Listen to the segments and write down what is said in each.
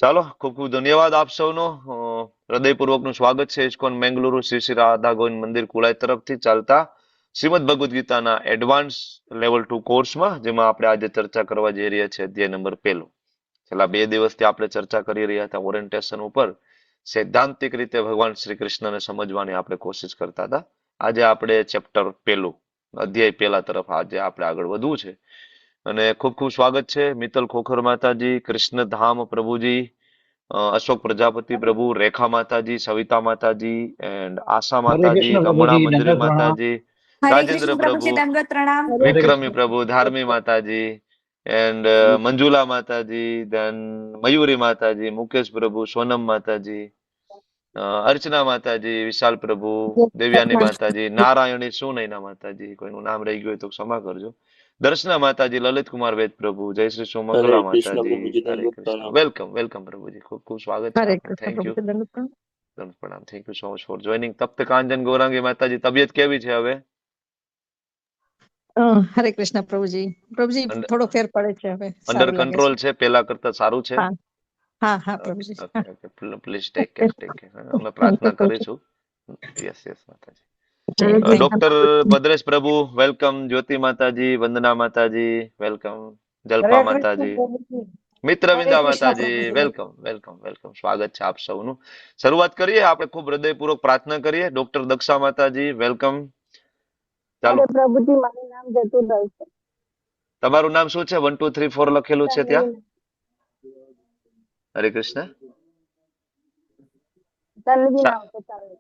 ચાલો, ખૂબ ખૂબ ધન્યવાદ આપ સૌનો. હૃદયપૂર્વકનું સ્વાગત છે ઇસ્કોન મેંગલુરુ શ્રી શ્રી રાધા ગોવિંદ મંદિર કુળાઈ તરફથી ચાલતા શ્રીમદ ભગવદ્ ગીતાના એડવાન્સ લેવલ 2 કોર્સમાં, જેમાં આપણે આજે ચર્ચા કરવા જઈ રહ્યા છીએ અધ્યાય નંબર 1. છેલ્લા 2 દિવસથી આપણે ચર્ચા કરી રહ્યા હતા ઓરિએન્ટેશન ઉપર. સૈદ્ધાંતિક રીતે ભગવાન શ્રી કૃષ્ણને સમજવાની આપણે કોશિશ કરતા હતા. આજે આપણે ચેપ્ટર 1, અધ્યાય 1 તરફ આજે આપણે આગળ વધવું છે. અને ખૂબ ખૂબ સ્વાગત છે મિત્તલ ખોખર માતાજી, કૃષ્ણધામ પ્રભુજી, અશોક પ્રજાપતિ પ્રભુ, રેખા માતાજી, સવિતા માતાજી, એન્ડ આશા હરે માતાજી, કૃષ્ણ રમણા પ્રભુજી, મંજરી દંડવત પ્રણામ. માતાજી, હરે રાજેન્દ્ર કૃષ્ણ પ્રભુ, પ્રભુજી, દંડવત પ્રણામ. હરે વિક્રમી કૃષ્ણ. પ્રભુ, ધાર્મી માતાજી, એન્ડ મંજુલા માતાજી, ધન મયુરી માતાજી, મુકેશ પ્રભુ, સોનમ માતાજી, અર્ચના માતાજી, વિશાલ પ્રભુ, દેવ્યાની માતાજી, નારાયણી સુનૈના માતાજી, કોઈનું નામ રહી ગયું હોય તો ક્ષમા કરજો, દર્શના માતાજી, લલિત કુમાર વેદ પ્રભુ, જય શ્રી હરે સોમંગલા કૃષ્ણ માતાજી, પ્રભુજી, હરે દંડવત કૃષ્ણ. પ્રણામ. વેલકમ વેલકમ પ્રભુજી, ખૂબ ખૂબ સ્વાગત છે હરે આપનું. Krishna thank you. પ્રભુજી, દંડવત પ્રણામ. દંડ પ્રણામ. Thank you so much for joining. Tapta Kanchan Gaurangi માતાજી, તબિયત કેવી છે હવે? હરે કૃષ્ણ પ્રભુજી. પ્રભુજી થોડો ફેર પડે છે, હવે અંડર સારું લાગે કંટ્રોલ છે. છે? પેલા કરતા સારું છે? હા હા હા ઓકે પ્રભુજી, ઓકે હા. Okay, please take care, take care. અમે થેન્ક યુ પ્રાર્થના પ્રભુજી. કરીશું. યસ યસ માતાજી. થેન્ક યુ ડોક્ટર પ્રભુજી. ભદ્રેશ પ્રભુ, વેલકમ. જ્યોતિ માતાજી, વંદના માતાજી, વેલકમ. હરે જલ્પા કૃષ્ણ માતાજી, પ્રભુજી. હરે મિત્રવિંદા કૃષ્ણ માતાજી, પ્રભુજી. Welcome welcome welcome. સ્વાગત છે આપ સૌનું. શરૂઆત કરીએ આપણે, ખૂબ હૃદયપૂર્વક પ્રાર્થના કરીએ. ડોક્ટર દક્ષા માતાજી, વેલકમ. ચાલો, અરે પ્રભુજી, મારું નામ જતુભાઈ છે. તમારું નામ શું છે? 1 2 3 4 લખેલું છે ત્યાં. તન્વી. હરે કૃષ્ણ. તન્વી સા- નામ છે, તન્વી.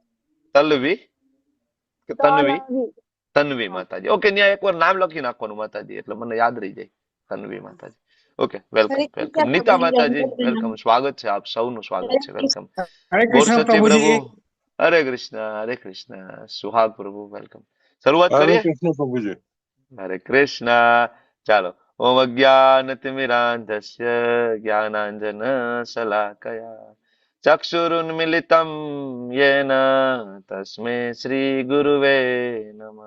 તલવી કે તન્વી? તન્વી. તન્વી હા. માતાજી. ઓકે, ત્યાં એકવાર નામ લખી નાખવાનું માતાજી, એટલે મને યાદ રહી જાય. તન્વી માતાજી. ઓકે, વેલકમ હરે વેલકમ. કૃષ્ણ નીતા પ્રભુજી, માતાજી, દંડવત પ્રણામ. વેલકમ. સ્વાગત છે આપ સૌનું, સ્વાગત હરે છે. વેલકમ. કૃષ્ણ. હરે ગોર કૃષ્ણ સચિવ પ્રભુ, પ્રભુજી. હરે કૃષ્ણ. હરે કૃષ્ણ. સુહાગ પ્રભુ, વેલકમ. શરૂઆત હરે કરીએ. કૃષ્ણ પ્રભુજી. હરે કૃષ્ણ. ચાલો. ઓમ અજ્ઞાનતિમિરાંધસ્ય જ્ઞાનાંજન શલાકયા ચક્ષુરુન્મિલિતમ યેન તસ્मै શ્રી ગુરુવે નમઃ.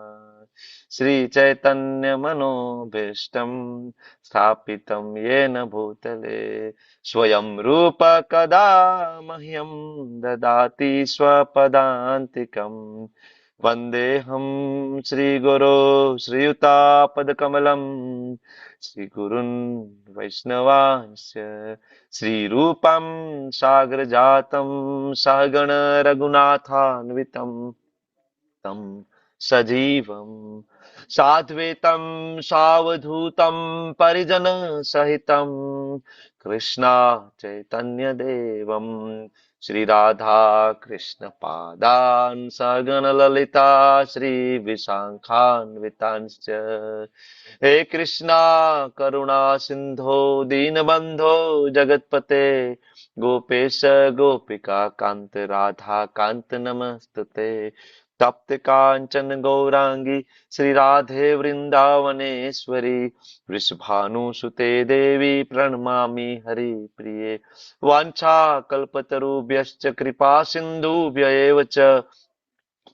શ્રી ચૈતન્ય મનોભીષ્ટમ સ્થાપિતમ યેન ભૂતલે સ્વયં રૂપ કદા મહ્યમ દદાતિ સ્વપદાંતિકમ. વંદેહમ શ્રીગુરો શ્રીયુતાપદકમલમ શ્રીગુરુન વૈષ્ણવાંશ્ચ શ્રીરૂપમ સાગરજાતમ સહગણ રઘુનાથાન્વિતમ તમ સજીવમ સાદ્વૈતમ સાવધૂતમ પરિજન સહિતમ કૃષ્ણા ચૈતન્ય દેવમ શ્રી રાધા કૃષ્ણ પાદાન સગન લલિતા શ્રી વિશાખાન્વિતાંશ્ચ. હે કૃષ્ણા કરુણા સિંધો દીનબંધો જગતપતે ગોપેશ ગોપિકા કાંત રાધા કાંત નમસ્તુતે. તપ્ત કાંચન ગૌરાંગી શ્રી રાધે વૃંદાવનેશ્વરી વૃષભાનુસુતે દેવી પ્रणमामि હરિપ્રિયે. વાંછા કલ્પતરુભ્યશ્ચ કૃપા સિંધુભ્ય એવ ચ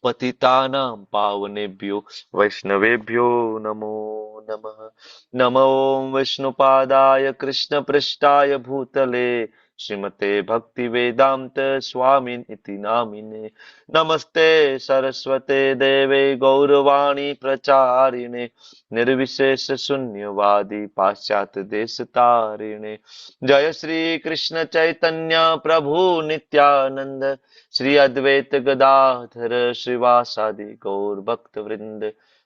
પતિતાનાં પાવનેભ્યો વૈષ્ણવેભ્યો નમો નમઃ. નમો વિષ્ણુપાદાય કૃષ્ણપૃષ્ઠાય ભૂતલે શ્રીમતે ભક્તિ વેદાંત સ્વામિન ઇતિ નામિને. નમસ્તે સરસ્વતે દેવે ગૌરવાણી પ્રચારિણે નિર્વિશેષ શૂન્યવાદી પાશ્ચાત્ય દેશ તારિણે. જય શ્રી કૃષ્ણ ચૈતન્ય પ્રભુ નિત્યાનંદ શ્રી અદ્વૈત ગદાધર શ્રીવાસાદિ ગૌર ભક્ત વૃંદ.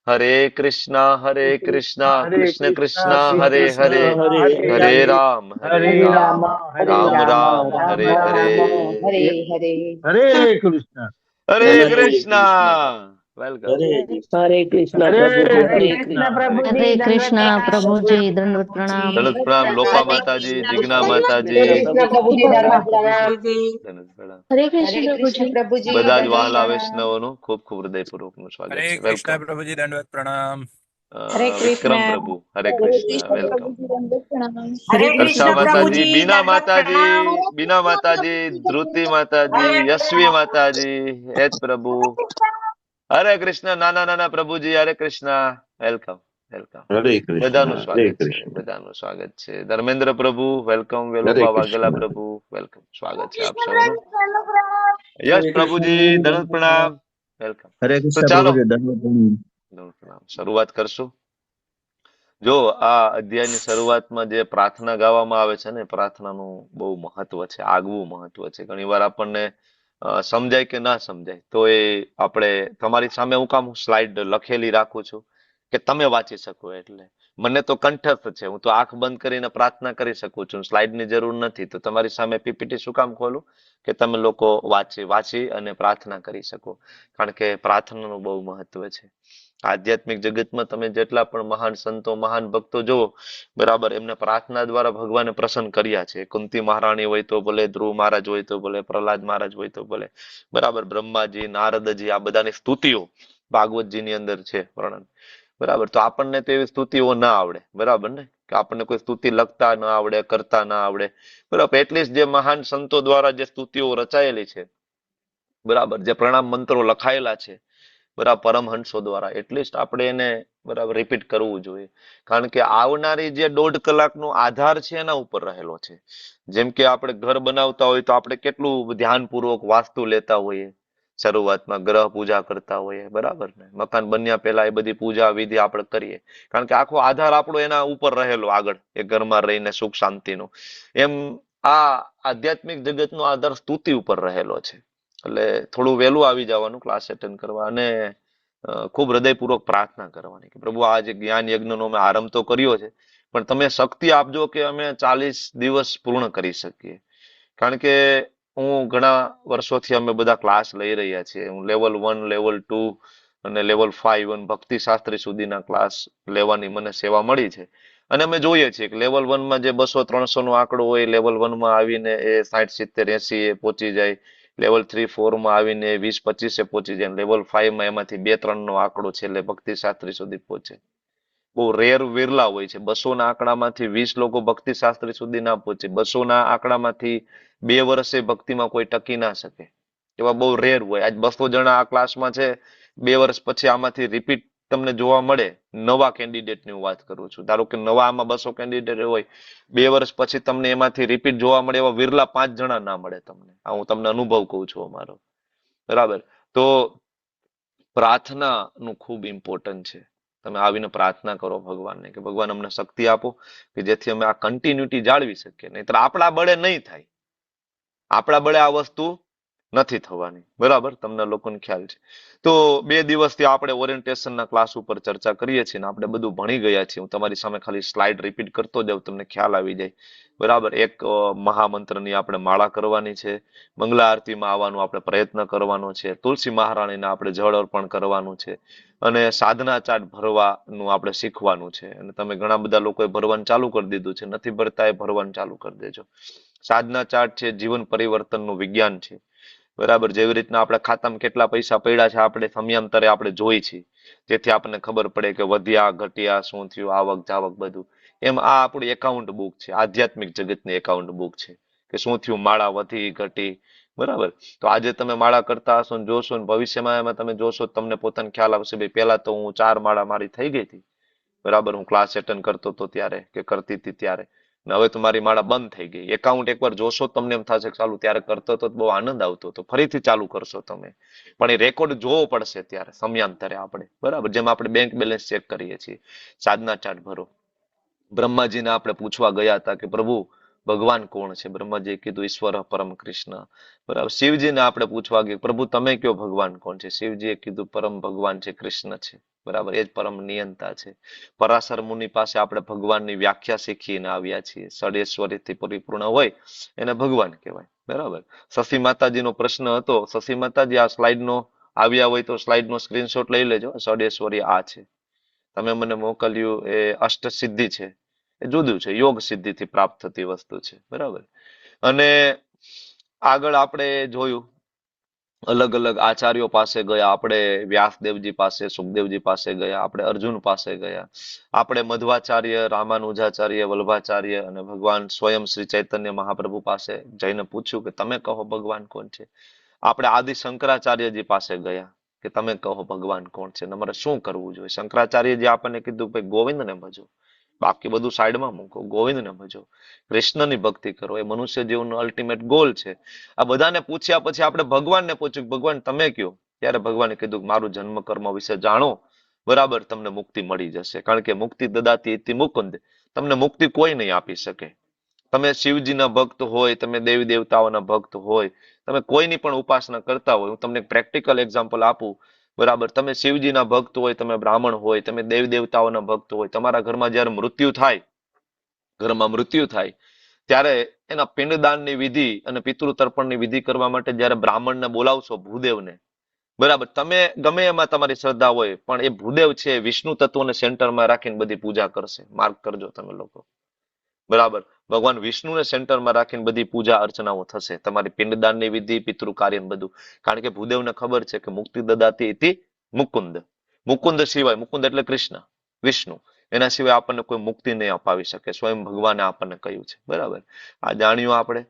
હરે કૃષ્ણ હરે કૃષ્ણ કૃષ્ણ કૃષ્ણ હરે કૃષ્ણ હરે હરે હરે હરે હરે. રામ હરે રામ રામ હરે રામ રામ રામ રામ હરે રામ હરે. હરે હરે. હરે કૃષ્ણ. હરે હરે કૃષ્ણ. કૃષ્ણ. વેલકમ. હરે કૃષ્ણ. હરે કૃષ્ણ હરે પ્રભુજી. હરે હરે કૃષ્ણ. કૃષ્ણ કૃષ્ણ. પ્રભુજી, હરે દંડવત કૃષ્ણ પ્રણામ. પ્રભુજી, દંડવત પ્રણામ. દંડવત પ્રણામ. લોપા માતાજી, જીજ્ઞા હરે માતાજી, કૃષ્ણ પ્રભુજી. કૃષ્ણ દંડવત પ્રભુજી, પ્રણામ. દંડવત પ્રણામ. દંડવત પ્રણામ. હરે હરે કૃષ્ણ કૃષ્ણ પ્રભુજી. પ્રભુજી, બધા જ દંડવત વહાલા પ્રણામ. વૈષ્ણવોનું ખૂબ ખૂબ હૃદયપૂર્વકનું સ્વાગત હરે છે. કૃષ્ણ વેલકમ. પ્રભુજી, દંડવત પ્રણામ. હરે વિક્રમ કૃષ્ણ. પ્રભુ, હરે હરે હરે કૃષ્ણ. કૃષ્ણ કૃષ્ણ વેલકમ. પ્રભુજી, દંડવત પ્રણામ. હરે હરે હર્ષા કૃષ્ણ કૃષ્ણ માતાજી, પ્રભુજી, પ્રભુજી. બીના દંડવત માતાજી, પ્રણામ. બીના માતાજી, ધ્રુતિ માતાજી, હરે યશ્વી કૃષ્ણ. માતાજી, હેત પ્રભુ. હરે કૃષ્ણ. નાના નાના પ્રભુજી, હરે કૃષ્ણ. Welcome welcome. હરે કૃષ્ણ. બધાનું હરે સ્વાગત છે, કૃષ્ણ. બધાનું સ્વાગત છે. ધર્મેન્દ્ર પ્રભુ વેલકમ, હરે વેલુબા વાઘેલા કૃષ્ણ. પ્રભુ વેલકમ, સ્વાગત છે આપ સૌનું. યશ પ્રભુજી દંડ પ્રણામ, વેલકમ. હરે તો કૃષ્ણ ચાલો પ્રભુજી, દંડવત પ્રણામ. દંડ પ્રણામ શરૂઆત કરશું. જો આ અધ્યાયની શરૂઆતમાં જે પ્રાર્થના ગાવામાં આવે છે ને, પ્રાર્થનાનું બહુ મહત્વ છે, આગવું મહત્વ છે. ઘણીવાર આપણને સમજાય કે ના સમજાય, તો એ આપણે તમારી સામે હું કામ સ્લાઇડ લખેલી રાખું છું કે તમે વાંચી શકો. એટલે મને તો કંઠસ્થ છે, હું તો આંખ બંધ કરીને પ્રાર્થના કરી શકું છું, સ્લાઇડની જરૂર નથી. તો તમારી સામે પીપીટી શું કામ ખોલું કે તમે લોકો વાંચી અને પ્રાર્થના કરી શકો, કારણ કે પ્રાર્થનાનું બહુ મહત્વ છે. આધ્યાત્મિક જગતમાં તમે જેટલા પણ મહાન સંતો, મહાન ભક્તો જુઓ, બરાબર, એમને પ્રાર્થના દ્વારા ભગવાને પ્રસન્ન કર્યા છે. કુંતી મહારાણી હોય તો ભલે, ધ્રુવ મહારાજ હોય તો ભલે, પ્રહલાદ મહારાજ હોય તો ભલે, બરાબર, બ્રહ્માજી, નારદજી, આ બધાની સ્તુતિઓ ભાગવતજીની અંદર છે વર્ણન, બરાબર. તો આપણને તો એવી સ્તુતિઓ ના આવડે, બરાબર ને, કે આપણને કોઈ સ્તુતિ લખતા ના આવડે, કરતા ના આવડે, બરાબર. એટલીસ્ટ જે મહાન સંતો દ્વારા જે સ્તુતિઓ રચાયેલી છે, બરાબર, જે પ્રણામ મંત્રો લખાયેલા છે, બરાબર, પરમહંસો દ્વારા, એટલીસ્ટ આપણે એને બરાબર રિપીટ કરવું જોઈએ. કારણ કે આવનારી જે 1.5 કલાકનો આધાર છે એના ઉપર રહેલો છે. જેમ કે આપણે ઘર બનાવતા હોય તો આપણે કેટલું ધ્યાનપૂર્વક વાસ્તુ લેતા હોઈએ, શરૂઆતમાં ગ્રહ પૂજા કરતા હોઈએ, બરાબર ને, મકાન બન્યા પહેલા એ બધી પૂજા વિધિ આપણે કરીએ, કારણ કે આખો આધાર આપણો એના ઉપર રહેલો, આગળ એ ઘરમાં રહીને સુખ શાંતિનો. એમ આ આધ્યાત્મિક જગતનો આધાર સ્તુતિ ઉપર રહેલો છે. એટલે થોડું વહેલું આવી જવાનું ક્લાસ એટેન્ડ કરવા, અને ખૂબ હૃદયપૂર્વક પ્રાર્થના કરવાની કે પ્રભુ આ જે જ્ઞાન યજ્ઞનો અમે આરંભ તો કર્યો છે, પણ તમે શક્તિ આપજો કે અમે 40 દિવસ પૂર્ણ કરી શકીએ. કારણ કે હું ઘણા વર્ષોથી અમે બધા ક્લાસ લઈ રહ્યા છીએ. હું લેવલ 1, લેવલ 2 અને લેવલ 5 અને ભક્તિ શાસ્ત્રી સુધીના ક્લાસ લેવાની મને સેવા મળી છે. અને અમે જોઈએ છીએ કે લેવલ 1માં જે 200-300 નો આંકડો હોય, લેવલ 1માં આવીને એ 60-70-80 એ પહોંચી જાય, લેવલ 3-4માં આવીને 20-25 એ પહોંચી જાય, લેવલ 5માં એમાંથી 2-3 નો આંકડો છે એટલે ભક્તિ શાસ્ત્રી સુધી પહોંચે. બહુ રેર, વિરલા હોય છે. 200 ના આંકડામાંથી 20 લોકો ભક્તિ શાસ્ત્રી સુધી ના પહોંચે. 200 ના આંકડામાંથી 2 વર્ષે ભક્તિમાં કોઈ ટકી ના શકે, એવા બહુ રેર હોય. આજ 200 જણા આ ક્લાસમાં છે, 2 વર્ષ પછી આમાંથી રિપીટ તમને જોવા મળે. નવા કેન્ડિડેટની હું વાત કરું છું. ધારો કે નવા આમાં 200 કેન્ડિડેટ હોય, 2 વર્ષ પછી તમને એમાંથી રિપીટ જોવા મળે એવા વિરલા 5 જણા ના મળે તમને. આ હું તમને અનુભવ કહું છું અમારો, બરાબર. તો પ્રાર્થનાનું ખૂબ ઇમ્પોર્ટન્ટ છે. તમે આવીને પ્રાર્થના કરો ભગવાનને કે ભગવાન અમને શક્તિ આપો કે જેથી અમે આ કન્ટિન્યુટી જાળવી શકીએ. નહીતર આપણા બળે નહીં થાય, આપણા બળે આ વસ્તુ નથી થવાની, બરાબર. તમને લોકોને ખ્યાલ છે. તો 2 દિવસથી આપણે ઓરિએન્ટેશનના ક્લાસ ઉપર ચર્ચા કરીએ છીએ ને આપણે બધું ભણી ગયા છીએ. હું તમારી સામે ખાલી સ્લાઇડ રિપીટ કરતો જાઉં, તમને ખ્યાલ આવી જાય, બરાબર. એક મહામંત્રની આપણે માળા કરવાની છે, મંગલા આરતીમાં આવવાનું આપણે પ્રયત્ન કરવાનો છે, તુલસી મહારાણીને આપણે જળ અર્પણ કરવાનું છે, અને સાધના ચાર્ટ ભરવાનું આપણે શીખવાનું છે. અને તમે ઘણા બધા લોકોએ ભરવાનું ચાલુ કરી દીધું છે, નથી ભરતા એ ભરવાનું ચાલુ કરી દેજો. સાધના ચાર્ટ છે, જીવન પરિવર્તનનું વિજ્ઞાન છે, બરાબર. જેવી રીતના આપણે ખાતામાં કેટલા પૈસા પડ્યા છે આપણે સમયાંતરે આપણે જોઈ છીએ, જેથી આપણને ખબર પડે કે વધ્યા ઘટ્યા, શું થયું, આવક જાવક બધું. એમ આ આપણી એકાઉન્ટ બુક છે, આધ્યાત્મિક જગતની એકાઉન્ટ બુક છે કે શું થયું, માળા વધી ઘટી, બરાબર. તો આજે તમે માળા કરતા હશો ને જોશો ને ભવિષ્યમાં એમાં તમે જોશો, તમને પોતાને ખ્યાલ આવશે, ભાઈ પહેલા તો હું 4 માળા મારી થઈ ગઈ હતી, બરાબર, હું ક્લાસ એટેન્ડ કરતો હતો ત્યારે કે કરતી હતી ત્યારે, ને હવે તો મારી માળા બંધ થઈ ગઈ. એકાઉન્ટ એકવાર જોશો તમને એમ થશે કે ચાલુ ત્યારે કરતો હતો બહુ આનંદ આવતો હતો, ફરીથી ચાલુ કરશો તમે, પણ એ રેકોર્ડ જોવો પડશે ત્યારે સમયાંતરે આપણે, બરાબર. જેમ આપણે બેંક બેલેન્સ ચેક કરીએ છીએ, સાધના ચાર્ટ ભરો. બ્રહ્માજીને આપણે પૂછવા ગયા હતા કે પ્રભુ ભગવાન કોણ છે, બ્રહ્માજીએ કીધું ઈશ્વર પરમ કૃષ્ણ, બરાબર. શિવજીને આપણે પૂછવા ગયા પ્રભુ તમે કયો ભગવાન કોણ છે, શિવજીએ કીધું પરમ ભગવાન છે કૃષ્ણ છે, બરાબર. એ જ પરમ નિયંતા છે. પરાશર મુનિ પાસે આપણે ભગવાનની વ્યાખ્યા શીખીને આવ્યા છીએ. ષડેશ્વરીથી પરિપૂર્ણ હોય એને ભગવાન કહેવાય, બરાબર. શશી માતાજીનો પ્રશ્ન હતો, શશી માતાજી આ સ્લાઇડનો આવ્યા હોય તો સ્લાઇડનો સ્ક્રીનશોટ લઈ લેજો. ષડેશ્વરી આ છે, તમે મને મોકલ્યું એ અષ્ટસિદ્ધિ છે, એ જુદું છે, યોગ સિદ્ધિથી પ્રાપ્ત થતી વસ્તુ છે, બરાબર. અને આગળ આપણે જોયું અલગ અલગ આચાર્યો પાસે ગયા, આપણે વ્યાસદેવજી પાસે, સુખદેવજી પાસે ગયા, આપણે અર્જુન પાસે ગયા, આપણે મધ્વાચાર્ય, રામાનુજાચાર્ય, વલ્ભાચાર્ય અને ભગવાન સ્વયં શ્રી ચૈતન્ય મહાપ્રભુ પાસે જઈને પૂછ્યું કે તમે કહો ભગવાન કોણ છે. આપણે આદિ શંકરાચાર્યજી પાસે ગયા કે કે તમે કહો ભગવાન કોણ છે, તમારે શું કરવું જોઈએ. શંકરાચાર્યજી આપણને કીધું ભાઈ ગોવિંદને ભજો, બાકી બધું સાઈડમાં મૂકો, ગોવિંદને ભજો, કૃષ્ણની ભક્તિ કરો, એ મનુષ્ય જીવનનો અલ્ટિમેટ ગોલ છે. આ બધાને પૂછ્યા પછી આપણે ભગવાનને પૂછ્યું ભગવાન તમે કયો, ત્યારે ભગવાને કીધું મારું જન્મ કર્મ વિશે જાણો, બરાબર, તમને મુક્તિ મળી જશે. કારણ કે મુક્તિ દદાતી ઇતિ મુકુંદ, તમને મુક્તિ કોઈ નહીં આપી શકે. તમે શિવજીના ભક્ત હોય, તમે દેવી દેવતાઓના ભક્ત હોય, તમે કોઈની પણ ઉપાસના કરતા હોય, હું તમને એક પ્રેક્ટિકલ એક્ઝામ્પલ આપું, બરાબર, તમે શિવજીના ભક્ત હોય, તમે બ્રાહ્મણ હોય, તમે દેવી દેવતાઓના ભક્ત હોય, તમારા ઘરમાં જયારે ઘરમાં મૃત્યુ થાય ત્યારે એના પિંડદાનની વિધિ અને પિતૃ તર્પણની વિધિ કરવા માટે જયારે બ્રાહ્મણને બોલાવશો, ભૂદેવને, બરાબર, તમે ગમે એમાં તમારી શ્રદ્ધા હોય પણ એ ભૂદેવ છે વિષ્ણુ તત્વને સેન્ટરમાં રાખીને બધી પૂજા કરશે. માર્ક કરજો તમે લોકો, બરાબર, ભગવાન વિષ્ણુને સેન્ટરમાં રાખીને બધી પૂજા અર્ચનાઓ થશે, તમારી પિંડદાનની વિધિ, પિતૃ કાર્ય બધું. કારણ કે ભૂદેવને ખબર છે કે મુક્તિ દદાતી ઇતિ મુકુંદ, મુકુંદ સિવાય, મુકુંદ એટલે કૃષ્ણ, વિષ્ણુ, એના સિવાય આપણને કોઈ મુક્તિ નહીં અપાવી શકે. સ્વયં ભગવાને આપણને કહ્યું છે, બરાબર, આ જાણ્યું આપણે,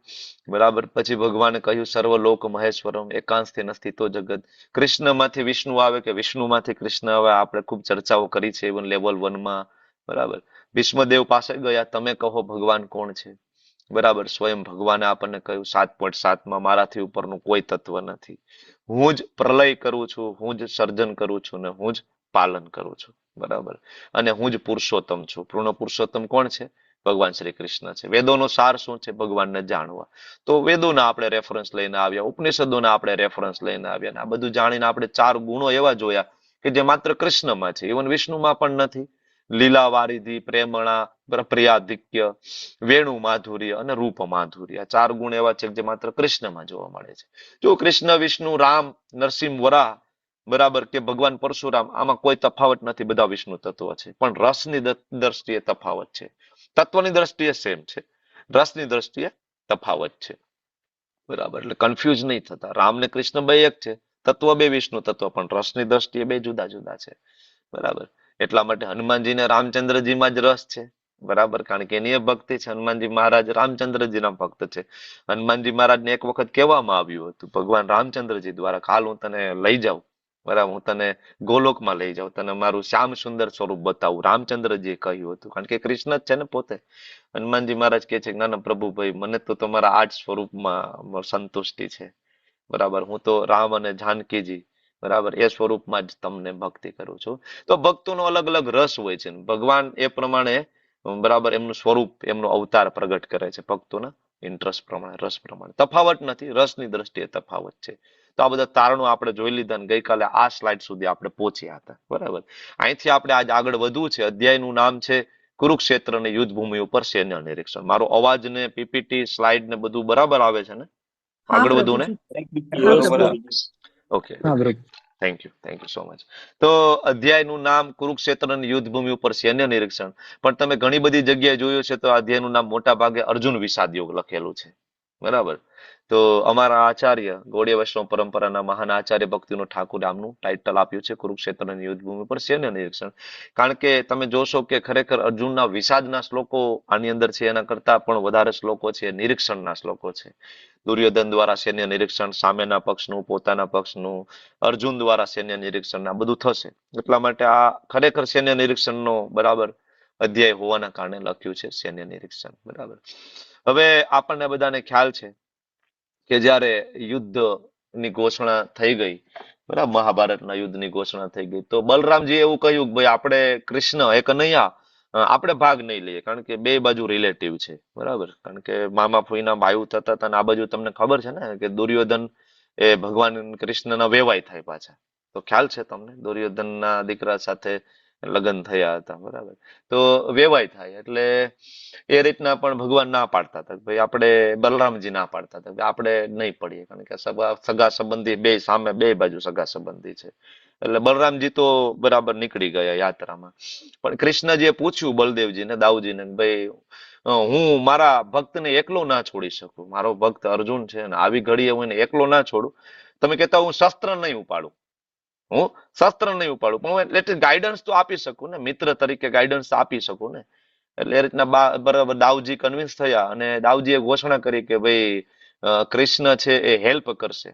બરાબર. પછી ભગવાને કહ્યું સર્વલોક મહેશ્વરમ એકાંશથી નસ્તિ તો જગત, કૃષ્ણમાંથી વિષ્ણુ આવે કે વિષ્ણુમાંથી કૃષ્ણ આવે, આપણે ખૂબ ચર્ચાઓ કરી છે ઇવન લેવલ 1 માં, બરાબર. ભીષ્મદેવ પાસે ગયા, તમે કહો ભગવાન કોણ છે, બરાબર. સ્વયં ભગવાને આપણને કહ્યું 7.7 માં મારાથી ઉપરનું કોઈ તત્વ નથી, હું જ પ્રલય કરું છું, હું જ સર્જન કરું છું ને હું જ પાલન કરું છું, બરાબર. અને હું જ પુરુષોત્તમ છું. પૂર્ણ પુરુષોત્તમ કોણ છે? ભગવાન શ્રી કૃષ્ણ છે. વેદોનો સાર શું છે? ભગવાનને જાણવા. તો વેદોના આપણે રેફરન્સ લઈને આવ્યા, ઉપનિષદોના આપણે રેફરન્સ લઈને આવ્યા, અને આ બધું જાણીને આપણે 4 ગુણો એવા જોયા કે જે માત્ર કૃષ્ણમાં છે, ઇવન વિષ્ણુમાં પણ નથી. લીલા વારિધિ, પ્રેમણા, પ્રિયાધિક્ય, વેણુ માધુર્ય અને રૂપ માધુર્ય, આ 4 ગુણ એવા છે જે માત્ર કૃષ્ણમાં જોવા મળે છે. જો કૃષ્ણ, વિષ્ણુ, રામ, નરસિંહ વરાહ, બરાબર, કે ભગવાન પરશુરામ, આમાં કોઈ તફાવત નથી, બધા વિષ્ણુ તત્વ છે, પણ રસની દ્રષ્ટિએ તફાવત છે. તત્વની દ્રષ્ટિએ સેમ છે, રસની દ્રષ્ટિએ તફાવત છે, બરાબર. એટલે કન્ફ્યુઝ નહીં થતા. રામ ને કૃષ્ણ બે એક છે, તત્વ બે વિષ્ણુ તત્વ, પણ રસની દ્રષ્ટિએ બે જુદા જુદા છે, બરાબર. એટલા માટે હનુમાનજીને રામચંદ્રજીમાં જ રસ છે, બરાબર, કારણ કે એની ભક્તિ છે. હનુમાનજી મહારાજ રામચંદ્રજીના ભક્ત છે. હનુમાનજી મહારાજને એક વખત કહેવામાં આવ્યું હતું ભગવાન રામચંદ્રજી દ્વારા, કાલ હું તને લઈ જાઉં, બરાબર, હું તને ગોલોકમાં લઈ જાઉં, તને મારું શ્યામ સુંદર સ્વરૂપ બતાવું, રામચંદ્રજીએ કહ્યું હતું. કારણ કે કૃષ્ણ જ છે ને પોતે. હનુમાનજી મહારાજ કહે છે ના ના પ્રભુ ભાઈ, મને તો તમારા આ જ સ્વરૂપમાં સંતુષ્ટિ છે, બરાબર. હું તો રામ અને જાનકીજી, બરાબર, એ સ્વરૂપમાં જ તમને ભક્તિ કરું છું. તો ભક્તોનો અલગ અલગ રસ હોય છે, ભગવાન એ પ્રમાણે, બરાબર, એમનું સ્વરૂપ, એમનો અવતાર પ્રગટ કરે છે ભક્તોના ઇન્ટરેસ્ટ પ્રમાણે, રસ પ્રમાણે. તફાવત નથી, રસની દ્રષ્ટિએ તફાવત છે. તો આ બધા તારણો આપણે જોઈ લીધા, ને ગઈકાલે આ સ્લાઇડ સુધી આપણે પહોંચ્યા હતા, બરાબર. અહીંથી આપણે આજ આગળ વધવું છે. અધ્યાયનું નામ છે કુરુક્ષેત્રની યુદ્ધ ભૂમિ ઉપર સૈન્ય નિરીક્ષણ. મારો અવાજ ને પીપીટી સ્લાઇડ ને બધું બરાબર આવે છે ને? આગળ વધવું ને? Okay, thank you so much. તો અધ્યાયનું નામ કુરુક્ષેત્રની યુદ્ધ ભૂમિ ઉપર સૈન્ય નિરીક્ષણ. પણ તમે ઘણી બધી જગ્યાએ જોયું છે તો અધ્યાયનું નામ મોટા ભાગે અર્જુન વિષાદ યોગ લખેલું છે, બરાબર. તો અમારા આચાર્ય ગૌડીય વૈષ્ણવ પરંપરાના મહાન આચાર્ય ભક્તિનો ઠાકુર આમનું ટાઇટલ આપ્યું છે કુરુક્ષેત્રની યુદ્ધ ભૂમિ પર સૈન્ય નિરીક્ષણ. કારણ કે તમે જોશો કે ખરેખર અર્જુનના વિષાદના શ્લોકો આની અંદર છે, એના કરતા પણ વધારે શ્લોકો છે નિરીક્ષણના શ્લોકો છે. દુર્યોધન દ્વારા સૈન્ય નિરીક્ષણ, સામેના પક્ષનું, પોતાના પક્ષનું, અર્જુન દ્વારા સૈન્ય નિરીક્ષણ, આ બધું થશે. એટલા માટે આ ખરેખર સૈન્ય નિરીક્ષણનો, બરાબર, અધ્યાય હોવાના કારણે લખ્યું છે સૈન્ય નિરીક્ષણ, બરાબર. હવે આપણને બધાને ખ્યાલ છે કે જ્યારે યુદ્ધની ઘોષણા થઈ ગઈ, બરાબર, મહાભારતના યુદ્ધની ઘોષણા થઈ ગઈ, તો બલરામજી એવું કહ્યું કે ભાઈ આપણે કૃષ્ણ એ કનૈયા, આપણે ભાગ નહીં લઈએ, કારણ કે બે બાજુ રિલેટિવ છે, બરાબર. કારણ કે મામા ફોઈના ભાઈ થતા હતા, અને આ બાજુ તમને ખબર છે ને કે દુર્યોધન એ ભગવાન કૃષ્ણના વેવાય થાય પાછા, તો ખ્યાલ છે તમને, દુર્યોધનના દીકરા સાથે લગ્ન થયા હતા, બરાબર. તો વેવાય થાય એટલે એ રીતના પણ ભગવાન ના પાડતા હતા, ભાઈ આપણે, બલરામજી ના પાડતા હતા આપણે નહીં પડીએ, કારણ કે સગા સંબંધી બે સામે, બે બાજુ સગા સંબંધી છે. એટલે બલરામજી તો બરાબર નીકળી ગયા યાત્રામાં. પણ કૃષ્ણજીએ પૂછ્યું બલદેવજીને, દાઉજીને, ભાઈ હું મારા ભક્તને એકલો ના છોડી શકું, મારો ભક્ત અર્જુન છે અને આવી ઘડીએ હું એને એકલો ના છોડું, તમે કહેતા હું શસ્ત્ર નહીં ઉપાડું, હું શસ્ત્ર નહીં ઉપાડું, પણ હું એટલે ગાઈડન્સ તો આપી શકું ને, મિત્ર તરીકે ગાઈડન્સ આપી શકું ને. એટલે એ રીતના બરાબર દાઉજી કન્વિન્સ થયા, અને દાઉજીએ ઘોષણા કરી કે ભાઈ કૃષ્ણ છે એ હેલ્પ કરશે,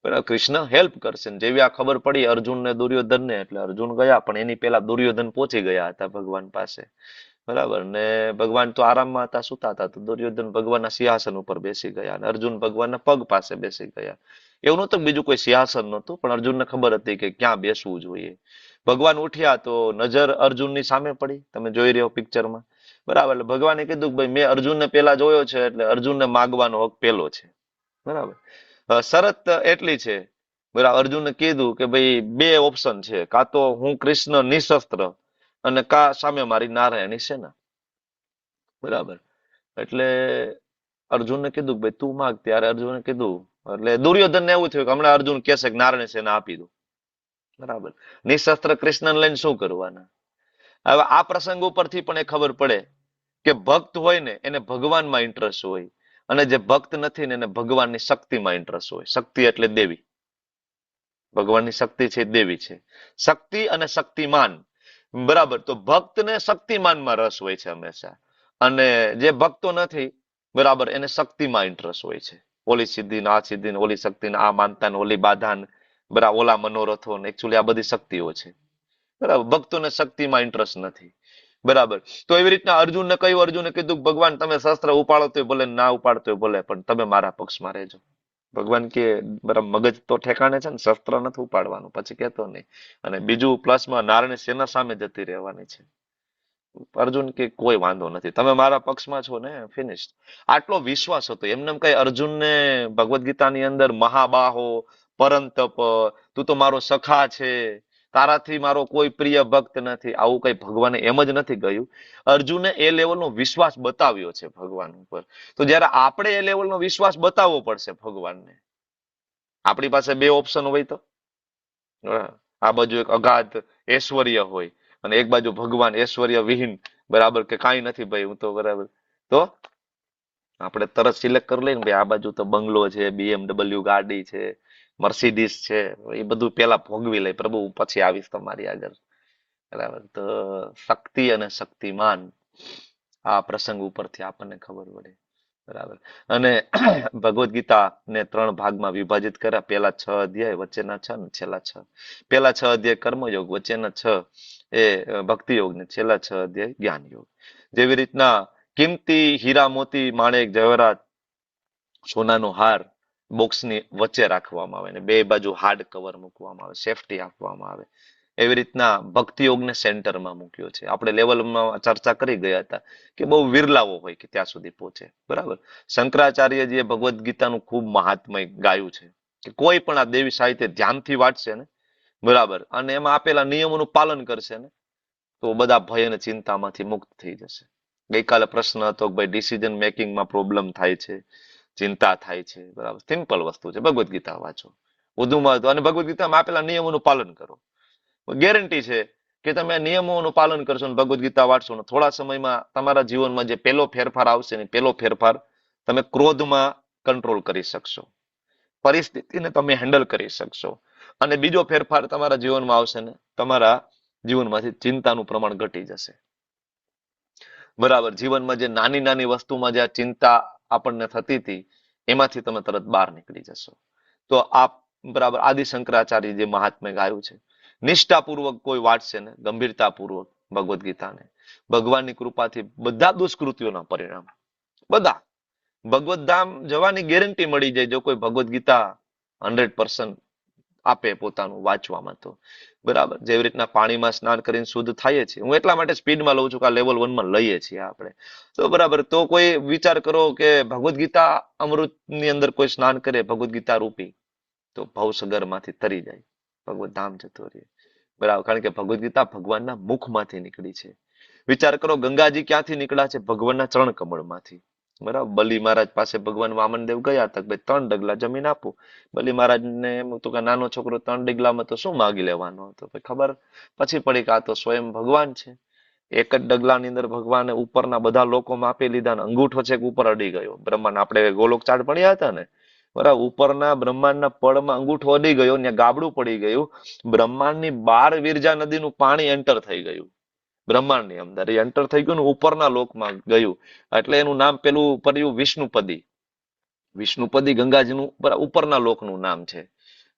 બરાબર, કૃષ્ણ હેલ્પ કરશે ને જેવી આ ખબર પડી અર્જુન ને દુર્યોધન ને એટલે અર્જુન ગયા, પણ એની પેલા દુર્યોધન પહોંચી ગયા હતા ભગવાન પાસે. બરાબર ને ભગવાન તો આરામમાં હતા, સુતા હતા, તો દુર્યોધન ભગવાનના સિંહાસન ઉપર બેસી ગયા અને અર્જુન ભગવાનના પગ પાસે બેસી ગયા. એવું નહોતું બીજું કોઈ સિંહાસન નહોતું, પણ અર્જુનને ખબર હતી કે ક્યાં બેસવું જોઈએ. ભગવાન ઉઠ્યા તો નજર અર્જુનની સામે પડી, તમે જોઈ રહ્યો પિક્ચરમાં. બરાબર, એટલે ભગવાને કીધું કે ભાઈ મેં અર્જુનને પેલા જોયો છે એટલે અર્જુનને માગવાનો હક પેલો છે. બરાબર, શરત એટલી છે. બરાબર, અર્જુને કીધું કે ભાઈ બે ઓપ્શન છે, કાં તો હું કૃષ્ણ નિશસ્ત્ર અને કા સામે મારી નારાયણી સેના. બરાબર, એટલે અર્જુનને કીધું કે ભાઈ તું માગ. ત્યારે અર્જુને કીધું, એટલે દુર્યોધનને એવું થયું કે હમણાં અર્જુન કહેશે કે નારાયણ સેના આપી દો. બરાબર, નિશસ્ત્ર કૃષ્ણને લઈને શું કરવાના. હવે આ પ્રસંગ ઉપરથી પણ એ ખબર પડે કે ભક્ત હોય ને એને ભગવાનમાં ઇન્ટરેસ્ટ હોય, અને જે ભક્ત નથી ને એને ભગવાનની શક્તિમાં ઇન્ટરેસ્ટ હોય. શક્તિ એટલે દેવી, ભગવાનની શક્તિ છે એ દેવી છે. શક્તિ અને શક્તિમાન. બરાબર, તો ભક્તને શક્તિમાનમાં રસ હોય છે હંમેશા, અને જે ભક્તો નથી બરાબર એને શક્તિમાં ઇન્ટરેસ્ટ હોય છે. ઓલી સિદ્ધિ ને આ સિદ્ધિ ને ઓલી શક્તિ ને આ માનતા ને ઓલી બાધા ને બરાબર ઓલા મનોરથો ને એકચ્યુઅલી આ બધી શક્તિઓ છે. બરાબર, ભક્તોને શક્તિમાં ઇન્ટરેસ્ટ નથી. બરાબર, તો એવી રીતના અર્જુનને કહ્યું, અર્જુને કીધું કે ભગવાન તમે શસ્ત્ર ઉપાડો તો ભલે, ના ઉપાડતો ભલે, પણ તમે મારા પક્ષમાં રહેજો. ભગવાન કે બરાબર મગજ તો ઠેકાણે છે ને, શસ્ત્ર નથી ઉપાડવાનું, પછી કેતો નહીં. અને બીજું પ્લસમાં નારાયણ સેના સામે જતી રહેવાની છે. અર્જુન કે કોઈ વાંધો નથી, તમે મારા પક્ષમાં છો ને, ફિનિશ. આટલો વિશ્વાસ હતો એમને. કઈ અર્જુનને ભગવદ્ ગીતાની અંદર મહાબાહો, પરંતપ, તું તો મારો સખા છે, તારાથી મારો કોઈ પ્રિય ભક્ત નથી, આવું કઈ ભગવાને એમ જ નથી કહ્યું. અર્જુને એ લેવલનો વિશ્વાસ બતાવ્યો છે ભગવાન ઉપર. તો જયારે આપણે એ લેવલનો વિશ્વાસ બતાવવો પડશે ભગવાનને. આપણી પાસે બે ઓપ્શન હોય તો, આ બાજુ એક અગાધ ઐશ્વર્ય હોય અને એક બાજુ ભગવાન ઐશ્વર્ય વિહીન. બરાબર, કે કાંઈ નથી ભાઈ હું તો બરાબર, તો આપણે તરત સિલેક્ટ કરી લઈએ ને ભાઈ આ બાજુ તો બંગલો છે, BMW ગાડી છે, મર્સિડીઝ છે, એ બધું પેલા ભોગવી લે પ્રભુ, પછી આવીશ તમારી આગળ. બરાબર, તો શક્તિ અને શક્તિમાન આ પ્રસંગ ઉપરથી આપણને ખબર પડે. બરાબર, અને ભગવદ્ ગીતા ને 3 ભાગમાં વિભાજિત કર્યા. પેલા 6 અધ્યાય, વચ્ચેના 6 ને છેલ્લા 6. પેલા 6 અધ્યાય કર્મયોગ, વચ્ચેના 6 એ ભક્તિ યોગ ને છેલ્લા 6 અધ્યાય જ્ઞાન યોગ. જેવી રીતના કિંમતી હીરા મોતી માણેક જવેરાત સોનાનો હાર બોક્સની વચ્ચે રાખવામાં આવે ને બે બાજુ હાર્ડ કવર મૂકવામાં આવે, સેફટી આપવામાં આવે. એવી રીતના ભક્તિ યોગને સેન્ટરમાં મૂક્યો છે. આપણે લેવલમાં ચર્ચા કરી ગયા હતા કે બહુ વિરલાઓ હોય કે ત્યાં સુધી પહોંચે. બરાબર, શંકરાચાર્યજીએ ભગવદ્ ગીતાનું ખૂબ મહાત્મય ગાયું છે કે કોઈ પણ આ દેવી સાહિત્ય ધ્યાનથી વાંચશે ને, બરાબર, અને એમાં આપેલા નિયમોનું પાલન કરશે ને, તો બધા ભય અને ચિંતામાંથી મુક્ત થઈ જશે. ગઈકાલે પ્રશ્ન હતો કે ભાઈ ડિસિઝન મેકિંગમાં પ્રોબ્લેમ થાય છે, ચિંતા થાય છે. બરાબર, સિમ્પલ વસ્તુ છે, ભગવદ્ ગીતા વાંચો વધુમાં વધુ, અને ભગવદ્ ગીતામાં આપેલા નિયમોનું પાલન કરો. ગેરંટી છે કે તમે નિયમોનું પાલન કરશો ને ભગવદ્ ગીતા વાંચશો ને થોડા સમયમાં તમારા જીવનમાં જે પેલો ફેરફાર આવશે ને, પેલો ફેરફાર તમે ક્રોધમાં કંટ્રોલ કરી શકશો, પરિસ્થિતિને તમે હેન્ડલ કરી શકશો. અને બીજો ફેરફાર તમારા જીવનમાં આવશે ને, તમારા જીવનમાંથી ચિંતાનું પ્રમાણ ઘટી જશે. બરાબર, જીવનમાં જે નાની નાની વસ્તુમાં જે ચિંતા આપણને થતી હતી એમાંથી તમે તરત બહાર નીકળી જશો. તો આ બરાબર આદિ શંકરાચાર્ય જે મહાત્મ્ય ગાયું છે, નિષ્ઠાપૂર્વક કોઈ વાંચશે ને, ગંભીરતાપૂર્વક ભગવદ્ ગીતાને, ભગવાનની કૃપાથી બધા દુષ્કૃત્યોના પરિણામ, બધા ભગવત ધામ જવાની ગેરંટી મળી જાય જો કોઈ ભગવદ્ ગીતા 100% આપે પોતાનું વાંચવામાં. તો બરાબર, જેવી રીતના પાણીમાં સ્નાન કરીને શુદ્ધ થાય છે, હું એટલા માટે સ્પીડમાં લઉં છું કે આ લેવલ 1 માં લઈએ છીએ આપણે. તો બરાબર, તો કોઈ વિચાર કરો કે ભગવદ્ ગીતા અમૃતની અંદર કોઈ સ્નાન કરે ભગવદ્ ગીતા રૂપી, તો ભવસગરમાંથી તરી જાય, ભગવત ધામ જતો રહે. બરાબર, કારણ કે ભગવદ્ ગીતા ભગવાનના મુખમાંથી નીકળી છે. વિચાર કરો ગંગાજી ક્યાંથી નીકળ્યા છે? ભગવાનના ચરણ કમળમાંથી. બરાબર, બલી મહારાજ પાસે ભગવાન વામનદેવ ગયા હતા, ભાઈ 3 ડગલા જમીન આપો. બલી મહારાજને એમ હતું કે નાનો છોકરો 3 ડગલામાં તો શું માગી લેવાનો હતો. ખબર પછી પડી કે આ તો સ્વયં ભગવાન છે. એક જ ડગલાની અંદર ભગવાને ઉપરના બધા લોકો માપી લીધા ને અંગૂઠો છે કે ઉપર અડી ગયો. બ્રહ્માંડ આપણે ગોલોક ચાર્ટ ભણ્યા હતા ને, બરાબર, ઉપરના બ્રહ્માંડના પડમાં અંગૂઠો અડી ગયો, ત્યાં ગાબડું પડી ગયું. બ્રહ્માંડની 12 વિરજા નદીનું પાણી એન્ટર થઈ ગયું બ્રહ્માંડની અંદર, એ એન્ટર થઈ ગયું ને ઉપરના લોકમાં ગયું. એટલે એનું નામ પેલું પડ્યું વિષ્ણુપદી. વિષ્ણુપદી ગંગાજીનું ઉપરના લોકનું નામ છે.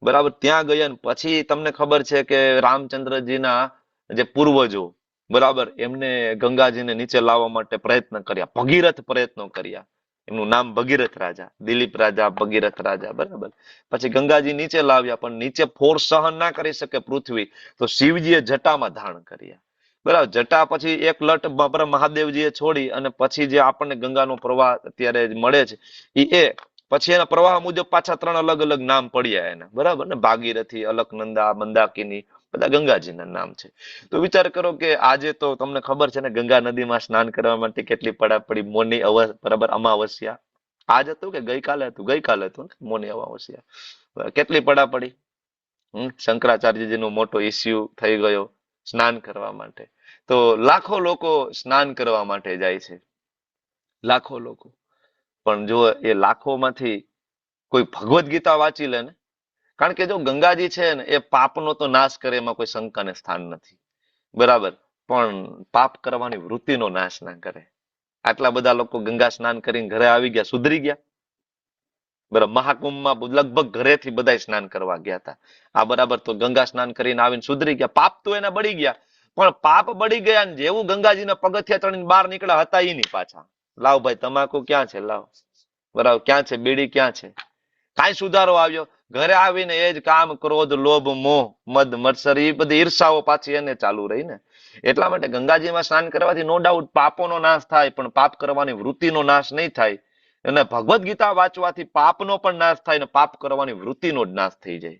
બરાબર, ત્યાં ગયા ને પછી તમને ખબર છે કે રામચંદ્રજીના જે પૂર્વજો, બરાબર, એમને ગંગાજીને નીચે લાવવા માટે પ્રયત્ન કર્યા, ભગીરથ પ્રયત્નો કર્યા. એમનું નામ ભગીરથ રાજા, દિલીપ રાજા, ભગીરથ રાજા, બરાબર. પછી ગંગાજી નીચે લાવ્યા, પણ નીચે ફોર્સ સહન ના કરી શકે પૃથ્વી, તો શિવજીએ જટામાં ધારણ કર્યા. બરાબર, જટા પછી એક લટ મહાદેવજીએ છોડી અને પછી જે આપણને ગંગાનો પ્રવાહ અત્યારે મળે છે એ પછી એના પ્રવાહ મુજબ પાછા 3 અલગ અલગ નામ પડ્યા એને, બરાબર ને, ભાગીરથી, અલકનંદા, મંદાકિની, બધા ગંગાજીના નામ છે. તો વિચાર કરો કે આજે તો તમને ખબર છે ને, ગંગા નદીમાં સ્નાન કરવા માટે કેટલી પડાપડી, મોની બરાબર, અમાવસ્યા આજ હતું કે ગઈકાલે હતું? ગઈકાલે હતું ને મોની અમાવસ્યા. કેટલી પડાપડી. શંકરાચાર્યજીનો મોટો ઇસ્યુ થઈ ગયો સ્નાન કરવા માટે. તો લાખો લોકો સ્નાન કરવા માટે જાય છે, લાખો લોકો. પણ જો એ લાખોમાંથી કોઈ ભગવદ્ ગીતા વાંચી લે ને, કારણ કે જો ગંગાજી છે ને એ પાપનો તો નાશ કરે, એમાં કોઈ શંકાને સ્થાન નથી, બરાબર, પણ પાપ કરવાની વૃત્તિનો નાશ ના કરે. આટલા બધા લોકો ગંગા સ્નાન કરીને ઘરે આવી ગયા, સુધરી ગયા. બરાબર, મહાકુંભમાં લગભગ ઘરેથી બધા સ્નાન કરવા ગયા હતા. આ બરાબર, તો ગંગા સ્નાન કરીને આવીને સુધરી ગયા. પાપ તો એના બળી ગયા, પણ પાપ બળી ગયા ને જેવું ગંગાજીના પગથિયા ચડીને બહાર નીકળ્યા હતા ઈ નહીં પાછા. લાવ ભાઈ, તમાકુ ક્યાં છે? લાવ. બરાબર, ક્યાં છે? બીડી ક્યાં છે? કાંઈ સુધારો આવ્યો? ઘરે આવીને એ જ કામ, ક્રોધ, લોભ, મોહ, મદ, મત્સર, એ બધી ઈર્ષાઓ પાછી એને ચાલુ રહી ને. એટલા માટે ગંગાજીમાં સ્નાન કરવાથી નો ડાઉટ પાપોનો નાશ થાય, પણ પાપ કરવાની વૃત્તિનો નાશ નહીં થાય. અને ભગવદ્ ગીતા વાંચવાથી પાપનો પણ નાશ થાય ને પાપ કરવાની વૃત્તિનો જ નાશ થઈ જાય,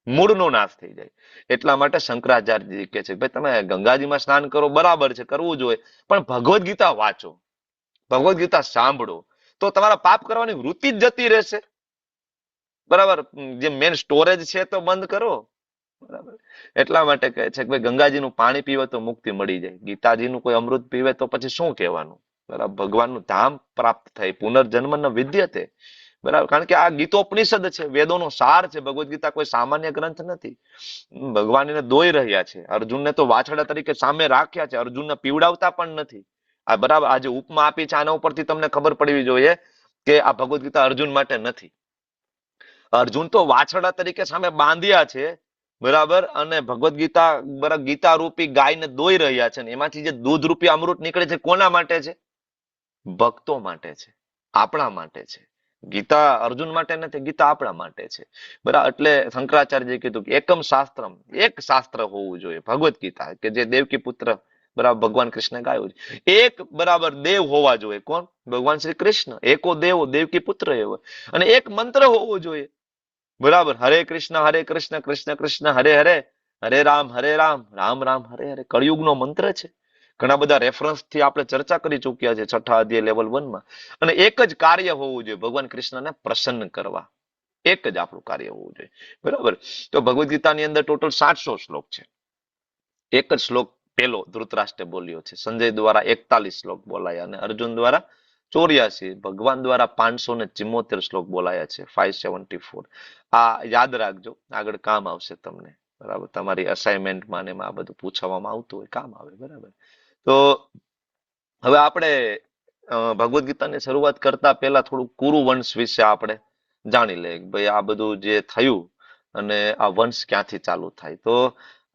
મૂળનો નાશ થઈ જાય. એટલા માટે શંકરાચાર્યજી કહે છે ભાઈ તમે ગંગાજીમાં સ્નાન કરો, બરાબર છે, કરવું જોઈએ, પણ ભગવદ્ ગીતા વાંચો, ભગવદ્ ગીતા સાંભળો, તો તમારા પાપ કરવાની વૃત્તિ જ જતી રહેશે. બરાબર, જે મેન સ્ટોરેજ છે તો બંધ કરો. બરાબર, એટલા માટે કહે છે કે ભાઈ ગંગાજીનું પાણી પીવે તો મુક્તિ મળી જાય, ગીતાજીનું કોઈ અમૃત પીવે તો પછી શું કહેવાનું. બરાબર, ભગવાનનું ધામ પ્રાપ્ત થાય, પુનર્જન્મ ન વિદ્યતે. બરાબર, કારણ કે આ ગીતોપનિષદ છે, વેદોનો સાર છે. ભગવદ્ ગીતા કોઈ સામાન્ય ગ્રંથ નથી. ભગવાન એને દોઈ રહ્યા છે, અર્જુનને તો વાછડા તરીકે સામે રાખ્યા છે, અર્જુનને પીવડાવતા પણ નથી. આ બરાબર, આ જે ઉપમા આપી છે આના ઉપરથી તમને ખબર પડવી જોઈએ કે આ ભગવદ્ ગીતા અર્જુન માટે નથી. અર્જુન તો વાછડા તરીકે સામે બાંધ્યા છે, બરાબર, અને ભગવદ્ ગીતા બરાબર ગીતા રૂપી ગાયને દોઈ રહ્યા છે, ને એમાંથી જે દૂધ રૂપી અમૃત નીકળે છે કોના માટે છે? ભક્તો માટે છે, આપણા માટે છે. ગીતા અર્જુન માટે નથી, ગીતા આપણા માટે છે. બરાબર, એટલે શંકરાચાર્યએ કીધું કે એકમ શાસ્ત્રમ, એક શાસ્ત્ર હોવું જોઈએ, ભગવદ્ ગીતા, કે જે દેવકી પુત્ર બરાબર ભગવાન કૃષ્ણ ગાયું છે. એક બરાબર દેવ હોવા જોઈએ, કોણ? ભગવાન શ્રી કૃષ્ણ. એકો દેવો દેવકી પુત્ર એવો. અને એક મંત્ર હોવો જોઈએ, બરાબર, હરે કૃષ્ણ કૃષ્ણ કૃષ્ણ હરે હરે, હરે રામ રામ રામ હરે હરે. કળિયુગનો મંત્ર છે. ઘણા બધા રેફરન્સ થી આપણે ચર્ચા કરી ચૂક્યા છે 6ઠા અધ્યાય લેવલ 1 માં. અને એક જ કાર્ય હોવું જોઈએ, ભગવાન કૃષ્ણને પ્રસન્ન કરવા. એક જ આપણું કાર્ય હોવું જોઈએ, બરાબર. તો ભગવદ્ ગીતાની અંદર ટોટલ 700 શ્લોક છે. એક જ શ્લોક પેલો ધૃતરાષ્ટ્રે બોલ્યો છે. સંજય દ્વારા 41 શ્લોક બોલાયા અને અર્જુન દ્વારા 84, ભગવાન દ્વારા 574 શ્લોક બોલાયા છે, 574. આ યાદ રાખજો, આગળ કામ આવશે તમને, બરાબર. તમારી અસાઇનમેન્ટમાં ને એમાં આ બધું પૂછવામાં આવતું હોય, કામ આવે, બરાબર. તો હવે આપણે ભગવદ્ ગીતાની શરૂઆત કરતા પહેલા થોડું કુરુ વંશ વિશે આપણે જાણી લઈએ. ભાઈ આ બધું જે થયું અને આ વંશ ક્યાંથી ચાલુ થાય. તો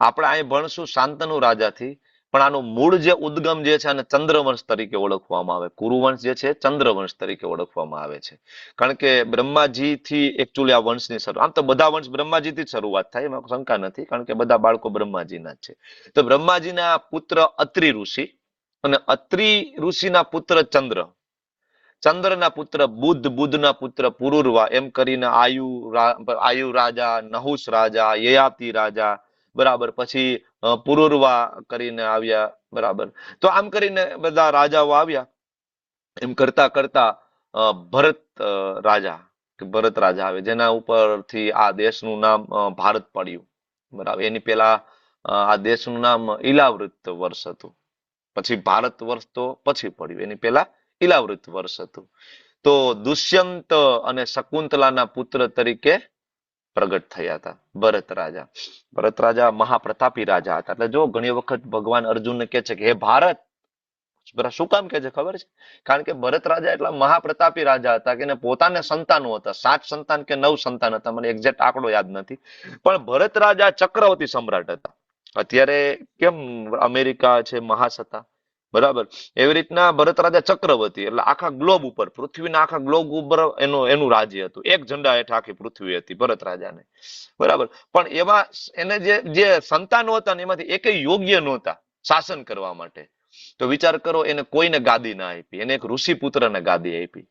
આપણે અહીં ભણશું શાંતનુ રાજાથી, પણ આનું મૂળ જે ઉદ્ગમ જે છે આને ચંદ્રવંશ તરીકે ઓળખવામાં આવે. કુરુવંશ જે છે ચંદ્રવંશ તરીકે ઓળખવામાં આવે છે. કારણ કે બ્રહ્માજીથી એકચ્યુઅલી આ વંશની શરૂઆત, આમ તો બધા વંશ બ્રહ્માજીથી જ શરૂઆત થાય, એમાં શંકા નથી, કારણ કે બધા બાળકો બ્રહ્માજીના જ છે. તો બ્રહ્માજીના પુત્ર અત્રિ ઋષિ, અને અત્રિ ઋષિના પુત્ર ચંદ્ર, ચંદ્રના પુત્ર બુદ્ધ, બુદ્ધના પુત્ર પુરુરવા, એમ કરીને આયુ રાજા, નહુષ રાજા, યયાતિ રાજા, બરાબર. પછી પુરુરવા કરીને આવ્યા, બરાબર. તો આમ કરીને બધા રાજાઓ આવ્યા. એમ કરતા કરતા ભરત રાજા, ભરત રાજા આવે, જેના ઉપરથી આ દેશનું નામ ભારત પડ્યું, બરાબર. એની પેલા આ દેશનું નામ ઈલાવૃત વર્ષ હતું, પછી ભારત વર્ષ તો પછી પડ્યું, એની પેલા ઈલાવૃત વર્ષ હતું. તો દુષ્યંત અને શકુંતલાના પુત્ર તરીકે પ્રગટ થયા હતા ભરત રાજા. ભરત રાજા મહાપ્રતાપી રાજા હતા. એટલે જો ઘણી વખત ભગવાન અર્જુનને કહે છે કે હે ભારત, બરાબર. શું કામ કે છે ખબર છે? કારણ કે ભરત રાજા એટલા મહાપ્રતાપી રાજા હતા કે એને પોતાને સંતાનો હતા, 7 સંતાન કે 9 સંતાન હતા, મને એક્ઝેક્ટ આંકડો યાદ નથી. પણ ભરત રાજા ચક્રવર્તી સમ્રાટ હતા. અત્યારે કેમ અમેરિકા છે મહાસત્તા, બરાબર, એવી રીતના ભરત રાજા ચક્રવર્તી, એટલે આખા ગ્લોબ ઉપર, પૃથ્વીના આખા ગ્લોબ ઉપર એનું રાજ્ય હતું. એક ઝંડા હેઠળ આખી પૃથ્વી હતી ભરત રાજાને, બરાબર. પણ એમાં એને જે સંતાનો હતા ને એમાંથી એકેય યોગ્ય નહોતા શાસન કરવા માટે. તો વિચાર કરો, એને કોઈને ગાદી ના આપી, એને એક ઋષિ પુત્રને ગાદી આપી.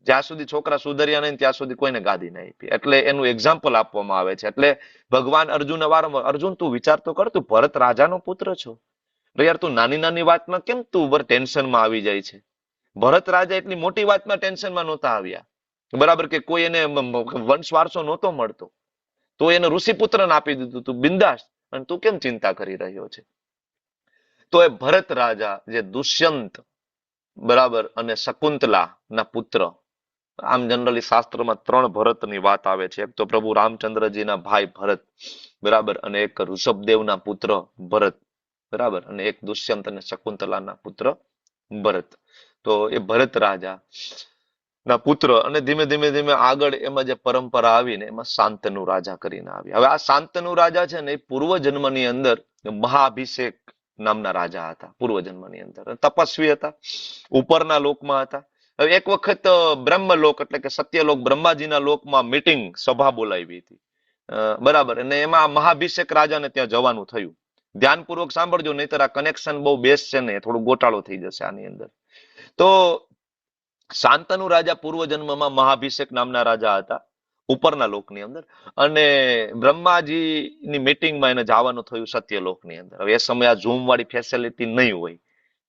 જ્યાં સુધી છોકરા સુધર્યા નહીં ત્યાં સુધી કોઈને ગાદી ના આપી. એટલે એનું એક્ઝામ્પલ આપવામાં આવે છે. એટલે ભગવાન અર્જુન વારંવાર, અર્જુન તું વિચાર તો કર, તું ભરત રાજાનો પુત્ર છો, તો યાર તું નાની નાની વાતમાં કેમ તું ટેન્શનમાં આવી જાય છે? ભરત રાજા એટલી મોટી વાતમાં ટેન્શનમાં નહોતા આવ્યા, બરાબર, કે કોઈ એને વંશ વારસો નહોતો મળતો, તો એને ઋષિપુત્રને આપી દીધું, તું બિંદાસ, અને તું કેમ ચિંતા કરી રહ્યો છે? તો એ ભરત રાજા જે દુષ્યંત, બરાબર, અને શકુંતલા ના પુત્ર. આમ જનરલી શાસ્ત્રમાં 3 ભરતની વાત આવે છે. એક તો પ્રભુ રામચંદ્રજીના ભાઈ ભરત, બરાબર, અને એક ઋષભદેવના પુત્ર ભરત, બરાબર, અને એક દુષ્યંત અને શકુંતલાના પુત્ર ભરત. તો એ ભરત રાજા ના પુત્ર, અને ધીમે ધીમે ધીમે આગળ એમાં જે પરંપરા આવી ને એમાં શાંતનુ રાજા કરીને આવી. હવે આ શાંતનુ રાજા છે ને એ પૂર્વજન્મની અંદર મહાઅભિષેક નામના રાજા હતા. પૂર્વજન્મની અંદર તપસ્વી હતા, ઉપરના લોકમાં હતા. હવે એક વખત બ્રહ્મલોક એટલે કે સત્યલોક, બ્રહ્માજીના લોકમાં મીટિંગ સભા બોલાવી હતી, બરાબર, અને એમાં મહાઅભિષેક રાજાને ત્યાં જવાનું થયું. ધ્યાનપૂર્વક સાંભળજો, નહીતર આ કનેક્શન બહુ બેસશે ને, થોડું ગોટાળો થઈ જશે આની અંદર. તો શાંતનુ રાજા પૂર્વજન્મમાં મહાઅભિષેક નામના રાજા હતા ઉપરના લોકની અંદર, અને બ્રહ્માજીની મીટિંગમાં એને જવાનું થયું સત્યલોકની અંદર. હવે એ સમયે આ ઝૂમ વાળી ફેસિલિટી નહીં હોય,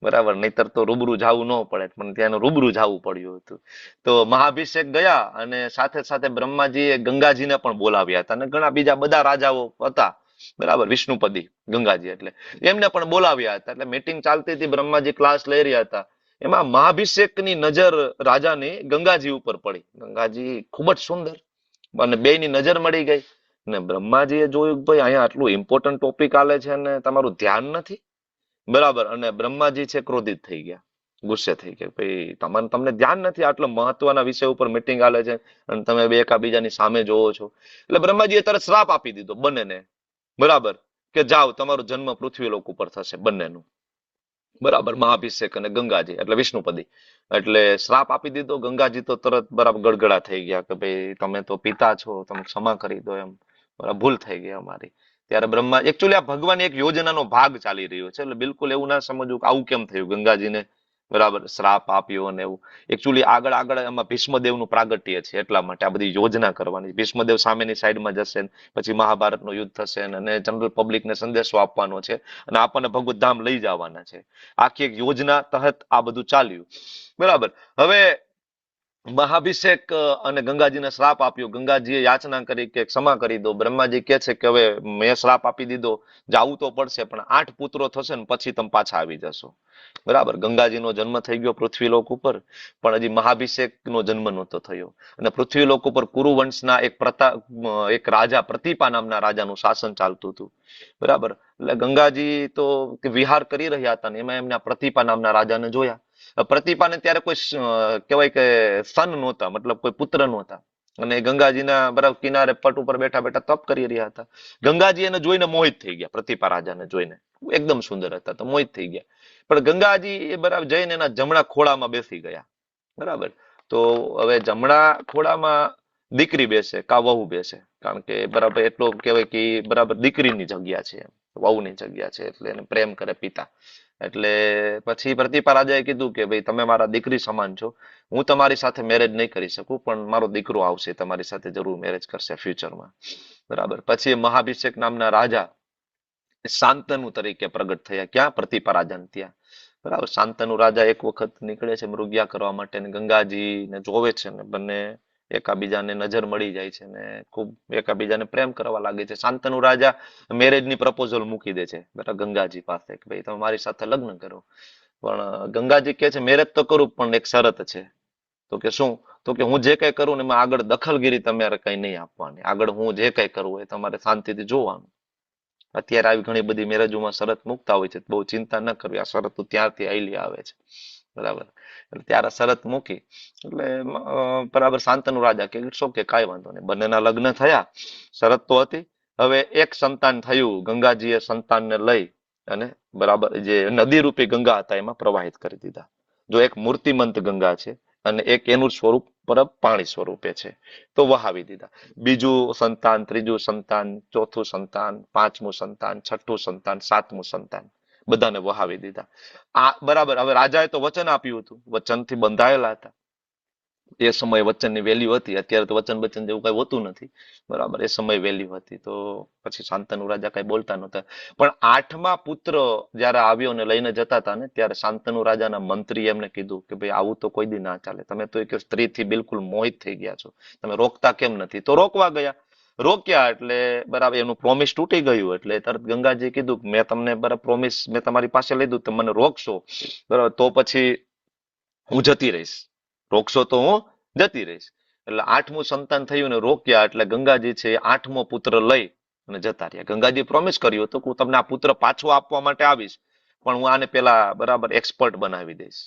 બરાબર, નહીતર તો રૂબરૂ જવું ન પડે, પણ ત્યાં રૂબરૂ જવું પડ્યું હતું. તો મહાઅભિષેક ગયા, અને સાથે સાથે બ્રહ્માજીએ ગંગાજીને પણ બોલાવ્યા હતા, અને ઘણા બીજા બધા રાજાઓ હતા, બરાબર, વિષ્ણુપદી ગંગાજી, એટલે એમને પણ બોલાવ્યા હતા. એટલે મીટિંગ ચાલતી હતી, બ્રહ્માજી ક્લાસ લઈ રહ્યા હતા. એમાં મહાઅભિષેકની નજર રાજાની ગંગાજી ઉપર પડી. ગંગાજી ખૂબ જ સુંદર, અને બેયની નજર મળી ગઈ. ને બ્રહ્માજીએ જોયું, ભાઈ અહીંયા આટલું ઇમ્પોર્ટન્ટ ટોપિક આલે છે ને તમારું ધ્યાન નથી, બરાબર. અને બ્રહ્માજી છે ક્રોધિત થઈ ગયા, ગુસ્સે થઈ ગયા, ભાઈ તમને ધ્યાન નથી, આટલો મહત્વના વિષય ઉપર મીટિંગ આલે છે અને તમે બે એકાબીજાની સામે જોવો છો. એટલે બ્રહ્માજીએ તરત શ્રાપ આપી દીધો બંનેને, બરાબર, કે જાઓ, તમારો જન્મ પૃથ્વીલોક ઉપર થશે બંનેનું, બરાબર, મહાઅભિષેક અને ગંગાજી એટલે વિષ્ણુપદી. એટલે શ્રાપ આપી દીધો. ગંગાજી તો તરત બરાબર ગડગડા થઈ ગયા કે ભાઈ તમે તો પિતા છો, તમે ક્ષમા કરી દો, એમ, બરાબર, ભૂલ થઈ ગઈ અમારી. ત્યારે બ્રહ્મા, એકચ્યુઅલી આ ભગવાન એક યોજનાનો ભાગ ચાલી રહ્યો છે, એટલે બિલકુલ એવું ના સમજવું કે આવું કેમ થયું ગંગાજીને, બરાબર, શ્રાપ આપ્યો અને એવું. એકચ્યુઅલી આગળ આગળ એમાં ભીષ્મદેવનું પ્રાગટ્ય છે, એટલા માટે આ બધી યોજના કરવાની. ભીષ્મદેવ સામેની સાઈડમાં જશે, પછી મહાભારતનું યુદ્ધ થશે, અને જનરલ પબ્લિકને સંદેશો આપવાનો છે, અને આપણને ભગવત ધામ લઈ જવાના છે. આખી એક યોજના તહત આ બધું ચાલ્યું, બરાબર. હવે મહાભિષેક અને ગંગાજીને શ્રાપ આપ્યો. ગંગાજીએ યાચના કરી કે ક્ષમા કરી દો. બ્રહ્માજી કહે છે કે હવે મેં શ્રાપ આપી દીધો, જાવું તો પડશે, પણ 8 પુત્રો થશે ને પછી તમે પાછા આવી જશો, બરાબર. ગંગાજીનો જન્મ થઈ ગયો પૃથ્વીલોક ઉપર, પણ હજી મહાભિષેકનો જન્મ નહોતો થયો. અને પૃથ્વીલોક ઉપર કુરુવંશના એક રાજા, પ્રતિપા નામના રાજાનું શાસન ચાલતું હતું, બરાબર. એટલે ગંગાજી તો વિહાર કરી રહ્યા હતા ને એમાં એમને આ પ્રતિપા નામના રાજાને જોયા. પ્રતિપાને ત્યારે કોઈ કહેવાય કે સન નહોતા, મતલબ કોઈ પુત્ર નહોતા, અને ગંગાજીના બરાબર કિનારે પટ ઉપર બેઠા બેઠા તપ કરી રહ્યા હતા. ગંગાજી એને જોઈને મોહિત થઈ ગયા, પ્રતિપા રાજાને જોઈને એકદમ સુંદર હતા તો મોહિત થઈ ગયા. પણ ગંગાજી એ બરાબર જઈને એના જમણા ખોળામાં બેસી ગયા, બરાબર. તો હવે જમણા ખોળામાં દીકરી બેસે કા વહુ બેસે, કારણ કે બરાબર એટલો કહેવાય કે બરાબર દીકરીની જગ્યા છે, વહુની જગ્યા છે, એટલે એને પ્રેમ કરે પિતા. એટલે પછી પ્રતિપા રાજાએ કીધું કે ભાઈ તમે મારા દીકરી સમાન છો, હું તમારી સાથે મેરેજ નહીં કરી શકું, પણ મારો દીકરો આવશે, તમારી સાથે જરૂર મેરેજ કરશે ફ્યુચરમાં, બરાબર. પછી મહાભિષેક નામના રાજા શાંતનુ તરીકે પ્રગટ થયા. ક્યાં? પ્રતિપા રાજાને ત્યાં, બરાબર. શાંતનુ રાજા એક વખત નીકળે છે મૃગ્યા કરવા માટે, ને ગંગાજીને જોવે છે, ને બંને એકાબીજાને નજર મળી જાય છે, ને ખૂબ એકાબીજાને પ્રેમ કરવા લાગે છે. શાંતનુ રાજા મેરેજની પ્રપોઝલ મૂકી દે છે, બરાબર, ગંગાજી પાસે કે ભાઈ તમે મારી સાથે લગ્ન કરો. પણ ગંગાજી કહે છે મેરેજ તો કરું, પણ એક શરત છે. તો કે શું? તો કે હું જે કઈ કરું ને એમાં આગળ દખલગીરી તમારે કઈ નહીં આપવાની, આગળ હું જે કઈ કરવું એ તમારે શાંતિથી જોવાનું, અત્યારે આવી ઘણી બધી મેરેજોમાં શરત મૂકતા હોય છે, બહુ ચિંતા ન કરવી, આ શરતો ત્યારથી આયલી આવે છે, બરાબર. એટલે ત્યારે શરત મૂકી એટલે બરાબર શાંતનુ રાજા કે ઇટ્સ ઓકે, કાંઈ વાંધો નહીં. બંનેના લગ્ન થયા, શરત તો હતી. હવે એક સંતાન થયું, ગંગાજીએ સંતાનને લઈ અને બરાબર જે નદી રૂપી ગંગા હતા એમાં પ્રવાહિત કરી દીધા. જો એક મૂર્તિમંત ગંગા છે અને એક એનું સ્વરૂપ પર પાણી સ્વરૂપે છે, તો વહાવી દીધા. બીજું સંતાન, ત્રીજું સંતાન, ચોથું સંતાન, પાંચમું સંતાન, છઠ્ઠું સંતાન, સાતમું સંતાન, બધાને વહાવી દીધા. આ બરાબર. હવે રાજાએ તો વચન આપ્યું હતું, વચનથી બંધાયેલા હતા. એ સમયે વચનની વેલ્યુ હતી, અત્યારે તો વચન બચન જેવું કઈ હોતું નથી, બરાબર. એ સમયે વેલ્યુ હતી, તો પછી શાંતનુ રાજા કઈ બોલતા નહોતા. પણ આઠમા પુત્ર જયારે આવ્યો ને લઈને જતા હતા ને, ત્યારે શાંતનુ રાજાના મંત્રીએ એમને કીધું કે ભાઈ આવું તો કોઈ દી ના ચાલે, તમે તો એક સ્ત્રીથી બિલકુલ મોહિત થઈ ગયા છો, તમે રોકતા કેમ નથી? તો રોકવા ગયા, રોક્યા એટલે બરાબર એનું પ્રોમિસ તૂટી ગયું. એટલે તરત ગંગાજી કીધું મેં તમને બરાબર પ્રોમિસ મેં તમારી પાસે લીધું, તમે મને રોકશો બરાબર તો પછી હું જતી રહીશ, રોકશો તો હું જતી રહીશ. એટલે આઠમું સંતાન થયું ને રોક્યા એટલે ગંગાજી છે એ આઠમો પુત્ર લઈ અને જતા રહ્યા. ગંગાજી પ્રોમિસ કર્યું હતું કે હું તમને આ પુત્ર પાછો આપવા માટે આવીશ, પણ હું આને પેલા બરાબર એક્સપર્ટ બનાવી દઈશ,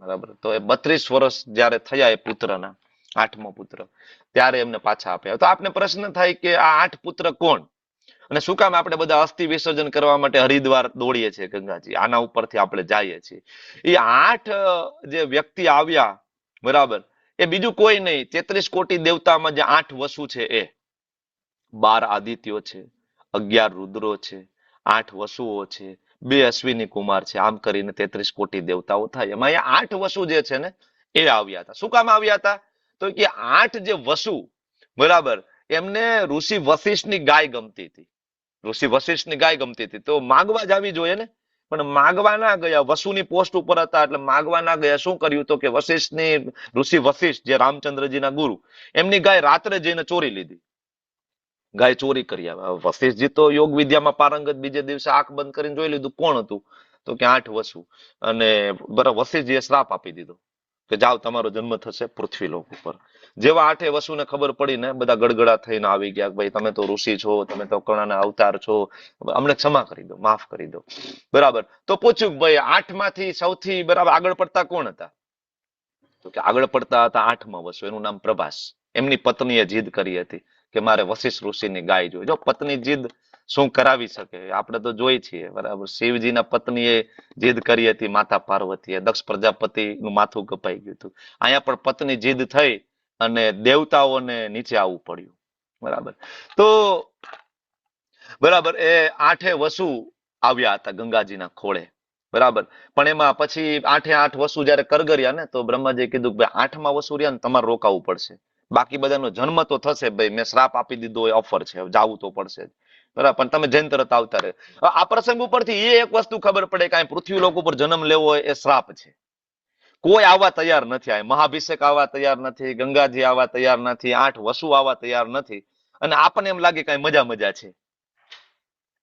બરાબર. તો એ 32 વર્ષ જયારે થયા એ પુત્રના, આઠમો પુત્ર, ત્યારે એમને પાછા આપ્યા. તો આપને પ્રશ્ન થાય કે આ 8 પુત્ર કોણ અને શું કામ આપણે બધા અસ્થિ વિસર્જન કરવા માટે હરિદ્વાર દોડીએ છીએ ગંગાજી? આના ઉપરથી આપણે જઈએ છીએ. એ 8 જે વ્યક્તિ આવ્યા, બરાબર, એ બીજું કોઈ નહીં, 33 કોટી દેવતામાં જે 8 વસુ છે એ 12 આદિત્યો છે, 11 રુદ્રો છે, 8 વસુઓ છે, 2 અશ્વિની કુમાર છે, આમ કરીને 33 કોટી દેવતાઓ થાય. એમાં એ 8 વસુ જે છે ને એ આવ્યા હતા. શું કામ આવ્યા હતા? તો કે 8 જે વસુ, બરાબર, એમને ઋષિ વશિષ્ઠની ગાય ગમતી હતી. ઋષિ વશિષ્ઠની ગાય ગમતી હતી તો માગવા જ આવી જોઈએ ને, પણ માગવા ના ગયા. વસુની પોસ્ટ ઉપર હતા એટલે માગવા ના ગયા. શું કર્યું તો કે વશિષ્ઠની, ઋષિ વશિષ્ઠ જે રામચંદ્રજીના ગુરુ, એમની ગાય રાત્રે જઈને ચોરી લીધી. ગાય ચોરી કરી આવ્યા. વશિષ્ઠજી તો યોગ વિદ્યામાં પારંગત, બીજે દિવસે આંખ બંધ કરીને જોઈ લીધું કોણ હતું તો કે 8 વસુ. અને બરાબર વશિષ્ઠજીએ શ્રાપ આપી દીધો કે જાઓ તમારો જન્મ થશે પૃથ્વીલોક ઉપર. જેવા 8 વસુને ખબર પડી ને બધા ગડગડા થઈને આવી ગયા, ભાઈ તમે તો ઋષિ છો, તમે તો કર્ણના અવતાર છો, અમને ક્ષમા કરી દો, માફ કરી દો, બરાબર. તો પૂછ્યું ભાઈ 8 માંથી સૌથી બરાબર આગળ પડતા કોણ હતા? તો કે આગળ પડતા હતા 8મા વસુ, એનું નામ પ્રભાસ. એમની પત્નીએ જીદ કરી હતી કે મારે વશિષ્ઠ ઋષિની ગાય જોઈએ. જો પત્ની જીદ શું કરાવી શકે આપણે તો જોઈ છીએ, બરાબર. શિવજીના પત્નીએ જીદ કરી હતી, માતા પાર્વતીએ, દક્ષ પ્રજાપતિનું માથું કપાઈ ગયું હતું. અહીંયા પણ પત્ની જીદ થઈ અને દેવતાઓને નીચે આવવું પડ્યું, બરાબર. તો બરાબર એ 8 વસુ આવ્યા હતા ગંગાજીના ખોળે, બરાબર. પણ એમાં પછી 8 વસુ જયારે કરગર્યા ને તો બ્રહ્માજીએ કીધું કે ભાઈ 8મા વસુ રહ્યા ને તમારે રોકાવું પડશે, બાકી બધાનો જન્મ તો થશે, ભાઈ મેં શ્રાપ આપી દીધો હોય, ઓફર છે, જાવું તો પડશે, બરાબર. પણ તમે જઈને તરત આવતા રહે. આ પ્રસંગ ઉપરથી એ એક વસ્તુ ખબર પડે કે પૃથ્વી લોક ઉપર જન્મ લેવો હોય એ શ્રાપ છે. કોઈ આવવા તૈયાર નથી. આ મહાભિષેક આવવા તૈયાર નથી, ગંગાજી આવવા તૈયાર નથી, 8 વસુ આવવા તૈયાર નથી. અને આપણને એમ લાગે કઈ મજા મજા છે,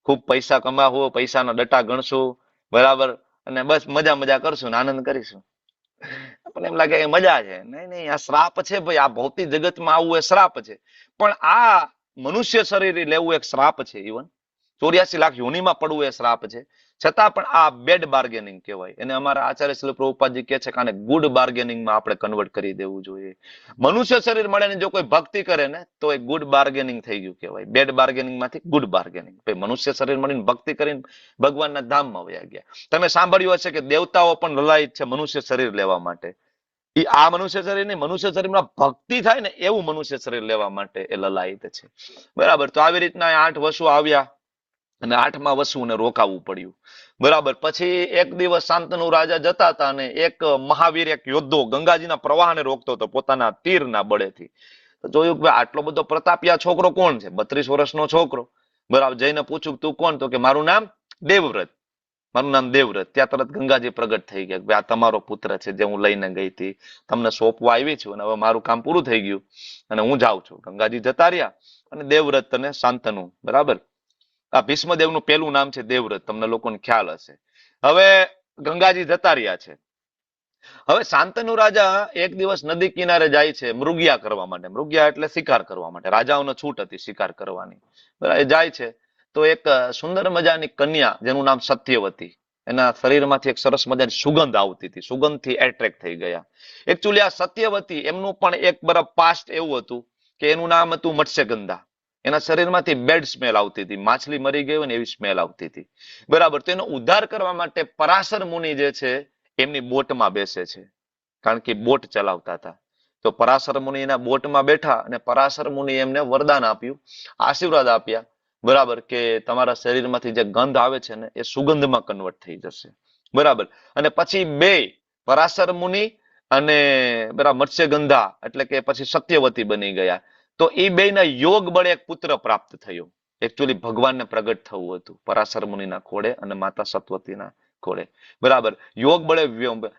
ખૂબ પૈસા કમાવો, પૈસાના ડટા ગણશું, બરાબર, અને બસ મજા મજા કરશું ને આનંદ કરીશું. આપણને એમ લાગે મજા છે. નહીં નહીં, આ શ્રાપ છે ભાઈ. આ ભૌતિક જગતમાં આવવું એ શ્રાપ છે. પણ આ મનુષ્ય શરીર લેવું એક શ્રાપ છે. ઇવન 84 લાખ યોનિમાં પડવું એ શ્રાપ છે. છતાં પણ આ બેડ બાર્ગેનિંગ કહેવાય. એને અમારા આચાર્ય શ્રી પ્રભુપાદજી કહે છે કે આને ગુડ બાર્ગેનિંગમાં આપણે કન્વર્ટ કરી દેવું જોઈએ. મનુષ્ય શરીર મળે ને જો કોઈ ભક્તિ કરે ને તો એ ગુડ બાર્ગેનિંગ થઈ ગયું કહેવાય. બેડ બાર્ગેનિંગ માંથી ગુડ બાર્ગેનિંગ. મનુષ્ય શરીર મળીને ભક્તિ કરીને ભગવાનના ધામમાં વયા ગયા. તમે સાંભળ્યું હશે કે દેવતાઓ પણ લલાયત છે મનુષ્ય શરીર લેવા માટે. આ મનુષ્ય શરીર નહીં, મનુષ્ય શરીરમાં ભક્તિ થાય ને એવું મનુષ્ય શરીર લેવા માટે એ લલાયત છે, બરાબર. તો આવી રીતના 8 વસુ આવ્યા અને 8મા વસુને રોકાવું પડ્યું, બરાબર. પછી એક દિવસ શાંતનુ રાજા જતા હતા અને એક મહાવીર, એક યોદ્ધો ગંગાજીના પ્રવાહને રોકતો હતો પોતાના તીરના બળેથી. તો જોયું કે આટલો બધો પ્રતાપિયા છોકરો કોણ છે? 32 વર્ષનો છોકરો, બરાબર. જઈને પૂછ્યું તું કોણ? તો કે મારું નામ દેવવ્રત, મારું નામ દેવવ્રત. ત્યાં તરત ગંગાજી પ્રગટ થઈ ગયા કે આ તમારો પુત્ર છે જે હું લઈને ગઈ હતી, તમને સોંપવા આવી છું અને હવે મારું કામ પૂરું થઈ ગયું અને હું જાઉં છું. ગંગાજી જતા રહ્યા અને દેવવ્રત અને શાંતનુ, બરાબર. આ ભીષ્મદેવનું પેલું નામ છે દેવવ્રત, તમને લોકોને ખ્યાલ હશે. હવે ગંગાજી જતા રહ્યા છે. હવે શાંતનુ રાજા એક દિવસ નદી કિનારે જાય છે મૃગયા કરવા માટે. મૃગયા એટલે શિકાર કરવા માટે. રાજાઓને છૂટ હતી શિકાર કરવાની, બરાબર. એ જાય છે તો એક સુંદર મજાની કન્યા જેનું નામ સત્યવતી, એના શરીરમાંથી એક સરસ મજાની સુગંધ આવતી હતી, સુગંધથી એટ્રેક્ટ થઈ ગયા. એકચ્યુઅલી આ સત્યવતી એમનું પણ એક બરાબર પાસ્ટ એવું હતું કે એનું નામ હતું મત્સ્યગંધા. એના શરીરમાંથી બેડ સ્મેલ આવતી હતી, માછલી મરી ગઈ હોય ને એવી સ્મેલ આવતી હતી. બરાબર. તો એનો ઉદ્ધાર કરવા માટે પરાશર મુનિ જે છે એમની બોટમાં બેસે છે, કારણ કે બોટ ચલાવતા હતા. તો પરાશર મુનિ એના બોટમાં બેઠા અને પરાશર મુનિ એમને વરદાન આપ્યું, આશીર્વાદ આપ્યા. બરાબર, કે તમારા શરીરમાંથી જે ગંધ આવે છે ને એ સુગંધમાં કન્વર્ટ થઈ જશે. બરાબર. અને પછી બે, પરાશર મુનિ અને બરાબર મત્સ્યગંધા એટલે કે પછી સત્યવતી બની ગયા. તો એ બેના યોગ બળે એક પુત્ર પ્રાપ્ત થયો. એકચ્યુઅલી ભગવાનને પ્રગટ થવું હતું પરાશર મુનિના ખોળે અને માતા સત્યવતીના ખોળે. બરાબર. યોગ બળે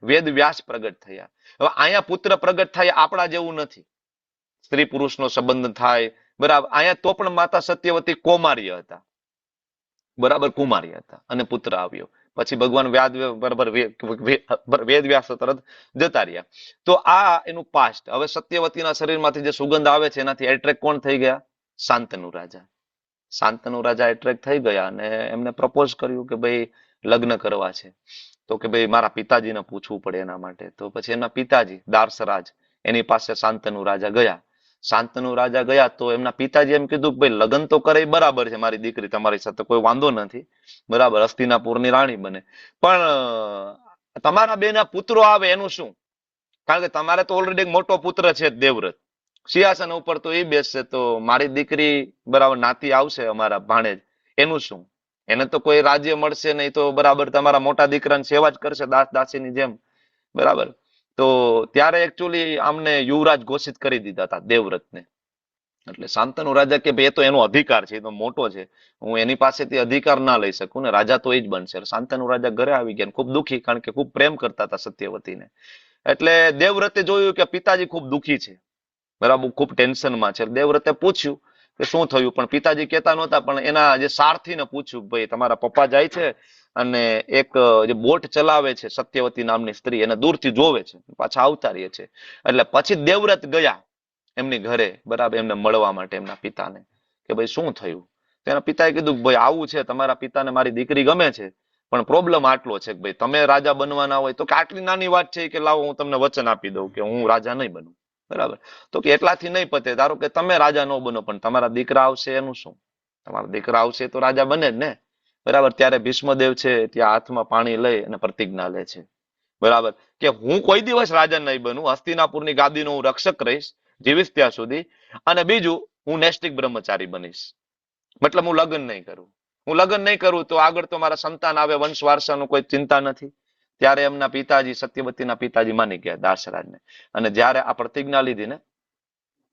વેદ વ્યાસ પ્રગટ થયા. હવે અહીંયા પુત્ર પ્રગટ થાય આપણા જેવું નથી, સ્ત્રી પુરુષનો સંબંધ થાય. બરાબર. અહીંયા તો પણ માતા સત્યવતી કૌમાર્ય હતા. બરાબર, કુમારી હતા અને પુત્ર આવ્યો. પછી ભગવાન બરાબર વેદ વ્યાસ તરત જતા રહ્યા. તો આ એનું પાસ્ટ. હવે સત્યવતીના શરીરમાંથી જે સુગંધ આવે છે એનાથી એટ્રેક્ટ કોણ થઈ ગયા? શાંતનુ રાજા. શાંતનુ રાજા એટ્રેક્ટ થઈ ગયા અને એમને પ્રપોઝ કર્યું કે ભાઈ લગ્ન કરવા છે. તો કે ભાઈ મારા પિતાજીને પૂછવું પડે એના માટે. તો પછી એના પિતાજી દાર્શરાજ એની પાસે શાંતનુ રાજા ગયા. શાંતનુ રાજા ગયા તો એમના પિતાજી એમ કીધું કે ભાઈ લગ્ન તો કરે બરાબર છે, મારી દીકરી તમારી સાથે કોઈ વાંધો નથી. બરાબર, હસ્તિનાપુરની રાણી બને, પણ તમારા બેના પુત્રો આવે એનું શું? કારણ કે તમારે તો ઓલરેડી એક મોટો પુત્ર છે દેવવ્રત, સિંહાસન ઉપર તો એ બેસશે, તો મારી દીકરી બરાબર નાતી આવશે અમારા ભાણેજ, એનું શું? એને તો કોઈ રાજ્ય મળશે નહીં, તો બરાબર તમારા મોટા દીકરાની સેવા જ કરશે દાસ દાસીની જેમ. બરાબર. તો ત્યારે એકચ્યુઅલી આમને યુવરાજ ઘોષિત કરી દીધા હતા દેવવ્રતને. એટલે શાંતનુ રાજા કે ભાઈ એ તો એનો અધિકાર છે, એ તો મોટો છે, હું એની પાસેથી અધિકાર ના લઈ શકું ને, રાજા તો એ જ બનશે. શાંતનુ રાજા ઘરે આવી ગયા, ખૂબ દુઃખી, કારણ કે ખૂબ પ્રેમ કરતા હતા સત્યવતીને. એટલે દેવવ્રતે જોયું કે પિતાજી ખૂબ દુઃખી છે, બરાબર, ખૂબ ટેન્શનમાં છે. દેવવ્રતે પૂછ્યું કે શું થયું, પણ પિતાજી કહેતા નહોતા. પણ એના જે સારથીને પૂછ્યું, ભાઈ તમારા પપ્પા જાય છે અને એક જે બોટ ચલાવે છે સત્યવતી નામની સ્ત્રી, એને દૂરથી જોવે છે, પાછા આવતા રહે છે. એટલે પછી દેવવ્રત ગયા એમની ઘરે, બરાબર, એમને મળવા માટે એમના પિતાને, કે ભાઈ શું થયું. તેના પિતાએ કીધું ભાઈ આવું છે, તમારા પિતાને મારી દીકરી ગમે છે, પણ પ્રોબ્લેમ આટલો છે કે ભાઈ તમે રાજા બનવાના હોય તો કે આટલી નાની વાત છે કે લાવો હું તમને વચન આપી દઉં કે હું રાજા નહીં બનું. બરાબર. તો કે એટલાથી નહીં પતે, ધારો કે તમે રાજા ન બનો પણ તમારા દીકરા આવશે એનું શું? તમારા દીકરા આવશે તો રાજા બને જ ને. બરાબર. ત્યારે ભીષ્મદેવ છે ત્યાં હાથમાં પાણી લઈ અને પ્રતિજ્ઞા લે છે. બરાબર, કે હું કોઈ દિવસ રાજા નહીં બનું, હસ્તિનાપુરની ગાદીનો હું રક્ષક રહીશ જીવીશ ત્યાં સુધી. અને બીજું, હું નૈષ્ટિક બ્રહ્મચારી બનીશ. મતલબ હું લગ્ન નહીં કરું. હું લગ્ન નહીં કરું તો આગળ તો મારા સંતાન આવે, વંશ વારસાનું કોઈ ચિંતા નથી. ત્યારે એમના પિતાજી, સત્યવતીના પિતાજી માની ગયા દાસરાજને. અને જ્યારે આ પ્રતિજ્ઞા લીધી ને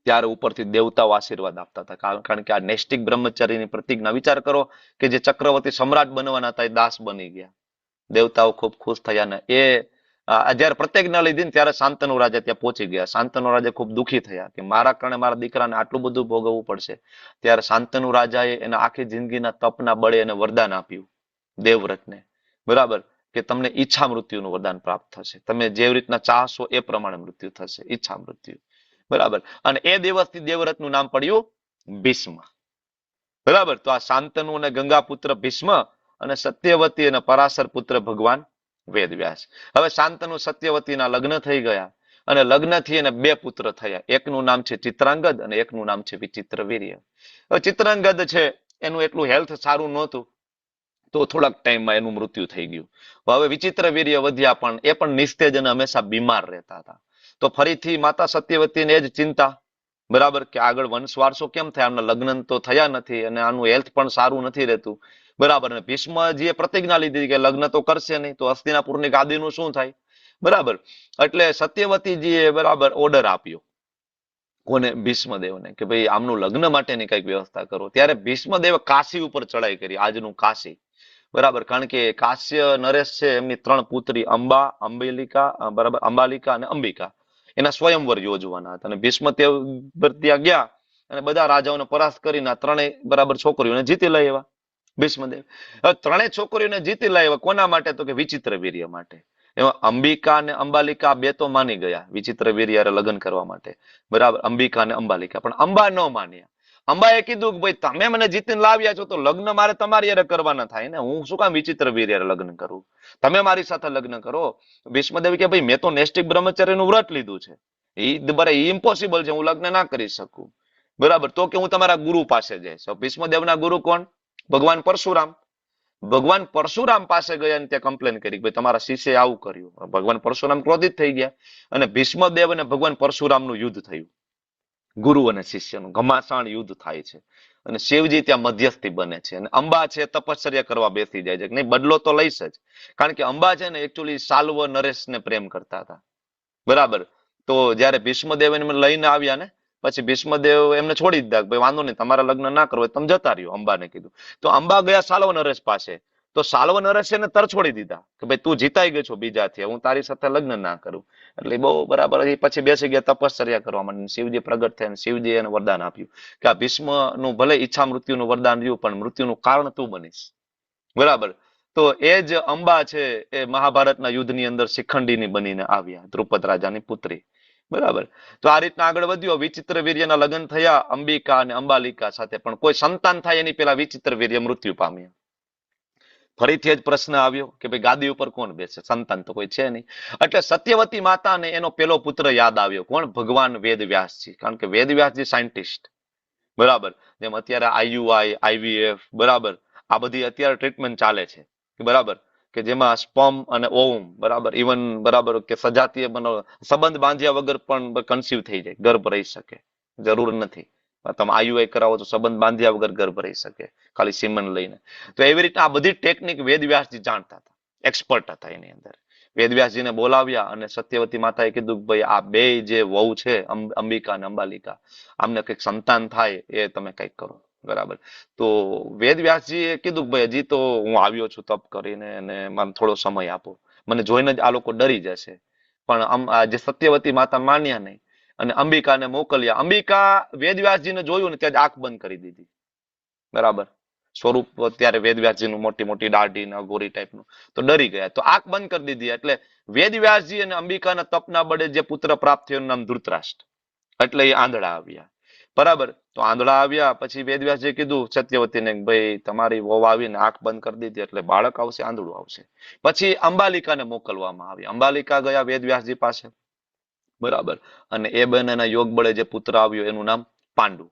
ત્યારે ઉપરથી દેવતાઓ આશીર્વાદ આપતા હતા, કારણ કે આ નૈષ્ટિક બ્રહ્મચારીની પ્રતિજ્ઞા, વિચાર કરો કે જે ચક્રવર્તી સમ્રાટ બનવાના હતા એ દાસ બની ગયા. દેવતાઓ ખૂબ ખુશ થયા ને એ જયારે પ્રતિજ્ઞા લીધી ને ત્યારે શાંતનુ રાજા ત્યાં પહોંચી ગયા. શાંતનુ રાજા ખૂબ દુઃખી થયા કે મારા કારણે મારા દીકરાને આટલું બધું ભોગવવું પડશે. ત્યારે શાંતનુ રાજાએ એના આખી જિંદગીના તપના બળે એને વરદાન આપ્યું દેવવ્રતને. બરાબર, કે તમને ઈચ્છા મૃત્યુનું વરદાન પ્રાપ્ત થશે, તમે જેવી રીતના ચાહશો એ પ્રમાણે મૃત્યુ થશે, ઈચ્છા મૃત્યુ. બરાબર. અને એ દિવસથી દેવવ્રતનું નામ પડ્યું ભીષ્મ. બરાબર. તો આ શાંતનુ અને ગંગા પુત્ર ભીષ્મ અને સત્યવતી અને પરાશર પુત્ર ભગવાન વેદવ્યાસ. હવે શાંતનુ સત્યવતીના લગ્ન થઈ ગયા અને લગ્નથી એને બે પુત્ર થયા. એકનું નામ છે ચિત્રાંગદ અને એકનું નામ છે વિચિત્રવીર્ય. હવે ચિત્રાંગદ છે એનું એટલું હેલ્થ સારું નહોતું, તો થોડાક ટાઈમમાં એનું મૃત્યુ થઈ ગયું. હવે વિચિત્રવીર્ય વધ્યા, પણ એ પણ નિસ્તેજ અને હંમેશા બીમાર રહેતા હતા. તો ફરીથી માતા સત્યવતીને જ ચિંતા, બરાબર, કે આગળ વંશ વારસો કેમ થાય, આમના લગ્ન તો થયા નથી અને આનું હેલ્થ પણ સારું નથી રહેતું. બરાબર. અને ભીષ્મજીએ પ્રતિજ્ઞા લીધી કે લગ્ન તો કરશે નહીં, તો હસ્તિનાપુરની ગાદીનું શું થાય. બરાબર. એટલે સત્યવતીજીએ બરાબર ઓર્ડર આપ્યો કોને? ભીષ્મદેવને, કે ભાઈ આમનું લગ્ન માટેની કઈક વ્યવસ્થા કરો. ત્યારે ભીષ્મદેવે કાશી ઉપર ચડાઈ કરી, આજનું કાશી. બરાબર. કારણ કે કાશ્ય નરેશ છે એમની 3 પુત્રી અંબા, અંબિલિકા, બરાબર, અંબાલિકા અને અંબિકા, એના સ્વયંવર યોજવાના હતા. અને ભીષ્મદેવ ત્યાં ગયા અને બધા રાજાઓને પરાસ્ત કરીને આ 3 બરાબર છોકરીઓને જીતી લઈ આવ્યા ભીષ્મદેવ. હવે 3 છોકરીઓને જીતી લાવ્યા કોના માટે? તો કે વિચિત્રવીર્ય માટે. એમાં અંબિકા અને અંબાલિકા બે તો માની ગયા વિચિત્રવીર્ય લગ્ન કરવા માટે. બરાબર. અંબિકા અને અંબાલિકા, પણ અંબા ન માન્યા. અંબાએ કીધું કે ભાઈ તમે મને જીતીને લાવ્યા છો તો લગ્ન મારે તમારી હારે કરવાના થાય ને, હું શું કામ વિચિત્ર વીર હારે લગ્ન કરું, તમે મારી સાથે લગ્ન કરો. ભીષ્મદેવ કે ભાઈ મેં તો નૈષ્ટિક બ્રહ્મચર્યનું વ્રત લીધું છે, એ ઇમ્પોસિબલ છે, હું લગ્ન ના કરી શકું. બરાબર, તો કે હું તમારા ગુરુ પાસે જઈશ. ભીષ્મદેવના ગુરુ કોણ? ભગવાન પરશુરામ. ભગવાન પરશુરામ પાસે ગયા અને ત્યાં કમ્પ્લેન કરી કે ભાઈ તમારા શિષ્યએ આવું કર્યું. ભગવાન પરશુરામ ક્રોધિત થઈ ગયા અને ભીષ્મદેવ અને ભગવાન પરશુરામનું યુદ્ધ થયું. ગુરુ અને શિષ્યનું ઘમાસાણ યુદ્ધ થાય છે અને શિવજી ત્યાં મધ્યસ્થી બને છે અને અંબા છે તપશ્ચર્યા કરવા બેસી જાય છે કે નહીં બદલો તો લઈશ જ, કારણ કે અંબા છે ને એકચ્યુઅલી સાલ્વ નરેશને પ્રેમ કરતા હતા. બરાબર, તો જયારે ભીષ્મદેવ એને લઈને આવ્યા ને પછી ભીષ્મદેવ એમને છોડી દીધા, ભાઈ વાંધો નહીં, તમારા લગ્ન ના કરો તમે જતા રહ્યો, અંબાને કીધું. તો અંબા ગયા સાલ્વ નરેશ પાસે, તો સાલ્વ નરેશ એને તર છોડી દીધા કે ભાઈ તું જીતાઈ ગયો છો બીજાથી, હું તારી સાથે લગ્ન ના કરું. એટલે બહુ બરાબર, પછી બેસી ગયા તપશ્ચર્યા કરવા માટે. શિવજી પ્રગટ થયા, શિવજી એને વરદાન આપ્યું કે આ ભીષ્મ નું ભલે ઈચ્છા મૃત્યુનું વરદાન રહ્યું પણ મૃત્યુનું કારણ તું બનીશ. બરાબર, તો એ જ અંબા છે એ મહાભારતના યુદ્ધની અંદર શિખંડીની બનીને આવ્યા, દ્રુપદ રાજાની પુત્રી. બરાબર, તો આ રીતના આગળ વધ્યો. વિચિત્ર વીર્યના લગ્ન થયા અંબિકા અને અંબાલિકા સાથે, પણ કોઈ સંતાન થાય એની પેલા વિચિત્ર વીર્ય મૃત્યુ પામ્યા. ફરીથી જ પ્રશ્ન આવ્યો કે ભાઈ ગાદી ઉપર કોણ બેસે, સંતાન તો કોઈ છે નહીં. એટલે સત્યવતી માતાને એનો પેલો પુત્ર યાદ આવ્યો. કોણ? ભગવાન વેદવ્યાસજી, કારણ કે વેદવ્યાસજી સાયન્ટિસ્ટ. બરાબર, જેમ અત્યારે આઈયુઆઈ, આઈવીએફ, બરાબર, આ બધી અત્યારે ટ્રીટમેન્ટ ચાલે છે. બરાબર, કે જેમાં સ્પર્મ અને ઓવમ, બરાબર, ઇવન બરાબર કે સજાતીય સંબંધ બાંધ્યા વગર પણ કન્સીવ થઈ જાય, ગર્ભ રહી શકે, જરૂર નથી તમે આઈયુઆઈ કરાવો તો સંબંધ બાંધ્યા વગર ગર્ભ રહી શકે, ખાલી સિમન લઈને. તો એવી રીતે આ બધી ટેકનિક વેદવ્યાસજી જાણતા હતા, એક્સપર્ટ હતા એની અંદર. વેદવ્યાસજીને બોલાવ્યા અને સત્યવતી માતાએ કીધું કે ભાઈ આ બે જે વહુ છે અંબિકા અને અંબાલિકા, આમને કંઈક સંતાન થાય એ તમે કંઈક કરો. બરાબર, તો વેદવ્યાસજીએ કીધું કે ભાઈ હજી તો હું આવ્યો છું તપ કરીને અને મને થોડો સમય આપો, મને જોઈને જ આ લોકો ડરી જશે. પણ જે સત્યવતી માતા માન્યા નહીં અને અંબિકાને મોકલ્યા. અંબિકા વેદવ્યાસજીને જોયું ને ત્યાં જ આંખ બંધ કરી દીધી. બરાબર, સ્વરૂપ ત્યારે વેદવ્યાસજીનું મોટી મોટી દાઢી ને ગોરી ટાઈપનું, તો ડરી ગયા, તો આંખ બંધ કરી દીધી. એટલે વેદવ્યાસજી અને અંબિકાના તપના બળે જે પુત્ર પ્રાપ્ત થયું એનું નામ ધૃતરાષ્ટ્ર, એટલે એ આંધળા આવ્યા. બરાબર, તો આંધળા આવ્યા પછી વેદવ્યાસજીએ કીધું સત્યવતીને ભાઈ તમારી વહુ આવીને આંખ બંધ કરી દીધી એટલે બાળક આવશે, આંધળું આવશે. પછી અંબાલિકાને મોકલવામાં આવી. અંબાલિકા ગયા વેદવ્યાસજી પાસે. બરાબર, અને એ બંનેના યોગ બળે જે પુત્ર આવ્યો એનું નામ પાંડુ.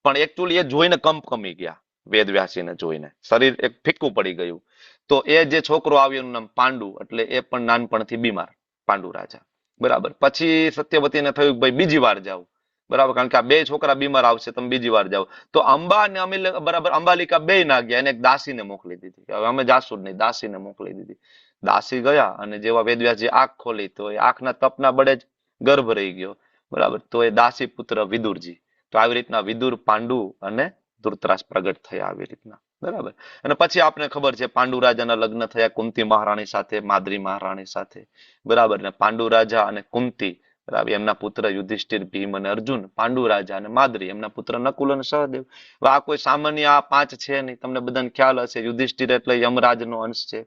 પણ એકચ્યુઅલી એ જોઈને કંપકમી ગયા, વેદવ્યાસજીને જોઈને શરીર એક ફીક્કું પડી ગયું. તો એ જે છોકરો આવ્યો એનું નામ પાંડુ, એટલે એ પણ નાનપણથી બીમાર, પાંડુ રાજા. બરાબર, પછી સત્યવતીને થયું ભાઈ બીજી વાર જાવ. બરાબર, કારણ કે આ બે છોકરા બીમાર આવશે, તમે બીજી વાર જાઓ. તો અંબા અને બરાબર અંબાલિકા બે ના ગયા, એને એક દાસીને મોકલી દીધી, હવે અમે જાસુ જ નહીં, દાસીને મોકલી દીધી. દાસી ગયા અને જેવા વેદવ્યાસજી આંખ ખોલી તો એ આંખના તપના બળે જ ગર્ભ રહી ગયો. બરાબર, તો એ દાસી પુત્ર વિદુરજી. તો આવી રીતના વિદુર, પાંડુ અને ધૃતરાષ્ટ્ર પ્રગટ થયા આવી રીતના. બરાબર, અને પછી આપણે ખબર છે પાંડુ રાજાના લગ્ન થયા કુંતી મહારાણી સાથે, માદ્રી મહારાણી સાથે. બરાબર, ને પાંડુ રાજા અને કુંતી, બરાબર, એમના પુત્ર યુધિષ્ઠિર, ભીમ અને અર્જુન, પાંડુ રાજા અને માદ્રી, એમના પુત્ર નકુલ અને સહદેવ. આ કોઈ સામાન્ય આ પાંચ છે નહીં, તમને બધાને ખ્યાલ હશે. યુધિષ્ઠિર એટલે યમરાજનો અંશ છે,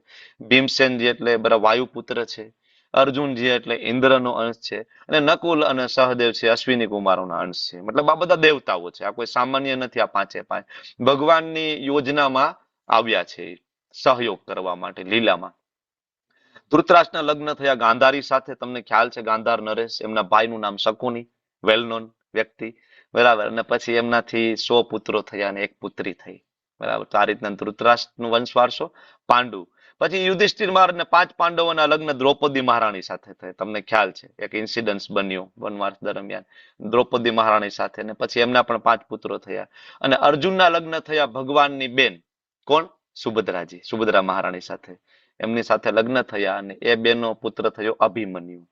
ભીમસેનજી એટલે બરાબર વાયુપુત્ર છે, અર્જુનજી એટલે ઇન્દ્રનો અંશ છે, અને નકુલ અને સહદેવ છે અશ્વિની કુમારોના અંશ છે. મતલબ આ બધા દેવતાઓ છે, આ કોઈ સામાન્ય નથી. આ પાંચે પાંચ ભગવાનની યોજનામાં આવ્યા છે સહયોગ કરવા માટે લીલામાં. ધૃતરાષ્ટ્રના લગ્ન થયા ગાંધારી સાથે, તમને ખ્યાલ છે ગાંધાર નરેશ, એમના ભાઈનું નામ શકુની, વેલ નોન વ્યક્તિ. બરાબર, અને પછી એમનાથી 100 પુત્રો થયા અને એક પુત્રી થઈ. બરાબર, તો આ રીતના ધૃતરાષ્ટ્રનો વંશ વારસો પાંડુ. પછી યુધિષ્ઠિર મહારાજ ને 5 પાંડવોના લગ્ન દ્રૌપદી મહારાણી સાથે થયા, તમને ખ્યાલ છે એક ઇન્સિડન્સ બન્યો વનવાસ દરમિયાન દ્રૌપદી મહારાણી સાથે, ને પછી એમના પણ 5 પુત્રો થયા. અને અર્જુનના લગ્ન થયા ભગવાનની બેન, કોણ? સુભદ્રાજી, સુભદ્રા મહારાણી સાથે, એમની સાથે લગ્ન થયા અને એ બેનો પુત્ર થયો અભિમન્યુ.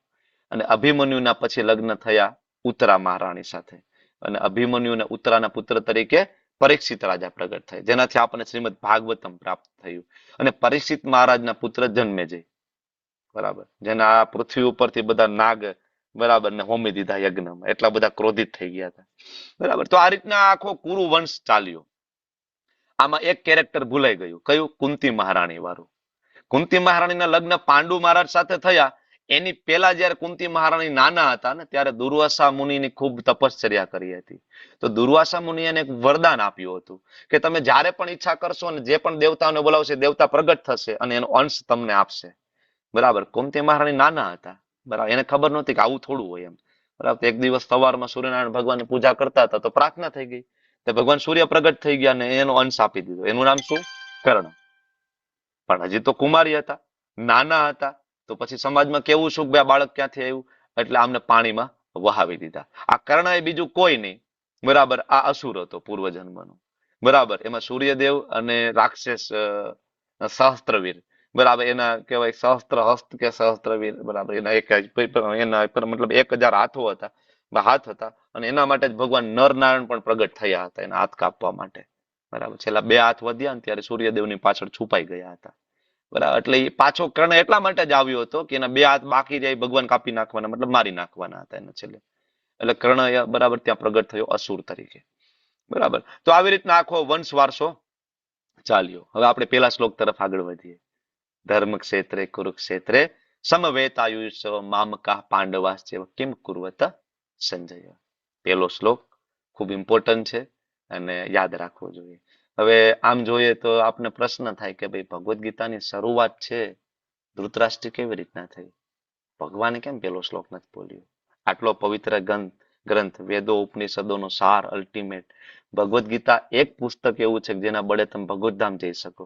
અને અભિમન્યુના પછી લગ્ન થયા ઉત્તરા મહારાણી સાથે, અને અભિમન્યુ અને ઉત્તરાના પુત્ર તરીકે પરીક્ષિત રાજા પ્રગટ થાય, જેનાથી આપણને શ્રીમદ ભાગવતમ પ્રાપ્ત થયું. અને પરીક્ષિત મહારાજના પુત્ર જન્મેજય, બરાબર, જેના આ પૃથ્વી ઉપરથી બધા નાગ, બરાબર, ને હોમી દીધા યજ્ઞમાં, એટલા બધા ક્રોધિત થઈ ગયા હતા. બરાબર, તો આ રીતના આખો કુરુ વંશ ચાલ્યો. આમાં એક કેરેક્ટર ભૂલાઈ ગયું, કયું? કુંતી મહારાણી વાળું. કુંતી મહારાણીના લગ્ન પાંડુ મહારાજ સાથે થયા, એની પેલા જયારે કુંતી મહારાણી નાના હતા ને ત્યારે દુર્વાસા મુનિની ખૂબ તપશ્ચર્યા કરી હતી. તો દુર્વાસા મુનિએ એને એક વરદાન આપ્યું હતું કે તમે જ્યારે પણ ઈચ્છા કરશો ને જે પણ દેવતાઓને બોલાવશે દેવતા પ્રગટ થશે અને એનો અંશ તમને આપશે. બરાબર. કુંતી મહારાણી નાના હતા. બરાબર. એને ખબર નહોતી કે આવું થોડું હોય એમ. બરાબર. એક દિવસ સવારમાં સૂર્યનારાયણ ભગવાનની પૂજા કરતા હતા તો પ્રાર્થના થઈ ગઈ. તો ભગવાન સૂર્ય પ્રગટ થઈ ગયા ને એનો અંશ આપી દીધો. એનું નામ શું? કર્ણ. પણ હજી તો કુમારી હતા, નાના હતા. તો પછી સમાજમાં કેવું શું કે આ બાળક ક્યાંથી આવ્યું? એટલે આમને પાણીમાં વહાવી દીધા. આ કર્ણ એ બીજું કોઈ નહીં. બરાબર. આ અસુર હતો પૂર્વજન્મનો. બરાબર. એમાં સૂર્યદેવ અને રાક્ષસ સહસ્ત્રવીર. બરાબર. એના કહેવાય સહસ્ત્ર હસ્ત કે સહસ્ત્રવીર. બરાબર. એના મતલબ 1000 હાથ હતા અને એના માટે જ ભગવાન નરનારાયણ પણ પ્રગટ થયા હતા એના હાથ કાપવા માટે. બરાબર. છેલ્લા 2 હાથ વધ્યા ને ત્યારે સૂર્યદેવની પાછળ છુપાઈ ગયા હતા. બરાબર. એટલે એ પાછો કર્ણ એટલા માટે જ આવ્યો હતો કે એના 2 હાથ બાકી જાય ભગવાન કાપી નાખવાના મતલબ મારી નાખવાના હતા એને છેલ્લે. એટલે કર્ણ બરાબર ત્યાં પ્રગટ થયો અસુર તરીકે. બરાબર. તો આવી રીતના આખો વંશ વારસો ચાલ્યો. હવે આપણે પેલા શ્લોક તરફ આગળ વધીએ. ધર્મ ક્ષેત્રે કુરુક્ષેત્રે સમવેતાયુષ મામકા પાંડવાશ્ચૈવ કિમ કુર્વત સંજય. પેલો શ્લોક ખૂબ ઇમ્પોર્ટન્ટ છે અને યાદ રાખવો જોઈએ. હવે આમ જોઈએ તો આપને પ્રશ્ન થાય કે ભાઈ ભગવદ્ ગીતાની શરૂઆત છે ધૃતરાષ્ટ્ર કેવી રીતના થઈ? ભગવાને કેમ પેલો શ્લોક નથી બોલ્યો? આટલો પવિત્ર ગ્રંથ, વેદો ઉપનિષદોનો સાર, અલ્ટિમેટ ભગવદ્ ગીતા એક પુસ્તક એવું છે જેના બળે તમે ભગવદ્ધામ જઈ શકો.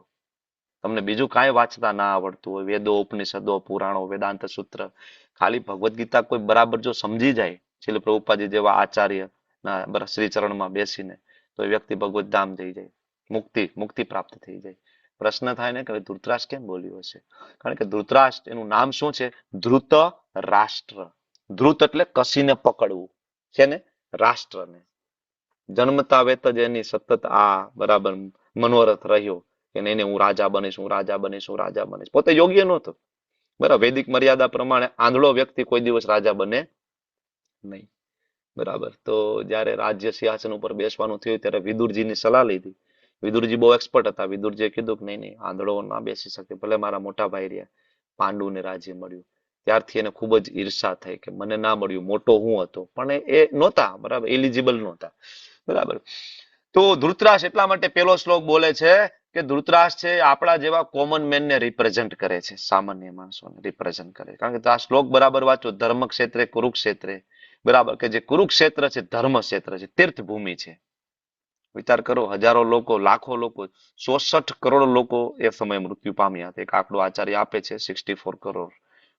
તમને બીજું કાંઈ વાંચતા ના આવડતું હોય, વેદો ઉપનિષદો પુરાણો વેદાંત સૂત્ર, ખાલી ભગવદ્ ગીતા કોઈ બરાબર જો સમજી જાય, શીલ પ્રભુપાદજી જેવા આચાર્ય ના શ્રી ચરણમાં બેસીને, તો એ વ્યક્તિ ભગવદ્ધામ જઈ જાય, મુક્તિ પ્રાપ્ત થઈ જાય. પ્રશ્ન થાય ને કે ધૃતરાષ્ટ્ર કેમ બોલ્યો હશે? કારણ કે ધૃતરાષ્ટ્ર એનું નામ શું છે? ધૃત રાષ્ટ્ર. ધ્રુત એટલે કસીને પકડવું છે ને રાષ્ટ્રને. જન્મતા વેત જ એની સતત આ બરાબર મનોરથ રહ્યો કે નહીં હું રાજા બનીશ, હું રાજા બનીશ, હું રાજા બનીશ. પોતે યોગ્ય નહોતો. બરાબર. વૈદિક મર્યાદા પ્રમાણે આંધળો વ્યક્તિ કોઈ દિવસ રાજા બને નહીં. બરાબર. તો જયારે રાજ્ય સિંહાસન ઉપર બેસવાનું થયું ત્યારે વિદુરજીની સલાહ લીધી. વિદુરજી બહુ એક્સપર્ટ હતા. વિદુરજીએ કીધું કે નહીં આંધળો ના બેસી શકે, ભલે મારા મોટા ભાઈ રહ્યા. પાંડુને રાજ્ય મળ્યું ત્યારથી એને ખૂબ જ ઈર્ષા થઈ કે મને ના મળ્યું, મોટો હું હતો પણ એ નહોતા બરાબર, એલિજિબલ નહોતા. બરાબર. તો ધૃતરાષ્ટ્ર એટલા માટે પેલો શ્લોક બોલે છે કે ધૃતરાષ્ટ્ર છે આપણા જેવા કોમન મેનને રિપ્રેઝન્ટ કરે છે, સામાન્ય માણસોને રિપ્રેઝન્ટ કરે. કારણ કે આ શ્લોક બરાબર વાંચો, ધર્મ ક્ષેત્રે કુરુક્ષેત્રે. બરાબર. કે જે કુરુક્ષેત્ર છે ધર્મ ક્ષેત્ર છે, તીર્થભૂમિ છે. વિચાર કરો, હજારો લોકો, લાખો લોકો, 66 કરોડ લોકો એ સમયે મૃત્યુ પામ્યા હતા. એક આંકડો આચાર્ય આપે છે 64 કરોડ.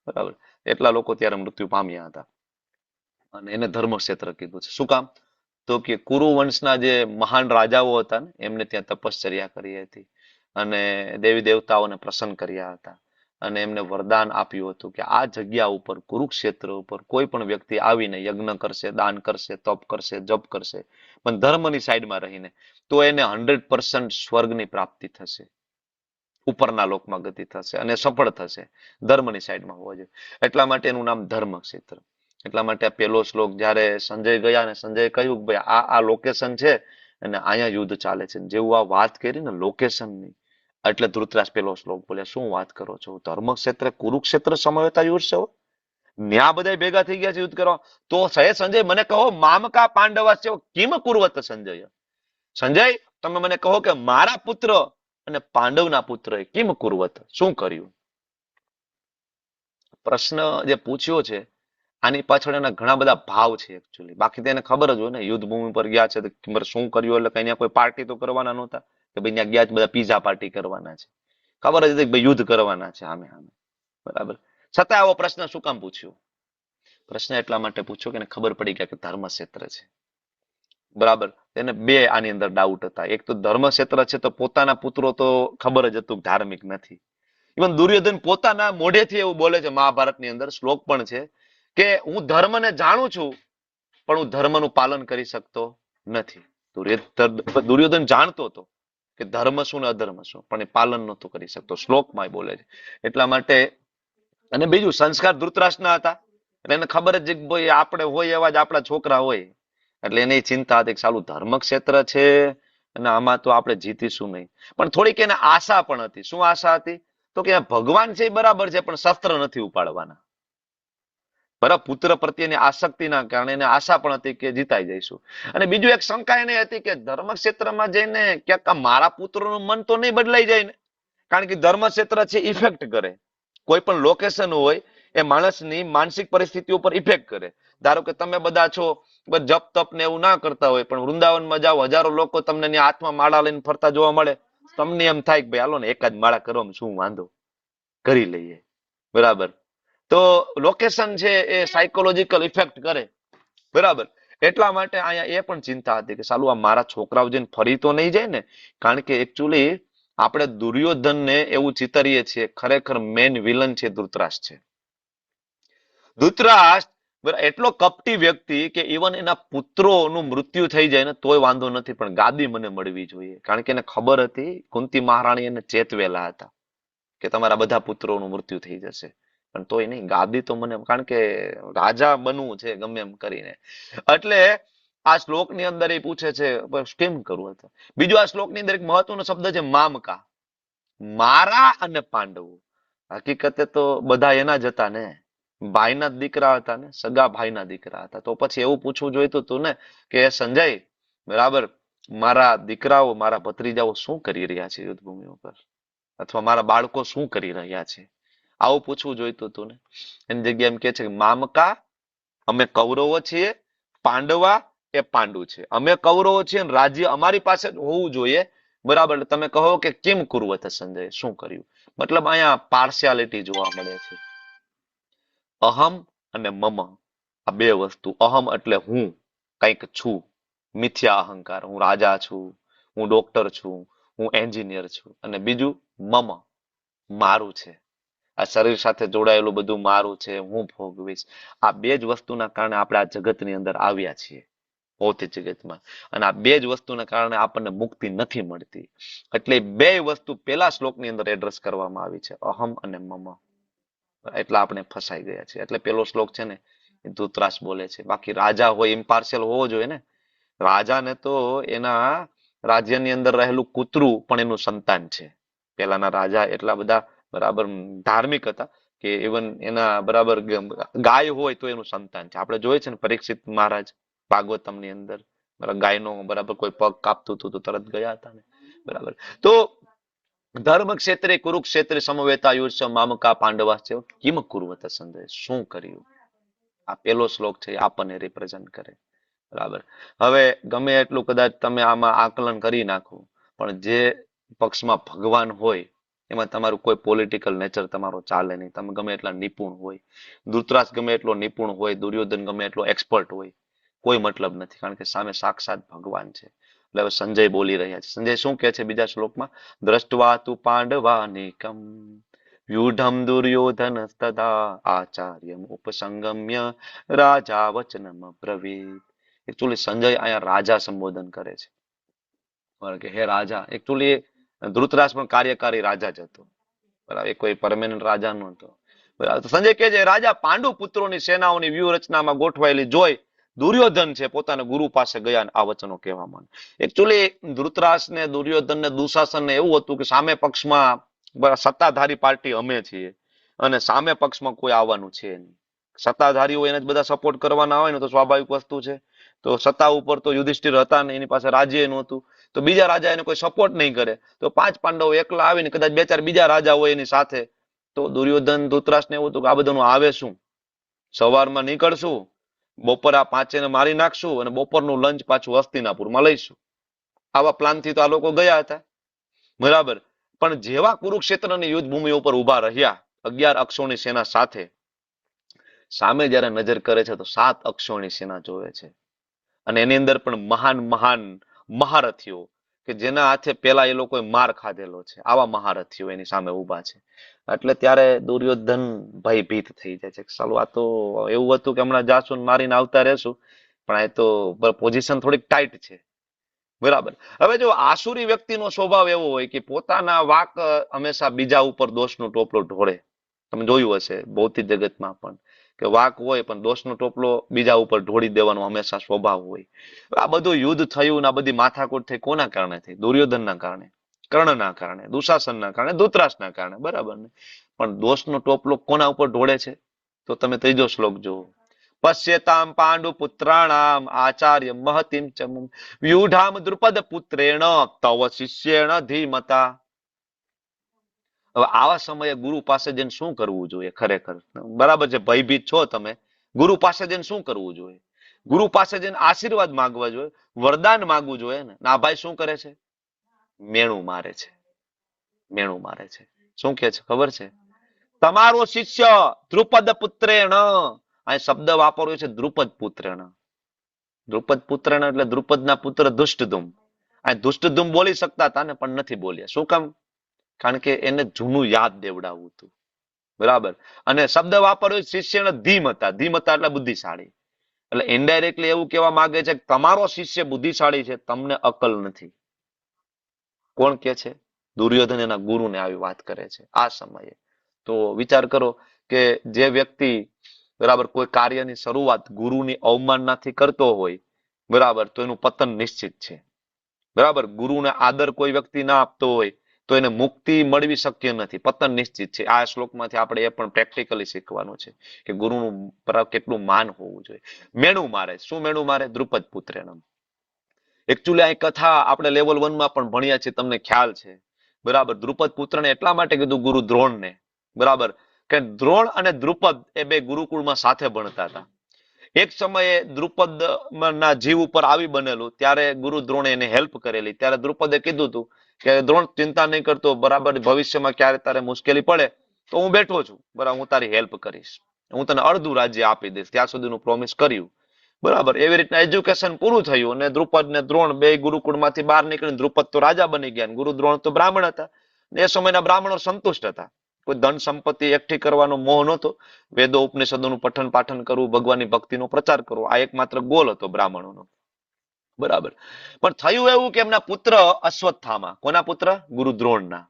બરાબર. એટલા લોકો ત્યારે મૃત્યુ પામ્યા હતા અને એને ધર્મક્ષેત્ર કીધું છે. શું કામ? તો કે કુરુ વંશના જે મહાન રાજાઓ હતા ને એમને ત્યાં તપશ્ચર્યા કરી હતી અને દેવી દેવતાઓને પ્રસન્ન કર્યા હતા અને એમને વરદાન આપ્યું હતું કે આ જગ્યા ઉપર કુરુક્ષેત્ર ઉપર કોઈ પણ વ્યક્તિ આવીને યજ્ઞ કરશે, દાન કરશે, તપ કરશે, જપ કરશે, પણ ધર્મની સાઈડમાં રહીને, તો એને 100% સ્વર્ગની પ્રાપ્તિ થશે, ઉપરના લોકમાં ગતિ થશે અને સફળ થશે. ધર્મની સાઈડમાં હોવા જોઈએ. એટલા માટે એનું નામ ધર્મક્ષેત્ર. એટલા માટે આ પેલો શ્લોક જયારે સંજય ગયા ને સંજય કહ્યું કે ભાઈ આ લોકેશન છે અને અહીંયા યુદ્ધ ચાલે છે. જેવું આ વાત કરી ને લોકેશનની, એટલે ધૃતરાષ્ટ્ર પેલો શ્લોક બોલ્યા શું વાત કરો છો? ધર્મક્ષેત્ર કુરુક્ષેત્ર સમવેતા યુદ્ધ છે. ન્યા બધા ભેગા થઈ ગયા છે યુદ્ધ કરવા. તો સંજય મને કહો, મામકા પાંડવાશ્ચૈવ કિમ કુર્વત સંજય. સંજય તમે મને કહો કે મારા પુત્ર અને પાંડવના પુત્રએ કિમ કુર્વત, શું કર્યું? પ્રશ્ન જે પૂછ્યો છે આની પાછળ એના ઘણા બધા ભાવ છે એકચ્યુઅલી. બાકી તો એને ખબર જ હોય ને, યુદ્ધ ભૂમિ પર ગયા છે તો શું કર્યું, એટલે કઈ કોઈ પાર્ટી તો કરવાના નહોતા કે ભાઈ ત્યાં ગયા બધા પીઝા પાર્ટી કરવાના છે. ખબર જ હતી કે ભાઈ યુદ્ધ કરવાના છે સામે સામે. બરાબર. છતાં આવો પ્રશ્ન શું કામ પૂછ્યો? પ્રશ્ન એટલા માટે પૂછ્યો કે એને ખબર પડી ગયા કે ધર્મક્ષેત્ર છે. બરાબર. એને બે આની અંદર ડાઉટ હતા. એક તો ધર્મક્ષેત્ર છે તો પોતાના પુત્રો તો ખબર જ હતું ધાર્મિક નથી. ઇવન દુર્યોધન પોતાના મોઢેથી એવું બોલે છે, મહાભારતની અંદર શ્લોક પણ છે કે હું ધર્મને જાણું છું પણ હું ધર્મનું પાલન કરી શકતો નથી. દુર્યોધન જાણતો હતો કે ધર્મ શું ને અધર્મ શું, પણ એ પાલન નહોતો કરી શકતો. શ્લોકમાં બોલે છે. એટલા માટે, અને બીજું સંસ્કાર ધૃતરાષ્ટ્રના હતા એટલે એને ખબર જ કે ભાઈ આપણે હોય એવા જ આપણા છોકરા હોય, એટલે એની ચિંતા હતી કે સાલું ધર્મક્ષેત્ર છે અને આમાં તો આપણે જીતીશું નહીં. પણ થોડીક એને આશા પણ હતી. શું આશા હતી? તો કે ભગવાન છે એ બરાબર છે પણ શસ્ત્ર નથી ઉપાડવાના. બરાબર, પુત્ર પ્રત્યેની આસક્તિના કારણે એને આશા પણ હતી કે જીતાઈ જઈશું. અને બીજું એક શંકા એને હતી કે ધર્મક્ષેત્રમાં જઈને ક્યાંક આ મારા પુત્રનું મન તો નહીં બદલાઈ જાય ને, કારણ કે ધર્મક્ષેત્ર છે ઇફેક્ટ કરે. કોઈ પણ લોકેશન હોય એ માણસની માનસિક પરિસ્થિતિ ઉપર ઇફેક્ટ કરે. ધારો કે તમે બધા છો જપ તપ ને એવું ના કરતા હોય, પણ વૃંદાવનમાં જાઓ, હજારો લોકો તમને ત્યાં હાથમાં માળા લઈને ફરતા જોવા મળે, તમને એમ થાય કે ભાઈ હાલો ને એકાદ માળા કરવામાં શું વાંધો, કરી લઈએ. બરાબર, તો લોકેશન છે એ સાયકોલોજીકલ ઇફેક્ટ કરે. બરાબર, એટલા માટે અહીંયા એ પણ ચિંતા હતી કે સાલું આ મારા છોકરાઓ જઈને ફરી તો નહીં જાય ને, કારણ કે એકચ્યુઅલી આપણે દુર્યોધનને એવું ચિતરીએ છીએ, ખરેખર મેન વિલન છે ધૃતરાષ્ટ્ર છે. ધૃતરાષ્ટ્ર એટલો કપટી વ્યક્તિ કે ઇવન એના પુત્રોનું મૃત્યુ થઈ જાય ને તોય વાંધો નથી, પણ ગાદી મને મળવી જોઈએ, કારણ કે એને ખબર હતી કુંતી મહારાણી એને ચેતવેલા હતા કે તમારા બધા પુત્રોનું મૃત્યુ થઈ જશે, પણ તોય નહીં, ગાદી તો મને, કારણ કે રાજા બનવું છે ગમે એમ કરીને. એટલે આ શ્લોકની અંદર એ પૂછે છે કેમ કરવું હતું. બીજું આ શ્લોકની અંદર એક મહત્વનો શબ્દ છે મામકા, મારા અને પાંડવો. હકીકતે તો બધા એના જ હતા ને, ભાઈના જ દીકરા હતા ને, સગા ભાઈના દીકરા હતા. તો પછી એવું પૂછવું જોઈતું હતું ને કે સંજય, બરાબર, મારા દીકરાઓ, મારા ભત્રીજાઓ શું કરી રહ્યા છે યુદ્ધભૂમિ ઉપર, અથવા મારા બાળકો શું કરી રહ્યા છે, આવું પૂછવું જોઈતું હતું ને. એની જગ્યાએ એમ કે છે કે મામકા, અમે કૌરવો છીએ, પાંડવા એ પાંડુ છે. અમે કૌરવો છીએ અને રાજ્ય અમારી પાસે જ હોવું જોઈએ. બરાબર, તમે કહો કે કેમ કુરુવત સંજય, શું કર્યું, મતલબ અહીંયા પાર્શિયાલિટી જોવા મળે છે. અહમ અને મમ, આ બે વસ્તુ. અહમ એટલે હું કંઈક છું, મિથ્યા અહંકાર, હું રાજા છું, હું ડોક્ટર છું, હું એન્જિનિયર છું. અને બીજું મમ, મારું છે, આ શરીર સાથે જોડાયેલું બધું મારું છે, હું ભોગવીશ. આ બે જ વસ્તુના કારણે આપણે આ જગતની અંદર આવ્યા છીએ, ભૌતિક જગતમાં. અને આ બે જ વસ્તુના કારણે આપણને મુક્તિ નથી મળતી. એટલે બે વસ્તુ પેલા શ્લોકની અંદર એડ્રેસ કરવામાં આવી છે, અહમ અને મમ. એટલે આપણે ફસાઈ ગયા છે. એટલે પેલો શ્લોક છે ને એ ધૃતરાષ્ટ્ર બોલે છે. બાકી રાજા હોય ઇમ્પાર્શિયલ હોવો જોઈએ ને. રાજાને તો એના રાજ્યની અંદર રહેલું કૂતરું પણ એનું સંતાન છે. પેલાના રાજા એટલા બધા બરાબર ધાર્મિક હતા કે ઇવન એના બરાબર ગાય હોય તો એનું સંતાન છે. આપણે જોઈએ છે ને પરીક્ષિત મહારાજ ભાગવતમની અંદર ગાયનો બરાબર કોઈ પગ કાપતું હતું તો તરત ગયા હતા ને. બરાબર, તો ધર્મ ક્ષેત્રે કુરુક્ષેત્રે સમવેતા યુષ્ય મામકા પાંડવા છે, કિમ કુરુવત સંજય, શું કર્યું. આ પેલો શ્લોક છે આપણને રિપ્રેઝન્ટ કરે. બરાબર, હવે ગમે એટલું કદાચ તમે આમાં આકલન કરી નાખો, પણ જે પક્ષમાં ભગવાન હોય એમાં તમારું કોઈ પોલિટિકલ નેચર તમારો ચાલે નહીં. તમે ગમે એટલા નિપુણ હોય, ધૃતરાષ્ટ્ર ગમે એટલો નિપુણ હોય, દુર્યોધન ગમે એટલો એક્સપર્ટ હોય, કોઈ મતલબ નથી, કારણ કે સામે સાક્ષાત ભગવાન છે. એટલે હવે સંજય બોલી રહ્યા છે. સંજય શું કહે છે બીજા શ્લોકમાં, દ્રષ્ટવા તુ પાંડવાનેકમ વ્યુઢમ દુર્યોધન તદા આચાર્યમ ઉપસંગમ્ય રાજા વચનમ બ્રવીત. એકચ્યુઅલી સંજય અહીંયા રાજા સંબોધન કરે છે કે હે રાજા. એકચ્યુઅલી ધૃતરાષ્ટ્ર પણ કાર્યકારી રાજા જ હતો, બરાબર, એ કોઈ પરમેનન્ટ રાજા નહોતો. બરાબર, સંજય કહે છે રાજા પાંડુ પુત્રોની સેનાઓની વ્યૂહરચનામાં ગોઠવાયેલી જોઈ દુર્યોધન છે પોતાના ગુરુ પાસે ગયા અને આ વચનો કહેવા માંડે. એકચ્યુઅલી ધૃતરાષ્ટ્ર ને દુર્યોધન ને દુશાસન ને એવું હતું કે સામે પક્ષમાં સત્તાધારી પાર્ટી અમે છીએ અને સામે પક્ષમાં કોઈ આવવાનું છે નહીં. સત્તાધારીઓ એને જ બધા સપોર્ટ કરવાના હોય ને તો સ્વાભાવિક વસ્તુ છે. તો સત્તા ઉપર તો યુધિષ્ઠિર હતા ને, એની પાસે રાજ્ય નહોતું, તો બીજા રાજા એને કોઈ સપોર્ટ નહીં કરે, તો પાંચ પાંડવો એકલા આવીને કદાચ બે ચાર બીજા રાજા હોય એની સાથે, તો દુર્યોધન ધૃતરાષ્ટ્રને એવું હતું કે આ બધાનું આવે શું, સવારમાં નીકળશું, બપોર 5 મારી નાખશું અને બપોરનું લંચ પાછું હસ્તિનાપુરમાં લઈશું. આવા પ્લાનથી તો આ લોકો ગયા હતા. બરાબર, પણ જેવા કુરુક્ષેત્રની યુદ્ધ ભૂમિ ઉપર ઉભા રહ્યા 11 અક્ષોની સેના સાથે, સામે જયારે નજર કરે છે તો 7 અક્ષોની સેના જોવે છે. અને એની અંદર પણ મહાન મહાન મહારથીઓ કે જેના હાથે પેલા એ લોકોએ માર ખાધેલો છે, આવા મહારથીઓ એની સામે ઉભા છે. એટલે ત્યારે દુર્યોધન ભયભીત થઈ જાય છે. સાલું આ તો એવું હતું કે હમણાં જાશું મારીને આવતા રહેશું, પણ આ તો પોઝિશન થોડીક ટાઈટ છે. બરાબર, હવે જો આસુરી વ્યક્તિનો સ્વભાવ એવો હોય કે પોતાના વાક હંમેશા બીજા ઉપર દોષનો ટોપલો ઢોળે. તમે જોયું હશે ભૌતિક જગતમાં પણ કે વાક હોય પણ દોષનો ટોપલો બીજા ઉપર ઢોળી દેવાનો હંમેશા સ્વભાવ હોય. આ બધું યુદ્ધ થયું, આ બધી માથાકૂટ થઈ કોના કારણે થઈ? દુર્યોધનના કારણે, કર્ણના કારણે, દુશાસનના કારણે, ધૃતરાષ્ટ્રના કારણે. બરાબર ને? પણ દોષનો ટોપલો કોના ઉપર ઢોળે છે? તો તો તમે ત્રીજો શ્લોક જુઓ. પશ્યતામ પાંડુ પુત્રાણામ આચાર્ય મહતિમ ચમુમ વ્યુઢામ દ્રુપદ પુત્રેણ તવ શિષ્યેણ ધીમતા. હવે આવા સમયે ગુરુ પાસે જઈને શું કરવું જોઈએ ખરેખર? બરાબર છે, ભયભીત છો તમે, ગુરુ પાસે જઈને શું કરવું જોઈએ? ગુરુ પાસે જઈને આશીર્વાદ માંગવા જોઈએ, વરદાન માંગવું જોઈએ ને. ના ભાઈ શું કરે છે? મેણું મારે છે, મેણું મારે છે. શું કે છે ખબર છે? તમારો શિષ્ય દ્રુપદ પુત્રેણ, આ શબ્દ વાપર્યો છે દ્રુપદ પુત્રેણ. દ્રુપદ પુત્રેણ એટલે દ્રુપદના પુત્ર ધુષ્ટધુમ. આ ધુષ્ટધુમ બોલી શકતા હતા ને, પણ નથી બોલ્યા. શું કામ? કારણ કે એને જૂનું યાદ દેવડાવવું હતું. બરાબર. અને શબ્દ વાપર્યો શિષ્ય ધીમતા. ધીમતા એટલે બુદ્ધિશાળી. એટલે ઇનડાયરેક્ટલી એવું કહેવા માંગે છે કે તમારો શિષ્ય બુદ્ધિશાળી છે, તમને અકલ નથી. કોણ કે છે? દુર્યોધન એના ગુરુને આવી વાત કરે છે આ સમયે. તો વિચાર કરો કે જે વ્યક્તિ બરાબર કોઈ કાર્યની શરૂઆત ગુરુની અવમાનનાથી કરતો હોય, બરાબર, તો એનું પતન નિશ્ચિત છે. બરાબર. ગુરુને આદર કોઈ વ્યક્તિ ના આપતો હોય તો એને મુક્તિ મળવી શક્ય નથી, પતન નિશ્ચિત છે. આ શ્લોકમાંથી આપણે એ પણ પ્રેક્ટિકલી શીખવાનું છે કે ગુરુનું કેટલું માન હોવું જોઈએ. મેણું મારે. શું મેણું મારે? દ્રુપદ પુત્રેણ. એકચ્યુઅલી આ કથા આપણે લેવલ 1 માં પણ ભણ્યા છે, તમને ખ્યાલ છે. બરાબર. દ્રુપદ પુત્રને એટલા માટે કીધું ગુરુ દ્રોણને, બરાબર, કે દ્રોણ અને દ્રુપદ એ બે ગુરુકુળમાં સાથે ભણતા હતા. એક સમયે દ્રુપદ ના જીવ ઉપર આવી બનેલું ત્યારે ગુરુ દ્રોણે એને હેલ્પ કરેલી. ત્યારે દ્રુપદે કીધું હતું કે દ્રોણ ચિંતા નહીં કરતો, બરાબર, ભવિષ્યમાં ક્યારે તારે મુશ્કેલી પડે તો હું બેઠો છું, બરાબર, હું તારી હેલ્પ કરીશ, હું તને અડધું રાજ્ય આપી દઈશ. ત્યાં સુધીનું પ્રોમિસ કર્યું. બરાબર. એવી રીતના એજ્યુકેશન પૂરું થયું અને દ્રુપદ ને દ્રોણ બે ગુરુકુળમાંથી બહાર નીકળીને દ્રુપદ તો રાજા બની ગયા, ગુરુ દ્રોણ તો બ્રાહ્મણ હતા. એ સમયના બ્રાહ્મણો સંતુષ્ટ હતા. કોઈ ધન સંપત્તિ એકઠી કરવાનો મોહ નહોતો. વેદો ઉપનિષદોનું પઠન પાઠન કરવું, ભગવાનની ભક્તિનો પ્રચાર કરવો, આ એકમાત્ર ગોલ હતો બ્રાહ્મણોનો. બરાબર. પણ થયું એવું કે એમના પુત્ર અશ્વત્થામા, કોના પુત્ર? ગુરુ દ્રોણના.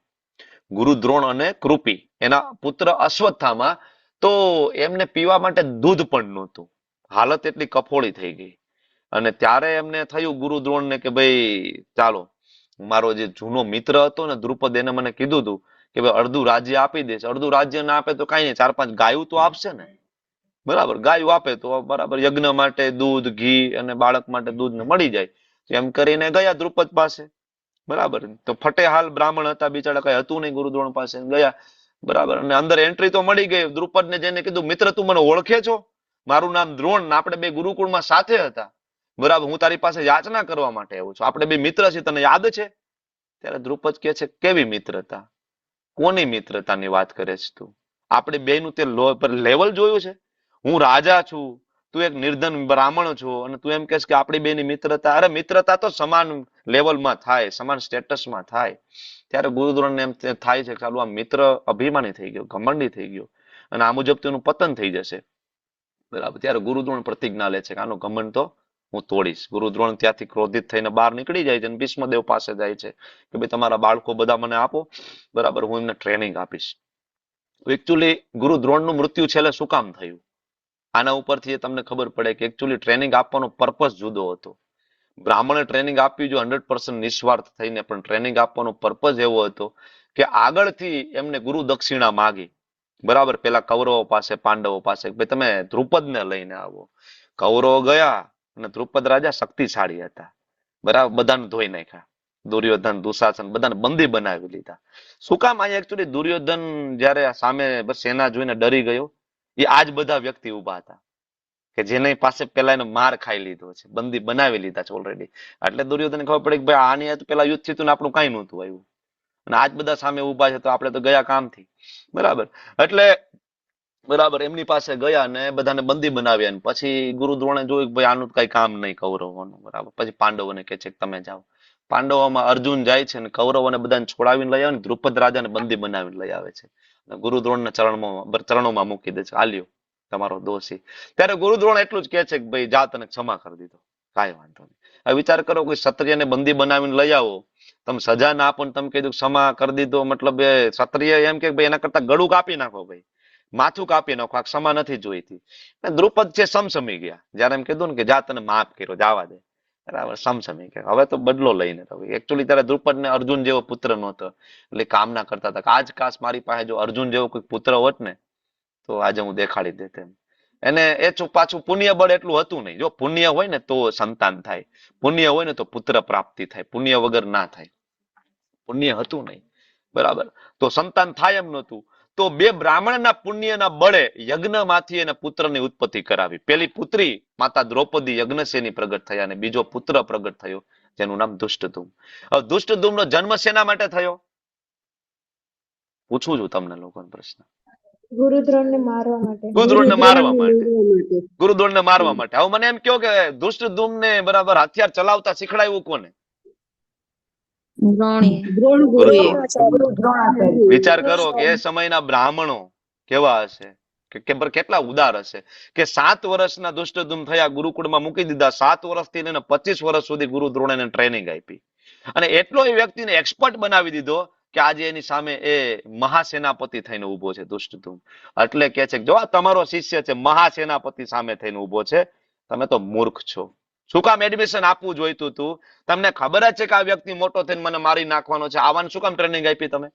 ગુરુ દ્રોણ અને કૃપી એના પુત્ર અશ્વત્થામા, તો એમને પીવા માટે દૂધ પણ નહોતું. હાલત એટલી કફોળી થઈ ગઈ. અને ત્યારે એમને થયું ગુરુ દ્રોણને કે ભાઈ ચાલો, મારો જે જૂનો મિત્ર હતો ને દ્રુપદ, એને મને કીધું હતું કે ભાઈ અડધું રાજ્ય આપી દેશે. અડધું રાજ્ય ના આપે તો કઈ નહીં, 4-5 ગાયું તો આપશે ને. બરાબર. ગાયું આપે તો બરાબર યજ્ઞ માટે દૂધ, ઘી અને બાળક માટે દૂધ ને મળી જાય. એમ કરીને ગયા દ્રુપદ પાસે. બરાબર. તો ફટેહાલ બ્રાહ્મણ હતા બિચારા, કઈ હતું નહીં. ગુરુ દ્રોણ પાસે ગયા. બરાબર. અને અંદર એન્ટ્રી તો મળી ગઈ. દ્રુપદ ને જઈને કીધું, મિત્ર તું મને ઓળખે છો? મારું નામ દ્રોણ, આપણે બે ગુરુકુળમાં સાથે હતા. બરાબર. હું તારી પાસે યાચના કરવા માટે આવ્યો છું. આપણે બે મિત્ર છીએ, તને યાદ છે? ત્યારે દ્રુપદ કહે છે, કેવી મિત્રતા? કોની મિત્રતાની વાત કરે છે તું? આપણે બેનું તે લેવલ જોયું છે? હું રાજા છું, તું એક નિર્ધન બ્રાહ્મણ છો, અને તું એમ કહેશ કે આપણી બેની મિત્રતા? અરે મિત્રતા તો સમાન લેવલમાં થાય, સમાન સ્ટેટસમાં થાય. ત્યારે ગુરુ દ્રોણને એમ થાય છે કે ચાલો આ મિત્ર અભિમાની થઈ ગયો, ઘમંડી થઈ ગયો, અને આ મુજબ તેનું પતન થઈ જશે. બરાબર. ત્યારે ગુરુ દ્રોણ પ્રતિજ્ઞા લે છે કે આનો ઘમંડ તો હું તોડીશ. ગુરુ દ્રોણ ત્યાંથી ક્રોધિત થઈને બહાર નીકળી જાય છે અને ભીષ્મદેવ પાસે જાય છે કે ભાઈ તમારા બાળકો બધા મને આપો, બરાબર, હું એમને ટ્રેનિંગ આપીશ. એકચ્યુઅલી ગુરુ દ્રોણનું મૃત્યુ છેલ્લે શું કામ થયું? આના ઉપરથી તમને ખબર પડે કે એકચ્યુઅલી ટ્રેનિંગ આપવાનો પર્પસ જુદો હતો. બ્રાહ્મણે ટ્રેનિંગ આપવી જો 100% નિસ્વાર્થ થઈને, પણ ટ્રેનિંગ આપવાનો પર્પસ એવો હતો કે આગળથી એમને ગુરુ દક્ષિણા માગી. બરાબર. પેલા કૌરવો પાસે, પાંડવો પાસે, ભાઈ તમે દ્રુપદને લઈને આવો. કૌરવો ગયા અને દ્રુપદ રાજા શક્તિશાળી હતા. બરાબર. બધાને ધોઈ નાખ્યા. દુર્યોધન, દુશાસન બધાને બંદી બનાવી લીધા. શું કામ? અહીંયા એકચ્યુઅલી દુર્યોધન જયારે સામે બસ સેના જોઈને ડરી ગયો, એ આજ બધા વ્યક્તિ ઉભા હતા કે જેની પાસે પેલા એને માર ખાઈ લીધો છે, બંદી બનાવી લીધા છે ઓલરેડી. એટલે દુર્યોધન ખબર પડી કે ભાઈ આની પેલા યુદ્ધ થયું ને આપણું કઈ નહોતું આવ્યું, અને આજ બધા સામે ઉભા છે તો આપણે તો ગયા કામથી. બરાબર. એટલે બરાબર એમની પાસે ગયા ને બધાને બંદી બનાવ્યા. પછી ગુરુ દ્રોણે જોયું કે ભાઈ આનું કઈ કામ નહીં કૌરવોનું. બરાબર. પછી પાંડવોને કહે છે કે તમે જાઓ. પાંડવોમાં અર્જુન જાય છે અને કૌરવોને બધાને છોડાવીને લઈ આવે ને દ્રુપદ રાજાને બંદી બનાવીને લઈ આવે છે. ગુરુ દ્રોણને ચરણોમાં મૂકી દે છે, આલ્યો તમારો દોષી. ત્યારે ગુરુ દ્રોણ એટલું જ કહે છે કે ભાઈ જા, તને ક્ષમા કરી દીધો, કાંઈ વાંધો નહીં. હવે વિચાર કરો, કોઈ ક્ષત્રિયને બંદી બનાવીને લઈ આવો, તમે સજા ના આપો ને તમે કીધું ક્ષમા કરી દીધો, મતલબ એ ક્ષત્રિય એમ કે ભાઈ એના કરતા ગળું કાપી નાખો, ભાઈ માથું કાપી નાખો, આ ક્ષમા નથી જોઈતી. દ્રુપદ છે સમસમી ગયા. જયારે એમ કીધું ને કે જા, તને માફ કર્યો, જવા દે, બરાબર, સમસમી ગયા. હવે તો બદલો લઈને રહ્યો. એકચ્યુઅલી ત્યારે દ્રુપદ ને અર્જુન જેવો પુત્ર નહોતો, એટલે કામના કરતા હતા કે આજ કાશ મારી પાસે જો અર્જુન જેવો કોઈ પુત્ર હોત ને તો આજે હું દેખાડી દેત એમ. એને એ પાછું પુણ્ય બળ એટલું હતું નહીં. જો પુણ્ય હોય ને તો સંતાન થાય, પુણ્ય હોય ને તો પુત્ર પ્રાપ્તિ થાય, પુણ્ય વગર ના થાય. પુણ્ય હતું નહીં, બરાબર. તો સંતાન થાય એમ નહોતું. તો બે બ્રાહ્મણના પુણ્યના બળે યજ્ઞમાંથી એને પુત્રની ઉત્પત્તિ કરાવી. પેલી પુત્રી માતા દ્રૌપદી યજ્ઞસેની પ્રગટ થયા અને બીજો પુત્ર પ્રગટ થયો જેનું નામ ધુષ્ટધુમ. હવે ધુષ્ટધુમનો જન્મ શેના માટે થયો? પૂછું છું તમને લોકોને પ્રશ્ન. ગુરુદ્રોણને મારવા માટે. ગુરુદ્રોણને મારવા માટે. ગુરુદ્રોણને મારવા માટે. હવે મને એમ કહો કે ધુષ્ટધુમને બરાબર હથિયાર ચલાવતા શીખડાયું કોને? દ્રોણી. વિચાર કરો કે એ સમયના બ્રાહ્મણો કેવા હશે, કેટલા ઉદાર હશે કે 7 વર્ષના ધુષ્ટધુમ થયા, ગુરુકુળમાં મૂકી દીધા. 7 વર્ષથી લઈને 25 વર્ષ સુધી ગુરુ દ્રોણે ટ્રેનિંગ આપી અને એટલો એ વ્યક્તિને એક્સપર્ટ બનાવી દીધો કે આજે એની સામે એ મહાસેનાપતિ થઈને ઉભો છે ધુષ્ટધુમ. એટલે કે છે જો આ તમારો શિષ્ય છે, મહાસેનાપતિ સામે થઈને ઉભો છે, તમે તો મૂર્ખ છો. શું કામ એડમિશન આપવું જોઈતું હતું? તમને ખબર જ છે કે આ વ્યક્તિ મોટો થઈને મને મારી નાખવાનો છે, આવાનું શું કામ ટ્રેનિંગ આપી તમે?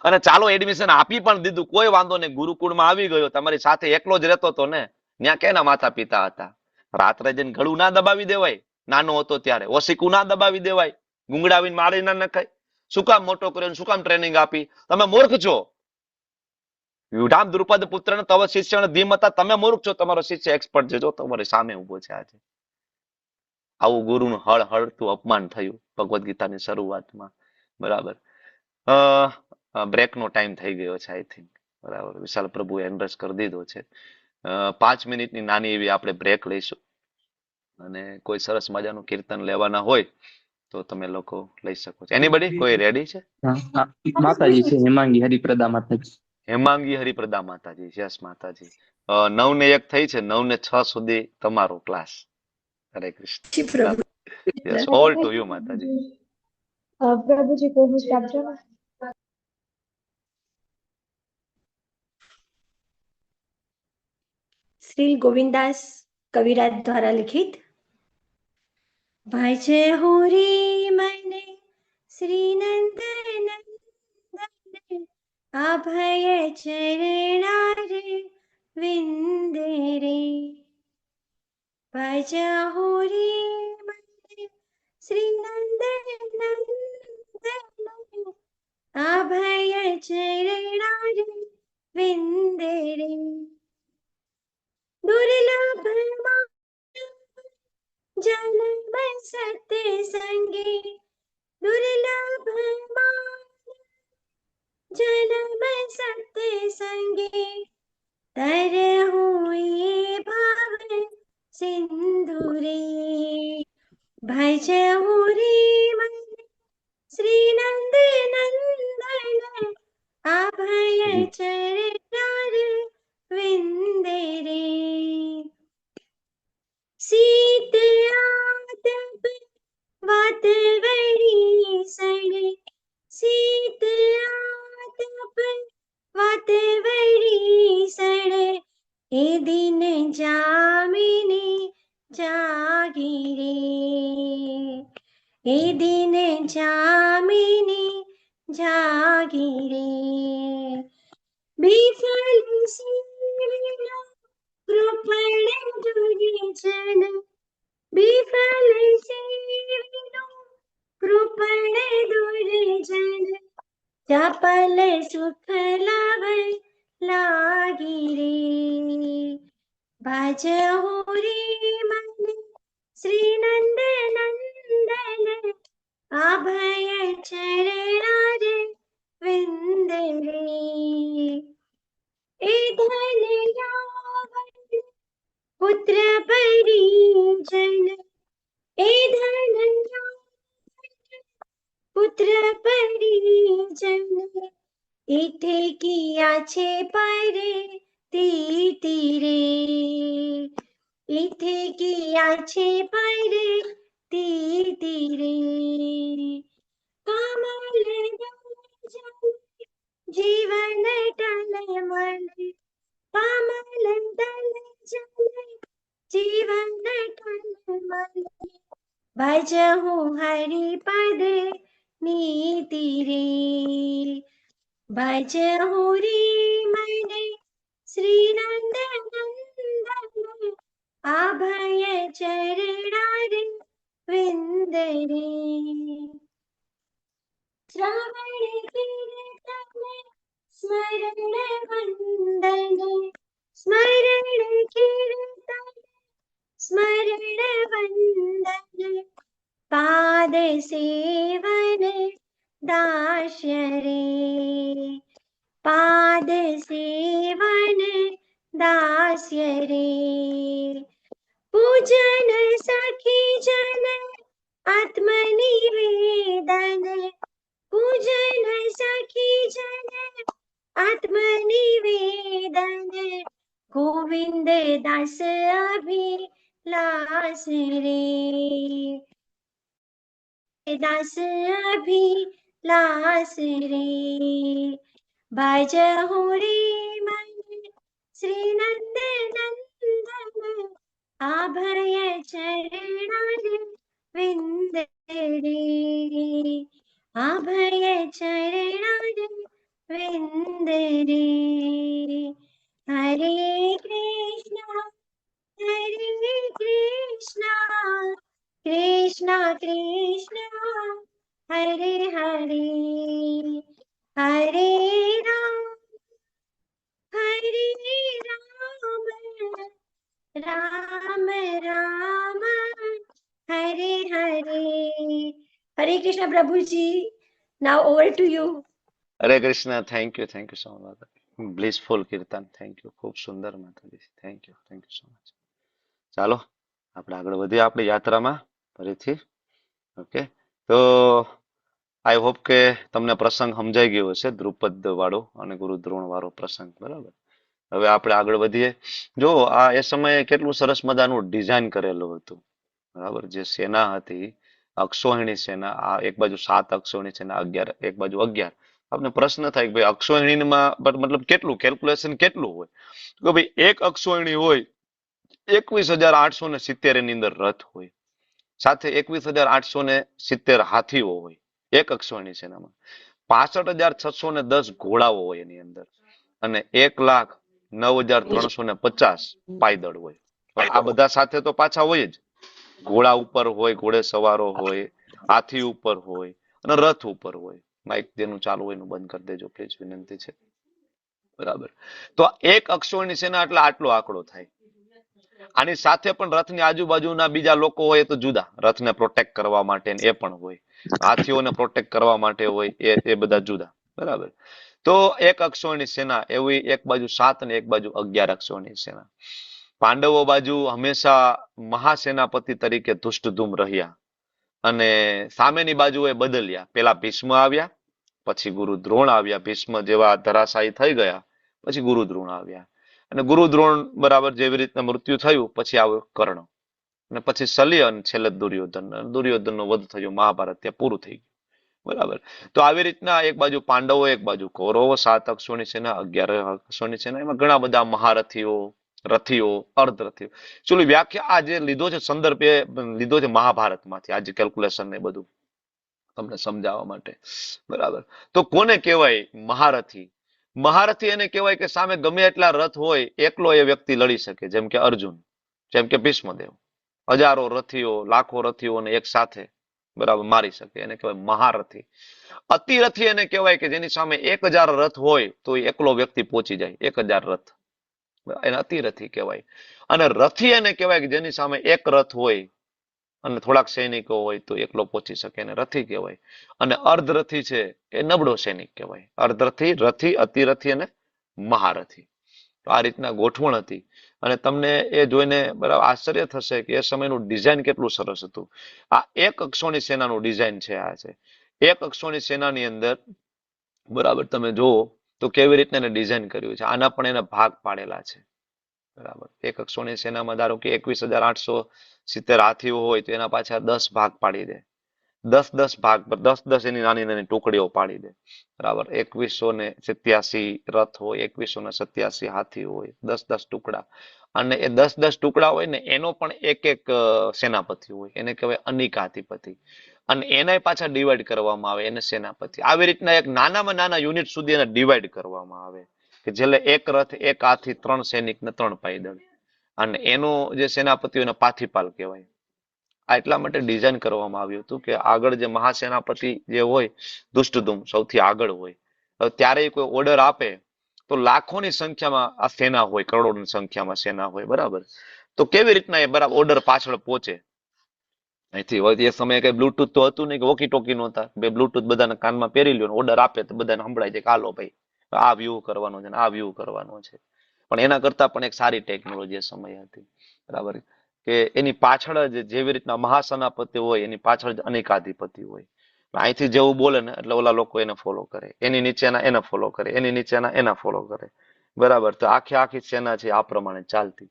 અને ચાલો એડમિશન આપી પણ દીધું, કોઈ વાંધો નહીં, ગુરુકુળમાં આવી ગયો, તમારી સાથે એકલો જ રહેતો હતો ને, ત્યાં કેના માતા પિતા હતા? રાત્રે જઈને ગળું ના દબાવી દેવાય? નાનો હતો ત્યારે ઓશિકું ના દબાવી દેવાય? ગુંગડાવીને મારી ના નખાય? શું કામ મોટો કર્યો, શું કામ ટ્રેનિંગ આપી? તમે મૂર્ખ છો. યુધામ દ્રુપદ પુત્ર તવ શિષ્ય ધીમતા, તમે મૂર્ખ છો, તમારો શિષ્ય એક્સપર્ટ છે, જો તમારી સામે ઉભો છે આજે. આવું ગુરુનું હળહળતું અપમાન થયું ભગવદ્ ગીતાની શરૂઆતમાં, બરાબર. બ્રેકનો ટાઈમ થઈ ગયો છે આઈ થિંક, બરાબર. વિશાલ પ્રભુએ એન્ડ્રેસ કરી દીધો છે. 5 મિનિટની નાની એવી આપણે બ્રેક લઈશું અને કોઈ સરસ મજાનું કીર્તન લેવાના હોય તો તમે લોકો લઈ શકો છો. એનીબડી? કોઈ રેડી છે? માતાજી છે, હેમાંગી હરિપ્રદા માતાજી. હેમાંગી હરિપ્રદા માતાજી, યસ માતાજી. 9 ને 1 થઈ છે, 9 ને 6 સુધી તમારો class. Hare Krishna. Yes, all to you માતાજી. પ્રભુજી કોઈ હોસ્ટ આપજો ને. श्री गोविंदास कविराज द्वारा लिखित। भज हो रे मने श्री नंद नंदन, अभय चरणा रे विंदे रे। भज हो रे मने श्री नंद नंदन, अभय चरणा रे विंदे रे। दुर्लभ जन्म सत्य संगे, दुर्लभ जन्म सत्य संगे, तरहु ये भाव सिंधु रे। भज हो रे मन श्री नंद नंदन, अभय चरणा रे विंदे रे। सीत आतप वात वरी सणे, सीत आतप वात वरी सणे, ए दिन जामिनी जागी रे। ए दिन जामिनी जागी रे। विफल सेविना कृपण दुर्जन, विफल सेविनो कृपण दुर्जन, चपल सुख लाभ लागी रे। भज हो रे मन श्री नंद नंदन, अभय चरणा रे विंदे रे। ए धन यावन पुत्र परिजन, ए धन यावन पुत्र परिजन, इथे किया छे परे तीरे। इथे किया छे परे तीरे। कमल दल जीवन टलमल, कमल दल जीवन टलमल, भजहु हरि पद नीति रे। भजहु रे मने શ્રીનંદ નંદન અભય ચરણારે વિંદ રે શ્રવણ કીર્તન સ્મરણ વંદન સ્મરણ કીર્તન સ્મરણ વંદન પાદ સેવન દાસ્ય રે પાદ સેવન દાસ્ય રે પૂજન સખી જન આત્મનિવેદન પૂજન સખી જન આત્મનિવેદન ગોવિંદ દાસ અભિલાષ રે દાસ અભિલાષ રે ભજ હો રે મન શ્રીનંદ નંદન અભય ચરણારે વિંદ રે અભય ચરણારે વિંદ રે હરે કૃષ્ણ કૃષ્ણ કૃષ્ણ હરે હરે હરે રામ રામ રામ હરે હરે હરે કૃષ્ણ પ્રભુજી નાઉ over to you Hare Krishna. Thank you so much. Blissful kirtan. Thank you. ખૂબ સુંદર માતાજી. Thank you so much. ચાલો આપણે આગળ વધીએ આપણી યાત્રામાં ફરીથી. ઓકે, તો આઈ હોપ કે તમને પ્રસંગ સમજાઈ ગયો હશે, ધ્રુપદ વાળો અને ગુરુદ્રોણ વાળો પ્રસંગ. બરાબર. હવે આપણે આગળ વધીએ. જો આ એ સમયે કેટલું સરસ મજાનું ડિઝાઇન કરેલું હતું. બરાબર. જે સેના હતી, અક્ષોહિણી સેના, આ એક બાજુ 7 અક્ષોહિણી સેના, 11 એક બાજુ 11. આપણે પ્રશ્ન થાય કે ભાઈ અક્ષોહિણીમાં મતલબ કેટલું કેલ્ક્યુલેશન કેટલું હોય? તો ભાઈ એક અક્ષોહિણી હોય 21,870 ની અંદર રથ હોય, સાથે 21,870 હાથીઓ હોય એક અક્ષોહિણી સેનામાં, 65,610 ઘોડાઓ હોય એની અંદર, અને 1,09,350 પાયદળ હોય. આ બધા સાથે તો પાછા હોય જ, ઘોડા ઉપર હોય, ઘોડે સવારો હોય, હાથી ઉપર હોય અને રથ ઉપર હોય. માઇક જેનું ચાલુ હોય એનું બંધ કરી દેજો પ્લીઝ, વિનંતી છે. બરાબર. તો એક અક્ષોહિણી સેના એટલે આટલો આંકડો થાય. આની સાથે પણ રથની આજુબાજુના બીજા લોકો હોય તો જુદા, રથને પ્રોટેક્ટ કરવા માટે એ પણ હોય, હાથીઓને પ્રોટેક્ટ કરવા માટે હોય એ બધા જુદા. બરાબર. તો એક અક્ષોહિણી સેના એવી એક બાજુ 7 અને એક બાજુ 11 અક્ષોહિણી સેના. પાંડવો બાજુ હંમેશા મહાસેનાપતિ તરીકે ધૃષ્ટદ્યુમ્ન રહ્યા, અને સામેની બાજુએ બદલ્યા. પેલા ભીષ્મ આવ્યા, પછી ગુરુ દ્રોણ આવ્યા. ભીષ્મ જેવા ધરાશાયી થઈ ગયા, પછી ગુરુ દ્રોણ આવ્યા. અને ગુરુ દ્રોણ બરાબર જેવી રીતના મૃત્યુ થયું, પછી આવ્યો કર્ણ, અને પછી સલી, અને છેલ્લે દુર્યોધન. દુર્યોધનનો વધ થયો, મહાભારત ત્યાં પૂરું થઈ ગયું. બરાબર. તો આવી રીતના એક બાજુ પાંડવો, એક બાજુ કૌરવો, 7 અક્ષોહિણી સેના, 11 અક્ષોહિણી સેના. એમાં ઘણા બધા મહારથીઓ, રથીઓ, અર્ધરથીઓ. ચલો વ્યાખ્યા આ જે લીધો છે, સંદર્ભ એ લીધો છે મહાભારતમાંથી, આજે કેલ્ક્યુલેશન ને બધું તમને સમજાવવા માટે. બરાબર. તો કોને કહેવાય મહારથી? મહારથી એને કહેવાય કે સામે ગમે એટલા રથ હોય, એકલો એ વ્યક્તિ લડી શકે, જેમ કે અર્જુન, જેમ કે ભીષ્મદેવ. હજારો રથીઓ, લાખો રથીઓને એક સાથે બરાબર મારી શકે, એને કહેવાય મહારથી. અતિરથી એને કહેવાય કે જેની સામે 1000 રથ હોય તો એકલો વ્યક્તિ પહોંચી જાય, 1000 રથ, એને અતિરથી કહેવાય. અને રથી એને કહેવાય કે જેની સામે એક રથ હોય અને થોડાક સૈનિકો હોય તો એકલો પહોંચી શકે, એને રથી કહેવાય. અને અર્ધરથી છે એ નબળો સૈનિક કહેવાય. અર્ધરથી, રથી, અતિરથી અને મહારથી. તો આ રીતના ગોઠવણ હતી. અને તમને એ જોઈને બરાબર આશ્ચર્ય થશે કે એ સમયનું ડિઝાઇન કેટલું સરસ હતું. આ એક અક્ષોણી સેનાનું ડિઝાઇન છે. આ છે એક અક્ષોણી સેનાની અંદર બરાબર તમે જુઓ તો કેવી રીતના એને ડિઝાઇન કર્યું છે. આના પણ એને ભાગ પાડેલા છે. બરાબર. એક અક્ષોણી સેનામાં ધારો કે 21,870 હાથીઓ હોય તો એના પાછા 10 ભાગ પાડી દે, 10 ભાગ પર 10 એની નાની નાની ટુકડીઓ પાડી દે. બરાબર. 2187 રથ હોય, 2187 હાથી હોય, 10 ટુકડા. અને એ 10 ટુકડા હોય ને એનો પણ એક સેનાપતિ હોય, એને કહેવાય અનિકાધિપતિ. અને એને પાછા ડિવાઈડ કરવામાં આવે, એને સેનાપતિ. આવી રીતના એક નાનામાં નાના યુનિટ સુધી એને ડિવાઈડ કરવામાં આવે. કે છેલ્લે એક રથ એક હાથી 3 સૈનિક ને 3 પાયદળ, અને એનો જે સેનાપતિ એને પાથીપાલ કહેવાય. આ એટલા માટે ડિઝાઇન કરવામાં આવ્યું હતું કે આગળ જે મહાસેનાપતિ જે હોય દુષ્ટધુમ સૌથી આગળ હોય. હવે ત્યારે કોઈ ઓર્ડર આપે તો લાખોની સંખ્યામાં આ સેના હોય, કરોડોની સંખ્યામાં સેના હોય, બરાબર. તો કેવી રીતના એ બરાબર ઓર્ડર પાછળ પહોંચે અહીંથી હોય. એ સમયે કઈ બ્લુટૂથ તો હતું નહીં, કે વોકી ટોકી નહોતા, બે બ્લુટૂથ બધાને કાનમાં પહેરી લ્યો, ઓર્ડર આપે તો બધાને સંભળાય છે કે હાલો ભાઈ આ વ્યૂ કરવાનો છે ને આ વ્યૂ કરવાનો છે. પણ એના કરતા પણ એક સારી ટેકનોલોજી એ સમય હતી, બરાબર, કે એની પાછળ જ જેવી રીતના મહાસેનાપતિ હોય એની પાછળ જ અનેકાધિપતિ હોય. અહીંથી જેવું બોલે ને એટલે ઓલા લોકો એને ફોલો કરે, એની નીચેના એને ફોલો કરે, એની નીચેના એના ફોલો કરે, બરાબર. તો આખી સેના છે આ પ્રમાણે ચાલતી,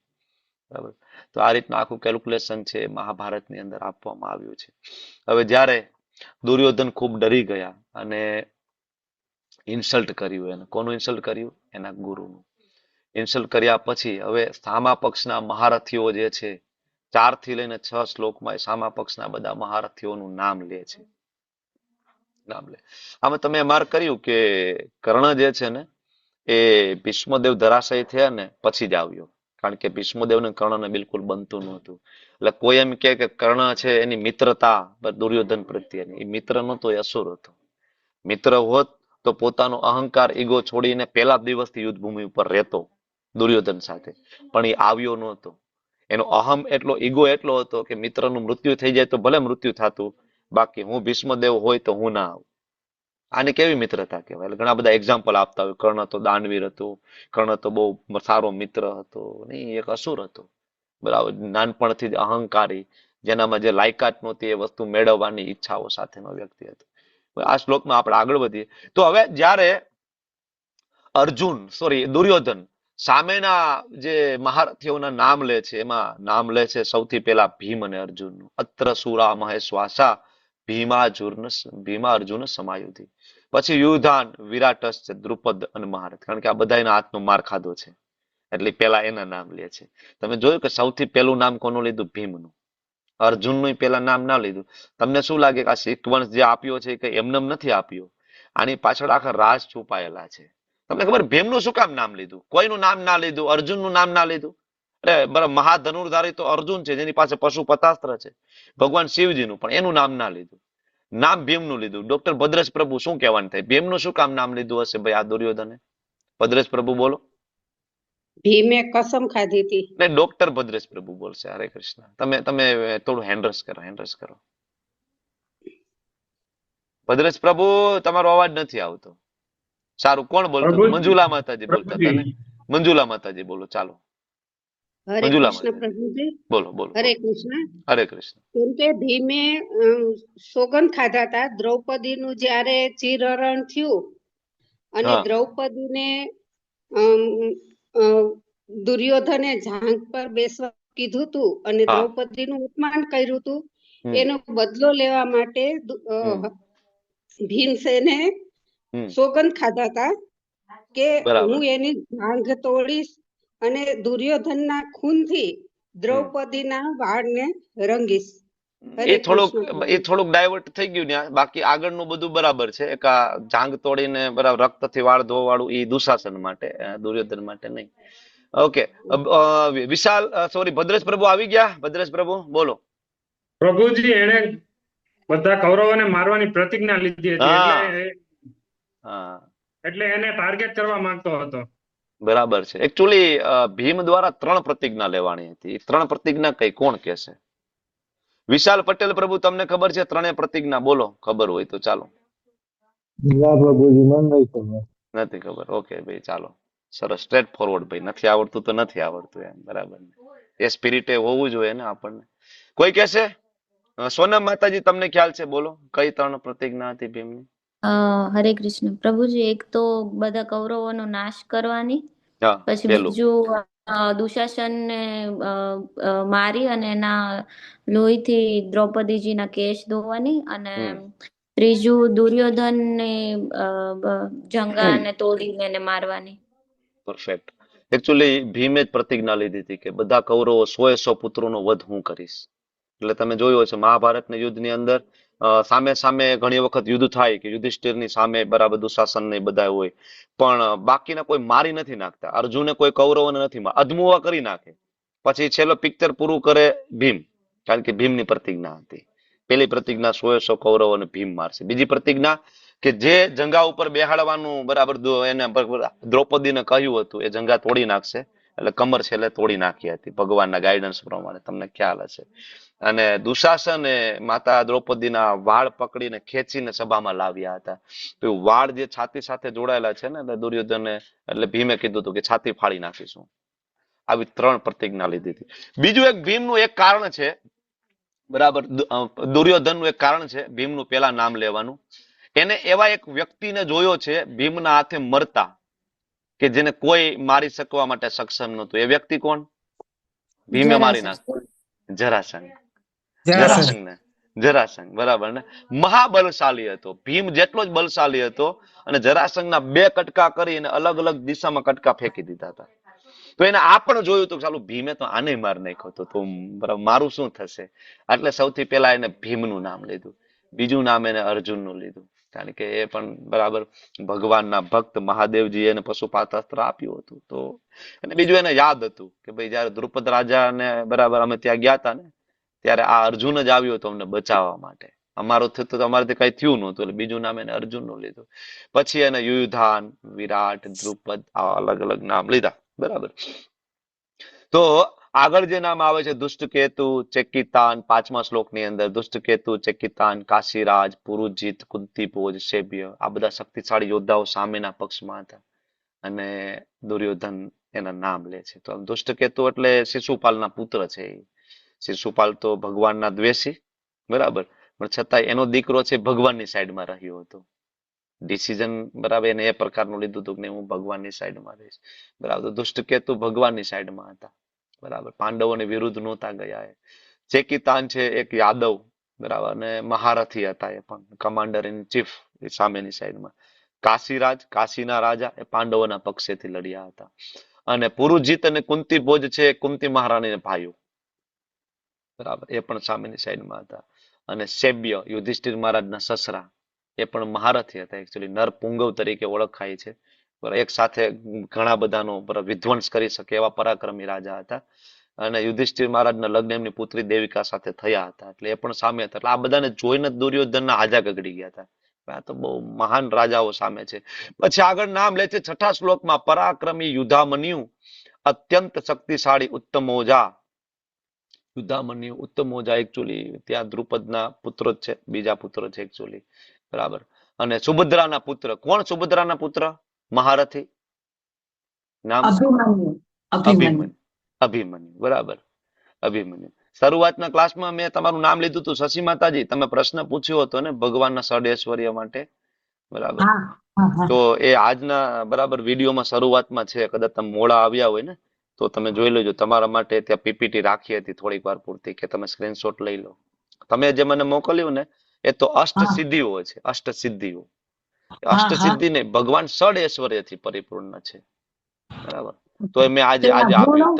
બરાબર. તો આ રીતના આખું કેલ્ક્યુલેશન છે મહાભારતની અંદર આપવામાં આવ્યું છે. હવે જ્યારે દુર્યોધન ખૂબ ડરી ગયા અને ઇન્સલ્ટ કર્યું, એને કોનું ઇન્સલ્ટ કર્યું? એના ગુરુનું ઇન્સલ્ટ કર્યા પછી હવે સામા પક્ષના મહારથીઓ જે છે 4 થી લઈને 6 શ્લોકમાં એ સામા પક્ષના બધા મહારથીઓનું નામ લે છે, નામ લે. આમાં તમે માર્ક કર્યું કે કર્ણ જે છે ને એ ભીષ્મદેવ ધરાશયી થયા ને પછી જ આવ્યો, કારણ કે ભીષ્મદેવ ને કર્ણને બિલકુલ બનતું નહોતું. એટલે કોઈ એમ કે કર્ણ છે એની મિત્રતા દુર્યોધન પ્રત્યેની, એ મિત્ર નહોતો, એ અસુર હતો. મિત્ર હોત તો પોતાનો અહંકાર ઈગો છોડીને પહેલા દિવસથી યુદ્ધભૂમિ ઉપર રહેતો દુર્યોધન સાથે, પણ એ આવ્યો નહોતો. એનો અહમ એટલો, ઈગો એટલો હતો કે મિત્રનું મૃત્યુ થઈ જાય તો ભલે મૃત્યુ થતું, બાકી હું ભીષ્મદેવ હોય તો હું ના આવું. આની કેવી મિત્રતા કહેવાય? એટલે ઘણા બધા એક્ઝામ્પલ આપતા હોય, કર્ણ તો દાનવીર હતો, કર્ણ તો બહુ સારો મિત્ર હતો, નહીં એક અસુર હતો, બરાબર. નાનપણથી જ અહંકારી, જેનામાં જે લાયકાત નહોતી એ વસ્તુ મેળવવાની ઈચ્છાઓ સાથેનો વ્યક્તિ હતો. આ શ્લોકમાં આપણે આગળ વધીએ તો હવે જ્યારે દુર્યોધન સામેના જે મહારથીઓના નામ લે છે, એમાં નામ લે છે સૌથી પહેલા ભીમ અને અર્જુનનું. અત્ર સુરા મહેશ્વાસા ભીમા અર્જુન સમાયુધિ. પછી યુધાન, વિરાટસ, દ્રુપદ અને મહારથ, કારણ કે આ બધા એના હાથનો માર ખાધો છે એટલે પેલા એના નામ લે છે. તમે જોયું કે સૌથી પહેલું નામ કોનું લીધું? ભીમનું. અર્જુનનું પેલા નામ ના લીધું. તમને શું લાગે કે આ સિક્વન્સ જે આપ્યો છે કે એમનેમ નથી આપ્યો? આની પાછળ આખા રાજ છુપાયેલા છે. તમને ખબર ભીમનું શું કામ નામ લીધું? કોઈનું નામ ના લીધું, અર્જુનનું નામ ના લીધું? અરે બરાબર, મહાધનુર્ધારી તો અર્જુન છે જેની પાસે પશુપતાસ્ત્ર છે, ભગવાન શિવજીનું, પણ એનું નામ ના લીધું. નામ ભીમનું લીધું. ડોક્ટર ભદ્રેશ પ્રભુ શું કહેવાનું થાય? ભીમનું શું કામ નામ લીધું હશે ભાઈ આ દુર્યોધને? ભદ્રેશ પ્રભુ બોલો. ભીમે કસમ ખાધી હતી. ને ડોક્ટર ભદ્રેશ પ્રભુ બોલશે. હરે કૃષ્ણ. તમે થોડું હેન્ડરસ કરો. ભદ્રેશ પ્રભુ તમારો અવાજ નથી આવતો. સારું, કોણ બોલતું? મંજુલા માતાજી બોલતા હતા ને? મંજુલા માતાજી બોલો, ચાલો. હરે મંજુલા કૃષ્ણ માતાજી પ્રભુજી. બોલો. હરે કૃષ્ણ. હરે કૃષ્ણ. કેમ કે ભીમે સોગંદ ખાધા હતા દ્રૌપદીનું જ્યારે ચીરહરણ થયું અને હા. દ્રૌપદીને અમ, અ, દુર્યોધને જાંઘ પર બેસવા કીધું હતું અને હા. દ્રૌપદીનું અપમાન કર્યું હતું. હમ. એનો બદલો લેવા માટે હમ. ભીમસેને હમ. સોગંદ ખાધા હતા કે બરાબર. હું એની જાંઘ તોડીશ અને દુર્યોધનના ખૂનથી દ્રૌપદીના વાળને રંગીશ. હરે એ થોડુંક કૃષ્ણ. ડાયવર્ટ થઈ ગયું ત્યાં. બાકી આગળનું બધું બરાબર છે. એક આ જાંગ તોડીને બરાબર રક્તથી વાળ ધોવાળું એ દુશાસન માટે, દુર્યોધન માટે નહીં. ઓકે. વિશાલ, સોરી, ભદ્રેશ પ્રભુ આવી ગયા. ભદ્રેશ પ્રભુ બોલો. પ્રભુજી એને બધા કૌરવોને મારવાની પ્રતિજ્ઞા લીધી હતી, હા. એટલે હા, એટલે એને ટાર્ગેટ કરવા માંગતો હતો. બરાબર છે. એકચ્યુઅલી ભીમ દ્વારા 3 પ્રતિજ્ઞા લેવાની હતી. એ 3 પ્રતિજ્ઞા કઈ કોણ કહેશે? વિશાલ પટેલ પ્રભુ, તમને ખબર છે 3 પ્રતિજ્ઞા? બોલો, ખબર હોય તો ચાલો. ના પ્રભુજી, મને નહીં ખબર. નથી ખબર? ઓકે ભાઈ, ચાલો. સરસ, સ્ટ્રેટ ફોરવર્ડ ભાઈ. નથી આવડતું તો નથી આવડતું, એમ બરાબર. એ સ્પિરિટ હોવું જોઈએ ને આપણને. કોઈ કહેશે? સોનમ માતાજી, તમને ખ્યાલ છે? બોલો, કઈ 3 પ્રતિજ્ઞા હતી ભીમની? હરે કૃષ્ણ પ્રભુજી. એક તો બધા કૌરવોનો નાશ કરવાની, હા, પછી પેલું. બીજું દુશાસનને મારી અને એના લોહીથી દ્રૌપદીજીના કેશ ધોવાની, અને ત્રીજું દુર્યોધનને જંગાને તોડીને એને મારવાની. પરફેક્ટ. એકચ્યુઅલી ભીમે જ પ્રતિજ્ઞા લીધી હતી કે બધા કૌરવો 100 એ 100 પુત્રોનો વધ હું કરીશ. એટલે તમે જોયું હશે મહાભારતના યુદ્ધની અંદર સામે સામે ઘણી વખત યુદ્ધ થાય કે યુધિષ્ઠિરની સામે બરાબર દુશાસન ને બધા હોય, પણ બાકીના કોઈ મારી નથી નાખતા. અર્જુને કોઈ કૌરવોને નથી અધમુવા કરી નાખે. પછી છેલ્લો પિક્ચર પૂરું કરે ભીમ, કારણ કે ભીમની પ્રતિજ્ઞા હતી. પેલી પ્રતિજ્ઞા 100 કૌરવોને ભીમ મારશે. બીજી પ્રતિજ્ઞા કે જે જંગા ઉપર બેહાડવાનું બરાબર એને દ્રૌપદીને કહ્યું હતું એ જંગા તોડી નાખશે, એટલે કમર છેલ્લે તોડી નાખી હતી ભગવાનના ગાઈડન્સ પ્રમાણે, તમને ખ્યાલ હશે. અને દુશાસને માતા દ્રૌપદીના વાળ પકડીને ખેંચીને સભામાં લાવ્યા હતા. તો વાળ જે છાતી સાથે જોડાયેલા છે ને, એટલે દુર્યોધને એટલે ભીમે કીધું હતું કે છાતી ફાડી નાખીશું. આવી 3 પ્રતિજ્ઞા લીધી હતી. બીજું એક ભીમનું એક કારણ છે, બરાબર, દુર્યોધનનું એક કારણ છે ભીમનું પેલા નામ લેવાનું. એને એવા એક વ્યક્તિને જોયો છે ભીમના હાથે મરતા કે જેને કોઈ મારી શકવા માટે સક્ષમ નહોતું. એ વ્યક્તિ કોણ? ભીમે મારી નાખ્યો. જરાસંઘ. જરાસંઘ, બરાબર ને. મહાબલશાલી હતો ભીમ, જેટલો જ બલશાલી હતો. અને જરાસંઘના 2 કટકા કરીને અલગ અલગ દિશામાં કટકા ફેંકી દીધા હતા. તો એને આ પણ જોયું હતું કે ચાલો ભીમે તો આને માર નાખ્યો હતો, તો બરાબર મારું શું થશે? એટલે સૌથી પહેલા એને ભીમનું નામ લીધું. બીજું નામ એને અર્જુનનું લીધું, કારણ કે એ પણ બરાબર ભગવાનના ભક્ત મહાદેવજી એને પશુપાતાસ્ત્ર આપ્યું હતું. તો અને બીજું એને યાદ હતું કે ભાઈ જયારે દ્રુપદ રાજાને બરાબર અમે ત્યાં ગયા હતા ને, ત્યારે આ અર્જુન જ આવ્યો હતો અમને બચાવવા માટે. અમારું થતું તો અમારાથી કઈ થયું નહોતું, એટલે બીજું નામ એને અર્જુનનું લીધું. પછી એને યુયુધાન, વિરાટ, દ્રુપદ આવા અલગ અલગ નામ લીધા, બરાબર. તો આગળ જે નામ આવે છે દુષ્ટકેતુ, ચેકિતાન, 5મા શ્લોકની અંદર દુષ્ટકેતુ, ચેકિતાન, કાશીરાજ, પુરુજીત, કુંતીભોજ, શૈબ્ય, આ બધા શક્તિશાળી યોદ્ધાઓ સામેના પક્ષમાં હતા. અને દુર્યોધન એના નામ લે છે. તો દુષ્ટકેતુ એટલે શિશુપાલના પુત્ર છે. શિશુપાલ તો ભગવાનના દ્વેષી, બરાબર, પણ છતાં એનો દીકરો છે ભગવાનની સાઈડમાં રહ્યો હતો. ડિસિઝન બરાબર એને એ પ્રકારનું લીધું હતું કે હું ભગવાનની સાઈડમાં રહીશ, બરાબર. તો દુષ્ટકેતુ ભગવાનની સાઈડમાં હતા, બરાબર. પાંડવોની વિરુદ્ધ નહોતા ગયા. ચેકિતાન છે એક યાદવ, બરાબર, અને મહારથી હતા, એ પણ કમાન્ડર ઇન ચીફ સામેની સાઈડમાં. કાશીરાજ, કાશીના રાજા, એ પાંડવોના પક્ષેથી લડ્યા હતા. અને પુરુજીત અને કુંતીભોજ છે કુંતી મહારાણીના ભાઈઓ, બરાબર, એ પણ સામેની સાઈડમાં હતા. અને શૈબ્ય, યુધિષ્ઠિર મહારાજના સસરા, એ પણ મહારથી હતા. એકચ્યુઅલી નરપુંગવ તરીકે ઓળખાય છે. એક સાથે ઘણા બધાનો વિધ્વંસ કરી શકે એવા પરાક્રમી રાજા હતા. અને યુધિષ્ઠિર મહારાજના લગ્ન એમની પુત્રી દેવિકા સાથે થયા હતા, એટલે એ પણ સામે હતા. એટલે આ બધાને જોઈને દુર્યોધનના હાજા ગગડી ગયા હતા. આ તો બહુ મહાન રાજાઓ સામે છે. પછી આગળ નામ લે છે 6ઠા શ્લોકમાં, પરાક્રમી યુધામન્યુ, અત્યંત શક્તિશાળી ઉત્તમોજા. યુધામન્યુ, ઉત્તમોજા એકચ્યુઅલી ત્યાં દ્રુપદના પુત્રો જ છે, બીજા પુત્રો છે એકચ્યુઅલી, બરાબર. અને સુભદ્રાના પુત્ર. કોણ સુભદ્રાના પુત્ર? મહારથી. નામ? અભિમન્યુ, બરાબર, અભિમન્યુ. શરૂઆતના ક્લાસમાં મેં તમારું નામ લીધું હતું શશી માતાજી. તમે પ્રશ્ન પૂછ્યો હતો ને ભગવાનના ષડઐશ્વર્ય માટે, બરાબર. તો એ આજના બરાબર વિડીયોમાં શરૂઆતમાં છે. કદાચ તમે મોડા આવ્યા હોય ને તો તમે જોઈ લેજો. તમારા માટે ત્યાં પીપીટી રાખી હતી થોડીક વાર પૂરતી, કે તમે સ્ક્રીનશોટ લઈ લો. તમે જે મને મોકલ્યું ને એ તો અષ્ટ સિદ્ધિઓ છે, અષ્ટ સિદ્ધિઓ. અષ્ટ સિદ્ધિ ને ભગવાન ષડઐશ્વર્યથી પરિપૂર્ણ છે, બરાબર. તો મેં આજે આપ્યું.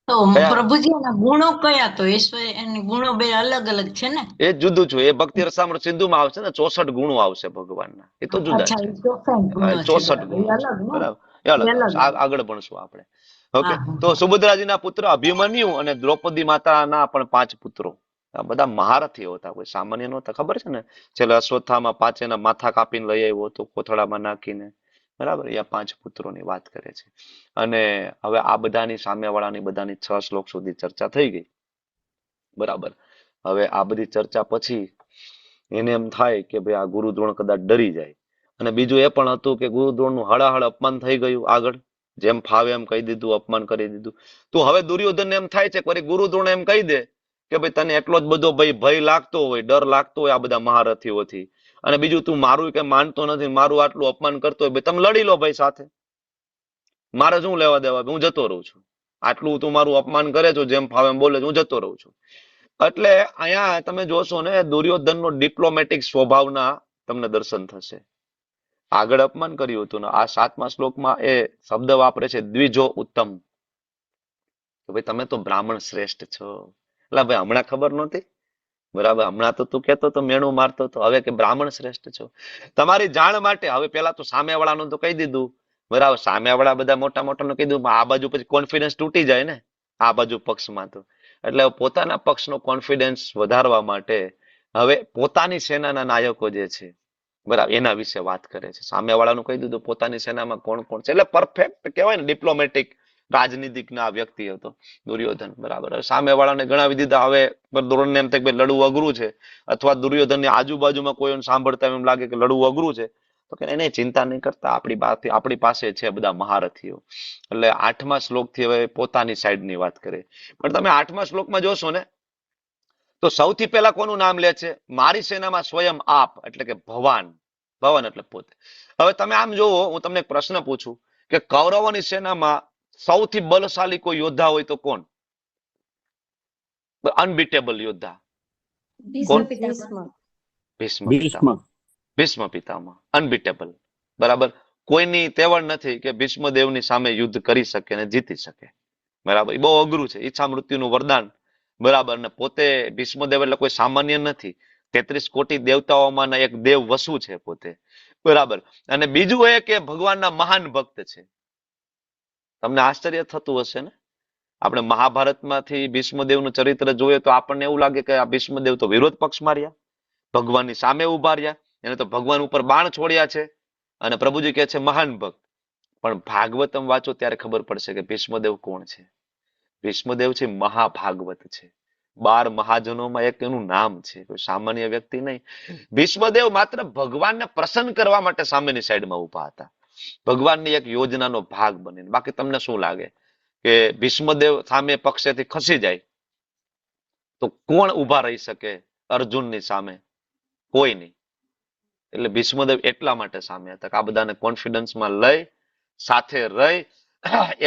તો પ્રભુજી એના ગુણો કયા? તો એની ગુણો બે અલગ અલગ છે ને? એ જુદું છે. એ ભક્તિ રસામૃત સિંધુમાં આવશે ને 64 ગુણો આવશે ભગવાનના. એ તો જુદા છે. 64 ગુણો, બરાબર. એ અલગ આગળ ભણશું આપણે. ઓકે. તો સુભદ્રાજીના પુત્ર અભિમન્યુ અને દ્રૌપદી માતાના પણ 5 પુત્રો. આ બધા મહારથીઓ હતા, કોઈ સામાન્ય નહોતા. ખબર છે ને, છેલ્લે અશ્વત્થામાં 5 એના માથા કાપીને લઈ આવ્યો હતો કોથળામાં નાખીને, બરાબર. એ 5 પુત્રોની વાત કરે છે. અને હવે આ બધાની સામેવાળાની બધાની 6 શ્લોક સુધી ચર્ચા થઈ ગઈ, બરાબર. હવે આ બધી ચર્ચા પછી એને એમ થાય કે ભાઈ આ ગુરુદ્રોણ કદાચ ડરી જાય. અને બીજું એ પણ હતું કે ગુરુદ્રોણનું હળાહળ અપમાન થઈ ગયું. આગળ જેમ ફાવે એમ કહી દીધું, અપમાન કરી દીધું. તો હવે દુર્યોધનને એમ થાય છે કે ગુરુદ્રોણ એમ કહી દે કે ભાઈ તને એટલો જ બધો ભય લાગતો હોય, ડર લાગતો હોય આ બધા મહારથીઓથી, અને બીજું તું મારું કે માનતો નથી, મારું આટલું અપમાન કરતો હોય, ભાઈ તમે લડી લો ભાઈ સાથે, મારે શું લેવા દેવા, હું જતો રહું છું. આટલું તું મારું અપમાન કરે છો, જેમ ફાવે એમ બોલે, હું જતો રહું છું. એટલે અહીંયા તમે જોશો ને દુર્યોધનનો ડિપ્લોમેટિક સ્વભાવના તમને દર્શન થશે. આગળ અપમાન કર્યું હતું ને આ 7મા શ્લોકમાં એ શબ્દ વાપરે છે દ્વિજો ઉત્તમ, કે ભાઈ તમે તો બ્રાહ્મણ શ્રેષ્ઠ છો, એટલે ભાઈ હમણાં ખબર નહોતી, બરાબર? હમણાં તો તું કહેતો તો મેણું મારતો તો, હવે કે બ્રાહ્મણ શ્રેષ્ઠ છો. તમારી જાણ માટે હવે પેલા તો સામેવાળાનું તો કહી દીધું, બરાબર? સામેવાળા બધા મોટા મોટાનું કીધું, પણ આ બાજુ પછી કોન્ફિડન્સ તૂટી જાય ને, આ બાજુ પક્ષમાં તો. એટલે પોતાના પક્ષનો કોન્ફિડન્સ વધારવા માટે હવે પોતાની સેનાના નાયકો જે છે, બરાબર, એના વિશે વાત કરે છે. સામેવાળાનું કહી દીધું પોતાની સેનામાં કોણ કોણ છે. એટલે પરફેક્ટ કહેવાય ને, ડિપ્લોમેટિક રાજનીતિકના વ્યક્તિ હતો દુર્યોધન, બરાબર. હવે સામેવાળાને ગણાવી દીધા. હવે દ્રોણને એમ થાય કે ભાઈ લડવું અઘરું છે, અથવા દુર્યોધનની આજુબાજુમાં કોઈ સાંભળતા એમ લાગે કે લડવું અઘરું છે, તો કે એને ચિંતા નહીં કરતા, આપણી પાસે છે બધા મહારથીઓ. એટલે 8મા શ્લોકથી હવે પોતાની સાઈડની વાત કરે. પણ તમે 8મા શ્લોકમાં જોશો ને, તો સૌથી પહેલા કોનું નામ લે છે? મારી સેનામાં સ્વયં આપ, એટલે કે ભવાન. ભવાન એટલે પોતે. હવે તમે આમ જોવો, હું તમને એક પ્રશ્ન પૂછું કે કૌરવોની સેનામાં સૌથી બલશાલી કોઈ યોદ્ધા હોય તો કોણ? અનબીટેબલ યોદ્ધા કોણ? ભીષ્મ પિતામહ. ભીષ્મ પિતામહ અનબીટેબલ, બરાબર. કોઈની તેવડ નથી કે ભીષ્મદેવની સામે યુદ્ધ કરી શકે અને જીતી શકે, બરાબર. એ બહુ અઘરું છે, ઈચ્છા મૃત્યુનું વરદાન, બરાબર. ને પોતે ભીષ્મદેવ એટલે કોઈ સામાન્ય નથી, 33 કોટી દેવતાઓમાંના એક દેવ વસુ છે પોતે, બરાબર. અને બીજું એ કે ભગવાનના મહાન ભક્ત છે. તમને આશ્ચર્ય થતું હશે ને, આપણે મહાભારતમાંથી ભીષ્મદેવનું ચરિત્ર જોઈએ તો આપણને એવું લાગે કે આ ભીષ્મદેવ તો વિરોધ પક્ષમાં રહ્યા, ભગવાનની સામે ઉભા રહ્યા, એને તો ભગવાન ઉપર બાણ છોડ્યા છે, અને પ્રભુજી કહે છે મહાન ભક્ત. પણ ભાગવતમ વાંચો ત્યારે ખબર પડશે કે ભીષ્મદેવ કોણ છે. ભીષ્મદેવ છે મહાભાગવત છે. 12 મહાજનોમાં એક એનું નામ છે, કોઈ સામાન્ય વ્યક્તિ નહીં. ભીષ્મદેવ માત્ર ભગવાનને પ્રસન્ન કરવા માટે સામેની સાઈડમાં ઉભા હતા, ભગવાનની એક યોજનાનો ભાગ બનીને. બાકી તમને શું લાગે કે ભીષ્મદેવ સામે પક્ષેથી ખસી જાય તો કોણ ઉભા રહી શકે અર્જુનની સામે? કોઈ નહીં. એટલે ભીષ્મદેવ એટલા માટે સામે હતા કે આ બધાને કોન્ફિડન્સમાં લઈ, સાથે રહી.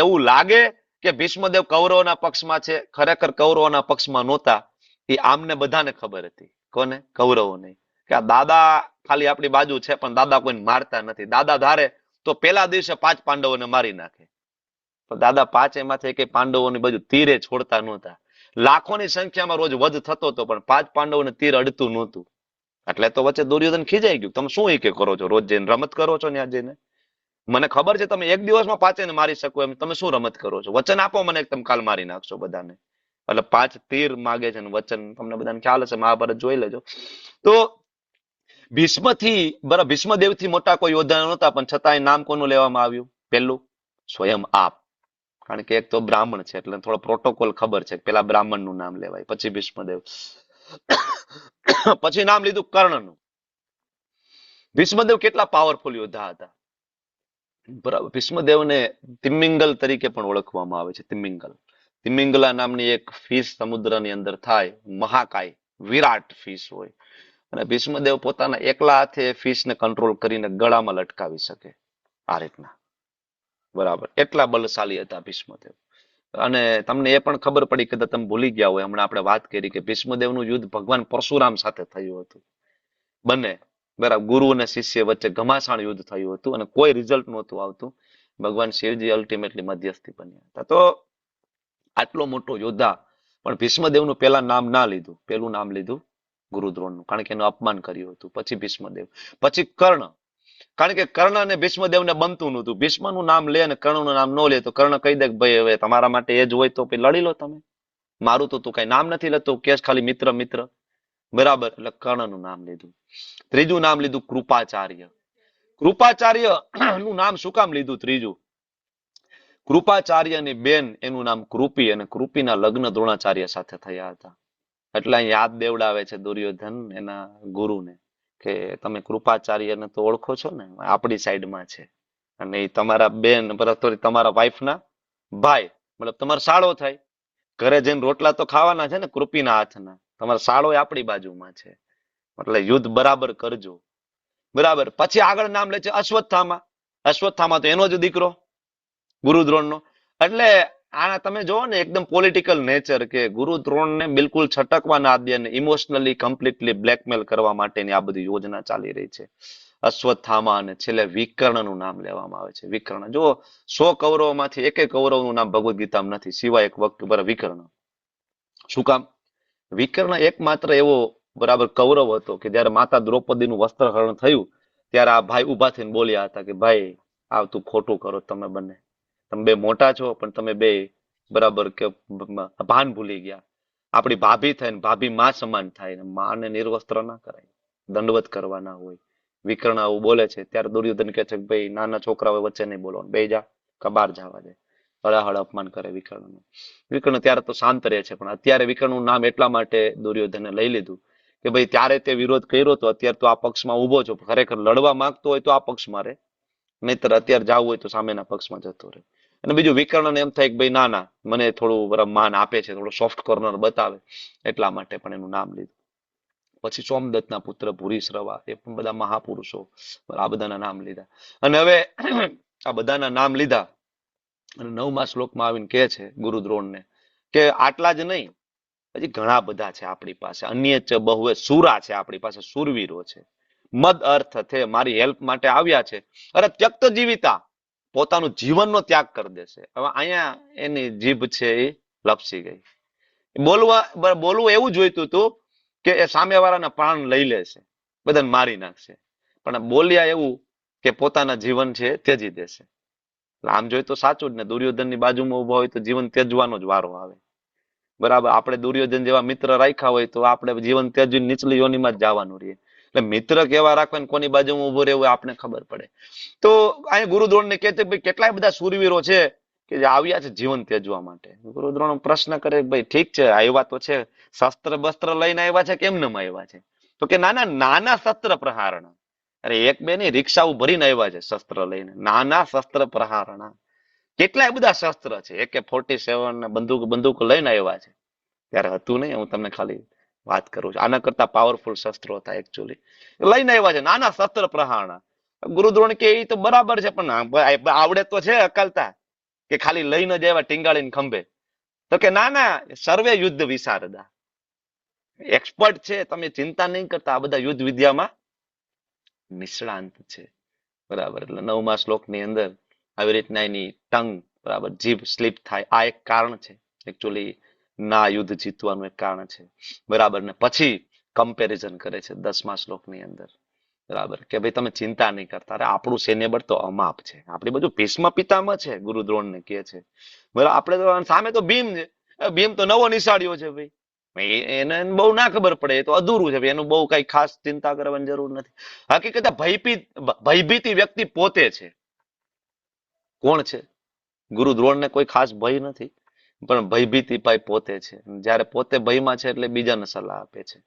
એવું લાગે કે ભીષ્મદેવ કૌરવોના પક્ષમાં છે, ખરેખર કૌરવોના પક્ષમાં નહોતા. એ આમને બધાને ખબર હતી. કોને? કૌરવોને. કે આ દાદા ખાલી આપણી બાજુ છે, પણ દાદા કોઈને મારતા નથી. દાદા ધારે તો પેલા દિવસે 5 પાંડવોને મારી નાખે, પણ દાદા 5 એમાંથી એક પાંડવોની બાજુ તીરે છોડતા નહોતા. લાખોની સંખ્યામાં રોજ વધ થતો હતો, પણ 5 પાંડવોને તીર અડતું નહોતું. એટલે તો વચ્ચે દુર્યોધન ખીજાઈ ગયું, તમે શું કે કરો છો, રોજ જઈને રમત કરો છો ત્યાં જઈને? મને ખબર છે તમે એક દિવસમાં 5 મારી શકો એમ, તમે શું રમત કરો છો? વચન આપો મને, તમે કાલ મારી નાખશો બધાને. એટલે 5 તીર માગે છે, વચન તમને બધાને ખ્યાલ હશે, મહાભારત જોઈ લેજો. તો ભીષ્મદેવથી મોટા કોઈ યોદ્ધા નહોતા, પણ છતાંય નામ કોનું લેવામાં આવ્યું? પેલું સ્વયં આપ. કારણ કે એક તો બ્રાહ્મણ છે, એટલે થોડો પ્રોટોકોલ ખબર છે, પેલા બ્રાહ્મણનું નામ લેવાય, પછી ભીષ્મદેવ. પછી નામ લીધું કર્ણનું. ભીષ્મદેવ કેટલા પાવરફુલ યોદ્ધા હતા, બરાબર. ભીષ્મદેવને તિમિંગલ તરીકે પણ ઓળખવામાં આવે છે. તિમિંગલા નામની એક ફિશ સમુદ્રની અંદર થાય, મહાકાય વિરાટ ફિશ હોય, અને ભીષ્મદેવ પોતાના એકલા હાથે ફિશને કંટ્રોલ કરીને ગળામાં લટકાવી શકે, આ રીતના, બરાબર. એટલા બલશાલી હતા ભીષ્મદેવ. અને તમને એ પણ ખબર પડી, કદાચ તમે ભૂલી ગયા હોય, હમણાં આપણે વાત કરી કે ભીષ્મદેવનું યુદ્ધ ભગવાન પરશુરામ સાથે થયું હતું. બંને, બરાબર, ગુરુ અને શિષ્ય વચ્ચે ઘમાસાણ યુદ્ધ થયું હતું, અને કોઈ રિઝલ્ટ નહોતું આવતું. ભગવાન શિવજી અલ્ટિમેટલી મધ્યસ્થી બન્યા હતા. તો આટલો મોટો યોદ્ધા, પણ ભીષ્મદેવનું પેલા નામ ના લીધું. પેલું નામ લીધું ગુરુદ્રોણનું, કારણ કે એનું અપમાન કર્યું હતું. પછી ભીષ્મદેવ, પછી કર્ણ. કારણ કે કર્ણ અને ભીષ્મદેવને બનતું નહોતું. ભીષ્મનું નામ લે અને કર્ણનું નામ ન લે તો કર્ણ કહી દે કે ભાઈ હવે તમારા માટે એ જ હોય તો લડી લો તમે, મારું તો તું કઈ નામ નથી લેતો, કેસ ખાલી મિત્ર મિત્ર, બરાબર. એટલે કર્ણનું નામ લીધું. ત્રીજું નામ લીધું કૃપાચાર્ય. કૃપાચાર્ય નું નામ શું કામ લીધું? ત્રીજું, કૃપાચાર્યની બેન, એનું નામ કૃપી, અને કૃપીના લગ્ન દ્રોણાચાર્ય સાથે થયા હતા. એટલે અહીં યાદ દેવડાવે છે દુર્યોધન એના ગુરુને કે તમે કૃપાચાર્યને તો ઓળખો છો ને, આપણી સાઈડમાં છે, અને એ તમારા બેન, તમારા વાઈફના ભાઈ, મતલબ તમારો સાળો થાય. ઘરે જઈને રોટલા તો ખાવાના છે ને કૃપીના હાથના, તમારા સાળો આપણી બાજુમાં છે, એટલે યુદ્ધ બરાબર કરજો, બરાબર. પછી આગળ નામ લે છે અશ્વત્થામા. અશ્વત્થામા તો એનો જ દીકરો ગુરુદ્રોણનો. એટલે આના તમે જોવો ને, એકદમ પોલિટિકલ નેચર, કે ગુરુદ્રોણને બિલકુલ છટકવા ના દે, ઇમોશનલી કમ્પ્લીટલી બ્લેકમેલ કરવા માટેની આ બધી યોજના ચાલી રહી છે. અશ્વત્થામા, અને છેલ્લે વિકર્ણનું નામ લેવામાં આવે છે. વિકર્ણ, જો 100 કૌરવોમાંથી એક કૌરવનું નામ ભગવદ ગીતામાં નથી, સિવાય એક વખત વિકર્ણ. શું કામ? વિકર્ણ એકમાત્ર એવો બરાબર કૌરવ હતો કે જયારે માતા દ્રૌપદીનું વસ્ત્રહરણ થયું ત્યારે આ ભાઈ ઉભા થઈને બોલ્યા હતા કે ભાઈ આ તું ખોટું કરો તમે બંને, તમે બે મોટા છો પણ તમે બે બરાબર કે ભાન ભૂલી ગયા. આપણી ભાભી થાય ને ભાભી માં સમાન થાય, માને નિર્વસ્ત્ર ના કરાય, દંડવત કરવા ના હોય. વિકર્ણ આવું બોલે છે ત્યારે દુર્યોધન કહે છે કે ભાઈ નાના છોકરાઓ વચ્ચે નહીં બોલવાનું, બે જા કે બહાર જવા દે. હળાહળ અપમાન કરે વિકર્ણનું. વિકર્ણ ત્યારે તો શાંત રહે છે, પણ અત્યારે વિકર્ણનું નામ એટલા માટે દુર્યોધને લઈ લીધું કે ભાઈ ત્યારે તે વિરોધ કર્યો હતો, અત્યારે તો આ પક્ષમાં ઉભો છો, ખરેખર લડવા માંગતો હોય તો આ પક્ષમાં રહે, નહીતર અત્યારે જવું હોય તો સામેના પક્ષમાં જતો રહે. અને બીજું વિકર્ણને એમ થાય કે ભાઈ ના ના મને થોડું માન આપે છે, થોડું સોફ્ટ કોર્નર બતાવે, એટલા માટે પણ એનું નામ લીધું. પછી સોમદત્તના પુત્ર ભૂરિશ્રવા, એ પણ બધા મહાપુરુષો, આ બધાના નામ લીધા. અને હવે આ બધાના નામ લીધા અને 9મા શ્લોકમાં આવીને કહે છે ગુરુ દ્રોણને કે આટલા જ નહીં, હજી ઘણા બધા છે આપણી પાસે, અન્ય ચ બહુએ સુરા છે આપણી પાસે, સુરવીરો છે. મદ અર્થ થે, મારી હેલ્પ માટે આવ્યા છે. અરે ત્યક્ત જીવિતા, પોતાનું જીવનનો ત્યાગ કરી દેશે. હવે અહીંયા એની જીભ છે એ લપસી ગઈ. બોલવું એવું જોઈતું હતું કે એ સામેવાળાના પ્રાણ લઈ લેશે, બધાને મારી નાખશે, પણ બોલ્યા એવું કે પોતાના જીવન છે ત્યજી દેશે. આમ જોઈએ તો સાચું જ ને, દુર્યોધનની બાજુમાં ઉભા હોય તો જીવન ત્યજવાનો જ વારો આવે. બરાબર, આપણે દુર્યોધન જેવા મિત્ર રાખ્યા હોય તો આપણે જીવન ત્યજી નીચલી યોનીમાં જ જવાનું રહીએ. એટલે મિત્ર કેવા રાખવા ને કોની બાજુમાં ઉભો રહેવું આપણે ખબર પડે. તો અહીંયા ગુરુ દ્રોણને કહે છે ભાઈ કેટલાય બધા શૂરવીરો છે કે જે આવ્યા છે જીવન ત્યજવા માટે. ગુરુ દ્રોણ પ્રશ્ન કરે ભાઈ ઠીક છે આવ્યા તો છે, શસ્ત્ર બસ્ત્ર લઈને આવ્યા છે કેમ ન આવ્યા છે? તો કે નાના શસ્ત્ર પ્રહારણ. અરે એક બે ની રિક્ષાઓ ભરીને આવ્યા છે શસ્ત્ર લઈને, નાના શસ્ત્ર પ્રહારણા. કેટલાય બધા શસ્ત્ર છે, AK-47 બંદૂક લઈને આવ્યા છે. ત્યારે હતું નહીં, હું તમને ખાલી વાત કરું છું, આના કરતા પાવરફુલ શસ્ત્રો હતા એકચ્યુઅલી, લઈને આવ્યા છે નાના શસ્ત્ર પ્રહારણા. ગુરુ દ્રોણ કે એ તો બરાબર છે, પણ આવડે તો છે અકલતા કે ખાલી લઈને જ આવ્યા ટીંગાળીને ખંભે? તો કે ના સર્વે યુદ્ધ વિશારદા, એક્સપર્ટ છે, તમે ચિંતા નહીં કરતા, આ બધા યુદ્ધ વિદ્યામાં નિષ્ણાંત છે. બરાબર, એટલે 9મા શ્લોકની અંદર આવી રીતના એની ટંગ બરાબર જીભ સ્લીપ થાય, આ એક કારણ છે એકચ્યુઅલી ના યુદ્ધ જીતવાનું એક કારણ છે. બરાબર, ને પછી કમ્પેરિઝન કરે છે 10મા શ્લોકની અંદર. બરાબર, કે ભાઈ તમે ચિંતા નહીં કરતા, અરે આપણું સૈન્ય બળ તો અમાપ છે, આપણી બધું ભીષ્મ પિતામહ છે, ગુરુ દ્રોણ ને કહે છે. બરાબર, આપણે તો સામે તો ભીમ છે, ભીમ તો નવો નિશાળ્યો છે ભાઈ, એને બહુ ના ખબર પડે, એ તો અધૂરું છે, એનું બહુ કઈ ખાસ ચિંતા કરવાની જરૂર નથી. હકીકતે ભયભીતિ વ્યક્તિ પોતે છે. કોણ છે? ગુરુ દ્રોણને કોઈ ખાસ ભય નથી, પણ ભયભીતિ ભાઈ પોતે છે. જયારે પોતે ભયમાં છે એટલે બીજાને સલાહ આપે છે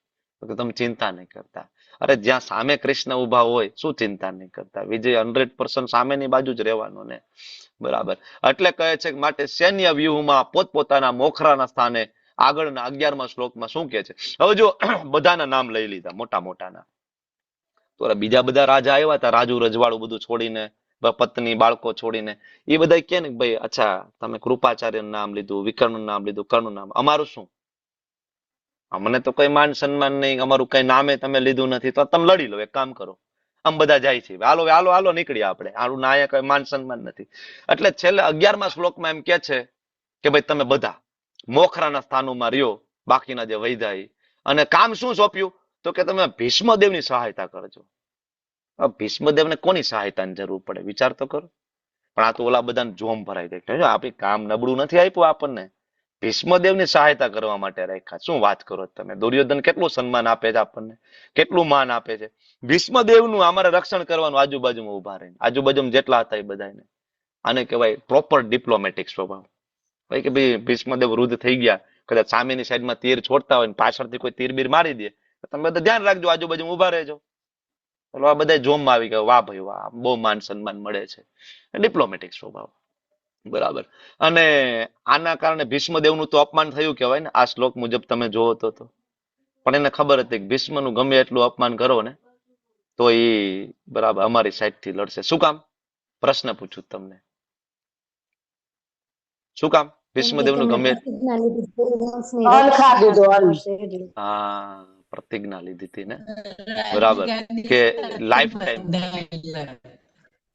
કે તમે ચિંતા નહીં કરતા. અરે જ્યાં સામે કૃષ્ણ ઉભા હોય શું ચિંતા નહીં કરતા? વિજય 100% સામેની બાજુ જ રહેવાનો ને. બરાબર, એટલે કહે છે કે માટે સૈન્ય વ્યૂહમાં પોતપોતાના મોખરાના સ્થાને. આગળના 11મા શ્લોકમાં શું કહે છે? હવે જો બધાના નામ લઈ લીધા, મોટા મોટાના. તો બીજા બધા રાજા આવ્યા હતા, રાજુ રજવાડું બધું છોડીને, પત્ની બાળકો છોડીને, એ બધા કે ને ભાઈ અચ્છા તમે કૃપાચાર્યનું નામ લીધું, વિકર્ણનું નામ લીધું, કર્ણનું નામ, અમારું શું? અમને તો કઈ માન સન્માન નહીં, અમારું કઈ નામે તમે લીધું નથી, તો તમે લડી લો, એક કામ કરો. આમ બધા જાય છે, હાલો હાલો હાલો નીકળીએ આપણે, આનું ના કઈ માન સન્માન નથી. એટલે છેલ્લે 11મા શ્લોકમાં એમ કે છે કે ભાઈ તમે બધા મોખરાના સ્થાનોમાં રહ્યો, બાકીના જે વૈધા. અને કામ શું સોંપ્યું? તો કે તમે ભીષ્મદેવની સહાયતા કરજો. ભીષ્મદેવને કોની સહાયતાની જરૂર પડે વિચાર તો કરો. પણ આ તો ઓલા બધાને જોમ ભરાઈ દે, આપણી કામ નબળું નથી આપ્યું આપણને, ભીષ્મદેવની સહાયતા કરવા માટે રાખ્યા. શું વાત કરો તમે? દુર્યોધન કેટલું સન્માન આપે છે આપણને, કેટલું માન આપે છે. ભીષ્મદેવનું અમારે રક્ષણ કરવાનું, આજુબાજુમાં ઉભા રહીને, આજુબાજુમાં જેટલા હતા એ બધાને. આને કહેવાય પ્રોપર ડિપ્લોમેટિક સ્વભાવ. ભાઈ કે ભાઈ ભીષ્મદેવ વૃદ્ધ થઈ ગયા, કદાચ સામેની સાઈડમાં તીર છોડતા હોય, પાછળથી કોઈ તીર બીર મારી દે, તમે બધા ધ્યાન રાખજો, આજુબાજુ ઉભા રહેજો. આ બધા જોમમાં આવી ગયા, વાહ ભાઈ વાહ, બહુ માન સન્માન મળે છે, ડિપ્લોમેટિક સ્વભાવ. બરાબર, અને આના કારણે ભીષ્મદેવનું તો અપમાન થયું કહેવાય ને, આ શ્લોક મુજબ તમે જોવો તો. પણ એને ખબર હતી કે ભીષ્મનું ગમે એટલું અપમાન કરો ને તો એ બરાબર અમારી સાઈડથી લડશે. શું કામ? પ્રશ્ન પૂછું તમને, શું કામ ભીષ્મદેવનું ગમે? હા, પ્રતિજ્ઞા લીધી હતી ને. બરાબર, કે લાઈફ ટાઈમ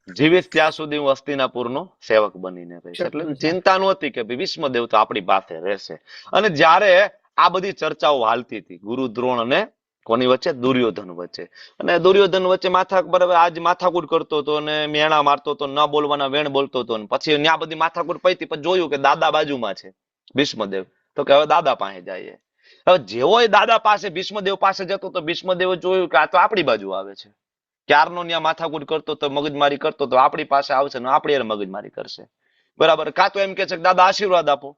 જીવીશ ત્યાં સુધી હું હસ્તિનાપુરનો સેવક બનીને રહીશ. એટલે ચિંતા નહોતી કે ભીષ્મદેવ તો આપણી પાસે રહેશે. અને જ્યારે આ બધી ચર્ચાઓ હાલતી હતી ગુરુ દ્રોણ અને કોની વચ્ચે? દુર્યોધન વચ્ચે. અને દુર્યોધન વચ્ચે આજ માથાકૂટ કરતો હતો અને મેણા મારતો હતો, ન બોલવાના વેણ બોલતો હતો. અને પછી ત્યાં બધી માથાકૂટ પૈતી, પછી જોયું કે દાદા બાજુમાં છે ભીષ્મદેવ, તો કે હવે દાદા પાસે જઈએ. હવે જેવો એ દાદા પાસે ભીષ્મદેવ પાસે જતો તો ભીષ્મદેવે જોયું કે આ તો આપણી બાજુ આવે છે. ક્યારનો ત્યાં માથાકૂટ કરતો તો, મગજમારી કરતો તો, આપણી પાસે આવશે ને આપણી હારે મગજમારી કરશે. બરાબર. કાં તો એમ કે છે કે દાદા આશીર્વાદ આપો,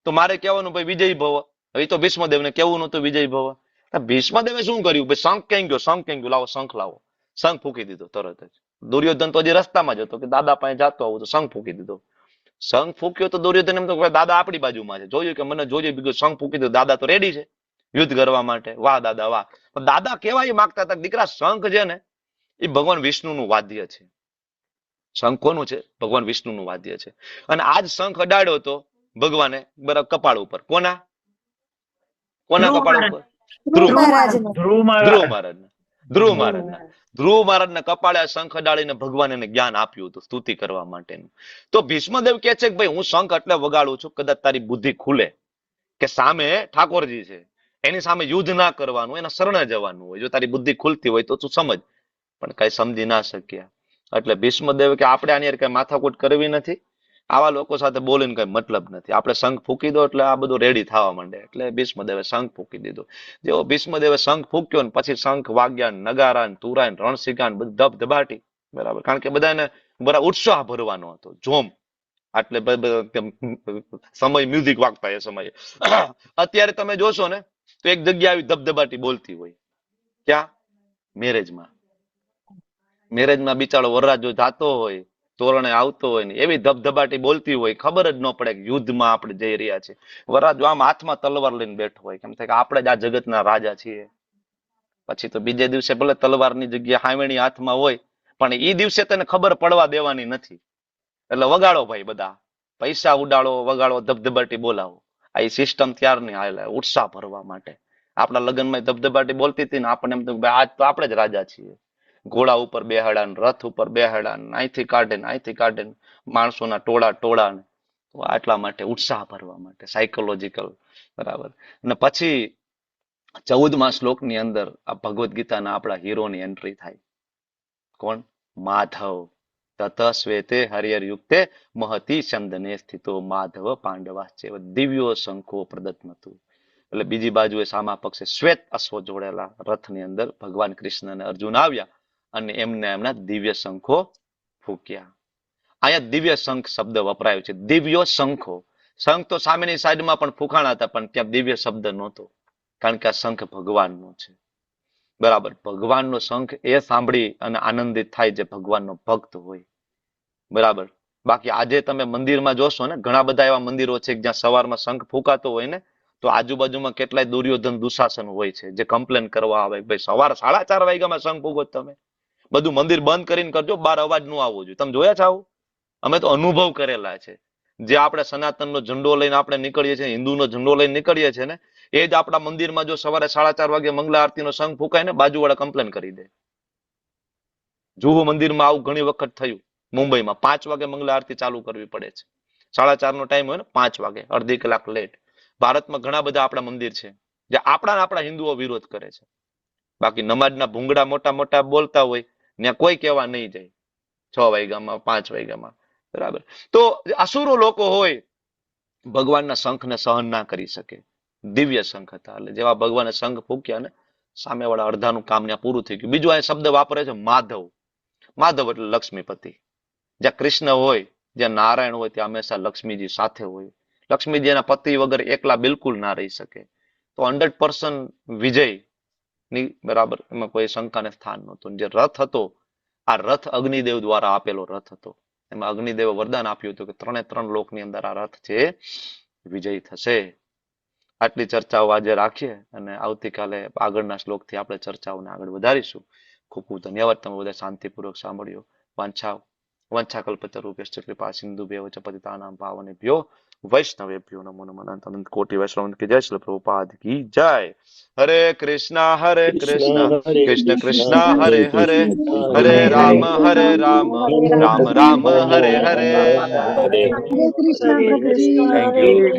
તો મારે કહેવાનું ભાઈ વિજય ભવ. હવે તો ભીષ્મદેવને કેવું નતું વિજય ભવ. ભીષ્મદેવે શું કર્યું? ભાઈ શંખ ક્યાં ગયો? શંખ ક્યાં ગયો? લાવો શંખ લાવો. શંખ ફૂંકી દીધો તરત જ. દુર્યોધન તો હજી રસ્તામાં જ હતો કે દાદા પાસે જાતો આવું, તો શંખ ફૂંકી દીધો. શંખ ફૂંક્યો તો દુર્યોધન એમ તો દાદા આપણી બાજુમાં છે, જોયું કે મને જોઈએ બીજું, શંખ ફૂંકી દીધો. દાદા તો રેડી છે યુદ્ધ કરવા માટે. વાહ દાદા વાહ. પણ દાદા કેવા એ માગતા હતા, દીકરા શંખ છે ને એ ભગવાન વિષ્ણુનું વાદ્ય છે. શંખ કોનું છે? ભગવાન વિષ્ણુનું વાદ્ય છે. અને આજ શંખ અડાડ્યો તો ભગવાને બરાબર કપાળ ઉપર. કોના કપાળ ઉપર? ધ્રુવ મહારાજના. ધ્રુવ મહારાજના કપાળે શંખ અડાડીને ભગવાન એને જ્ઞાન આપ્યું હતું સ્તુતિ કરવા માટેનું. તો ભીષ્મદેવ કહે છે કે ભાઈ હું શંખ એટલે વગાડું છું, કદાચ તારી બુદ્ધિ ખુલે કે સામે ઠાકોરજી છે, એની સામે યુદ્ધ ના કરવાનું, એના શરણે જવાનું હોય. જો તારી બુદ્ધિ ખુલતી હોય તો તું સમજ. પણ કઈ સમજી ના શક્યા. એટલે ભીષ્મદેવ કે આપણે આની કઈ માથાકૂટ કરવી નથી, આવા લોકો સાથે બોલીને કઈ મતલબ નથી, આપણે શંખ ફૂંકી દો એટલે આ બધું રેડી થવા માંડે. એટલે ભીષ્મદેવે શંખ ફૂંકી દીધો. જેવો ભીષ્મદેવે શંખ ફૂંક્યો ને પછી શંખ વાગ્યા, નગારા, તુરા, રણશિકા બધું ધબધબાટી. બરાબર. કારણ કે બધાને બરાબર ઉત્સાહ ભરવાનો હતો, જોમ. એટલે સમય મ્યુઝિક વાગતા એ સમયે. અત્યારે તમે જોશો ને તો એક જગ્યા આવી ધબધબાટી બોલતી હોય. ક્યાં? મેરેજમાં બિચારો વરરાજો જાતો હોય, તોરણે આવતો હોય ને એવી ધબધબાટી બોલતી હોય, ખબર જ ન પડે કે યુદ્ધમાં આપણે જઈ રહ્યા છીએ. વરરાજો આમ હાથમાં તલવાર લઈને બેઠો હોય, કેમ થાય કે આપણે જ આ જગતના રાજા છીએ. પછી તો બીજે દિવસે ભલે તલવારની જગ્યાએ હાવેણી હાથમાં હોય, પણ એ દિવસે તને ખબર પડવા દેવાની નથી. એટલે વગાડો ભાઈ, બધા પૈસા ઉડાડો, વગાડો, ધબધબાટી બોલાવો. આ સિસ્ટમ ત્યારની હાલે ઉત્સાહ ભરવા માટે. આપણા લગ્નમાં ધબધબાટી બોલતી હતી ને આપણને એમ થયું આજ તો આપણે જ રાજા છીએ. ઘોડા ઉપર બેહાડા, રથ ઉપર બેહાડા, અહીંથી કાઢે માણસોના ટોળા ને. તો આટલા માટે ઉત્સાહ ભરવા માટે, સાયકોલોજીકલ. બરાબર. અને પછી 14મા શ્લોકની અંદર આ ભગવદ્ ગીતાના આપણા હીરોની એન્ટ્રી થાય. કોણ? માધવ. તત શ્વેતે હરિહર યુક્તે મહતી ચંદને સ્થિતો માધવ પાંડવાશ્ચેવ દિવ્યો શંખો પ્રદત્મતુ. એટલે બીજી બાજુએ સામા પક્ષે શ્વેત અશ્વ જોડેલા રથની અંદર ભગવાન કૃષ્ણ અને અર્જુન આવ્યા અને એમના દિવ્ય શંખો ફૂક્યા. અહીંયા દિવ્ય શંખ શબ્દ વપરાયો છે. દિવ્યો શંખો. શંખ તો સામેની સાઈડમાં પણ ફૂંકાણા હતા, પણ ત્યાં દિવ્ય શબ્દ નહોતો, કારણ કે આ શંખ ભગવાનનો છે. બરાબર. ભગવાનનો શંખ એ સાંભળી અને આનંદિત થાય જે ભગવાનનો ભક્ત હોય. બરાબર. બાકી આજે તમે મંદિરમાં જોશો ને, ઘણા બધા એવા મંદિરો છે જ્યાં સવારમાં શંખ ફૂંકાતો હોય ને, તો આજુબાજુમાં કેટલાય દુર્યોધન દુશાસન હોય છે જે કમ્પ્લેન કરવા આવે, ભાઈ સવાર 4:30 વાગ્યામાં શંખ ફૂંકો તમે, બધું મંદિર બંધ કરીને કરજો, બહાર અવાજ ન આવવો જોઈએ. તમે જોયા છે આવું? અમે તો અનુભવ કરેલા છે. જે આપણે સનાતનનો ઝંડો લઈને આપણે નીકળીએ છીએ, હિન્દુનો ઝંડો લઈને નીકળીએ છીએ ને, એ જ આપણા મંદિરમાં જો સવારે 4:30 વાગે મંગલા આરતીનો શંખ ફૂંકાય ને, બાજુવાળા કમ્પ્લેન કરી દે. જુહુ મંદિરમાં આવું ઘણી વખત થયું. મુંબઈમાં 5 વાગે મંગલા આરતી ચાલુ કરવી પડે છે. 4:30 નો ટાઈમ હોય ને, 5 વાગે, અડધી કલાક લેટ. ભારતમાં ઘણા બધા આપણા મંદિર છે જે આપણા હિન્દુઓ વિરોધ કરે છે. બાકી નમાજના ભૂંગળા મોટા મોટા બોલતા હોય ત્યાં કોઈ કહેવા નહીં જાય 6 વાગ્યામાં, 5 વાગ્યામાં. બરાબર. તો અસુરો લોકો હોય ભગવાનના શંખને સહન ના કરી શકે. દિવ્ય શંખ હતા. એટલે જેવા ભગવાને શંખ ફૂંક્યા ને, સામેવાળા અડધાનું કામ ત્યાં પૂરું થઈ ગયું. બીજું આ શબ્દ વાપરે છે માધવ. માધવ એટલે લક્ષ્મીપતિ. જ્યાં કૃષ્ણ હોય, જ્યાં નારાયણ હોય, ત્યાં હંમેશા લક્ષ્મીજી સાથે હોય. લક્ષ્મીજી એના પતિ વગર એકલા બિલકુલ ના રહી શકે. તો 100% વિજય ની બરાબર, એમાં કોઈ શંકાને સ્થાન નહોતું. જે રથ હતો, આ રથ અગ્નિદેવ દ્વારા આપેલો રથ હતો. એમાં અગ્નિદેવે વરદાન આપ્યું હતું કે 3 લોકની અંદર આ રથ છે વિજય થશે. આટલી ચર્ચાઓ આજે રાખીએ અને આવતીકાલે આગળના શ્લોકથી આપણે ચર્ચાઓને આગળ વધારીશું. ખૂબ ખૂબ ધન્યવાદ. તમે બધા શાંતિપૂર્વક સાંભળ્યો. વાંછાકલ્પતરુભ્યશ્ચ કૃપા સિંધુભ્યઃ ચ પતિતાનાં પાવનેભ્યો વૈષ્ણવેભ્યો નમો નમઃ. અનંત કોટિ વૈષ્ણવ કી જય. શ્રી પ્રભુપાદ કી જય. હરે કૃષ્ણ કૃષ્ણ કૃષ્ણ હરે હરે, હરે રામ રામ રામ હરે હરે. હરે કૃષ્ણ પ્રભુજી. Thank you.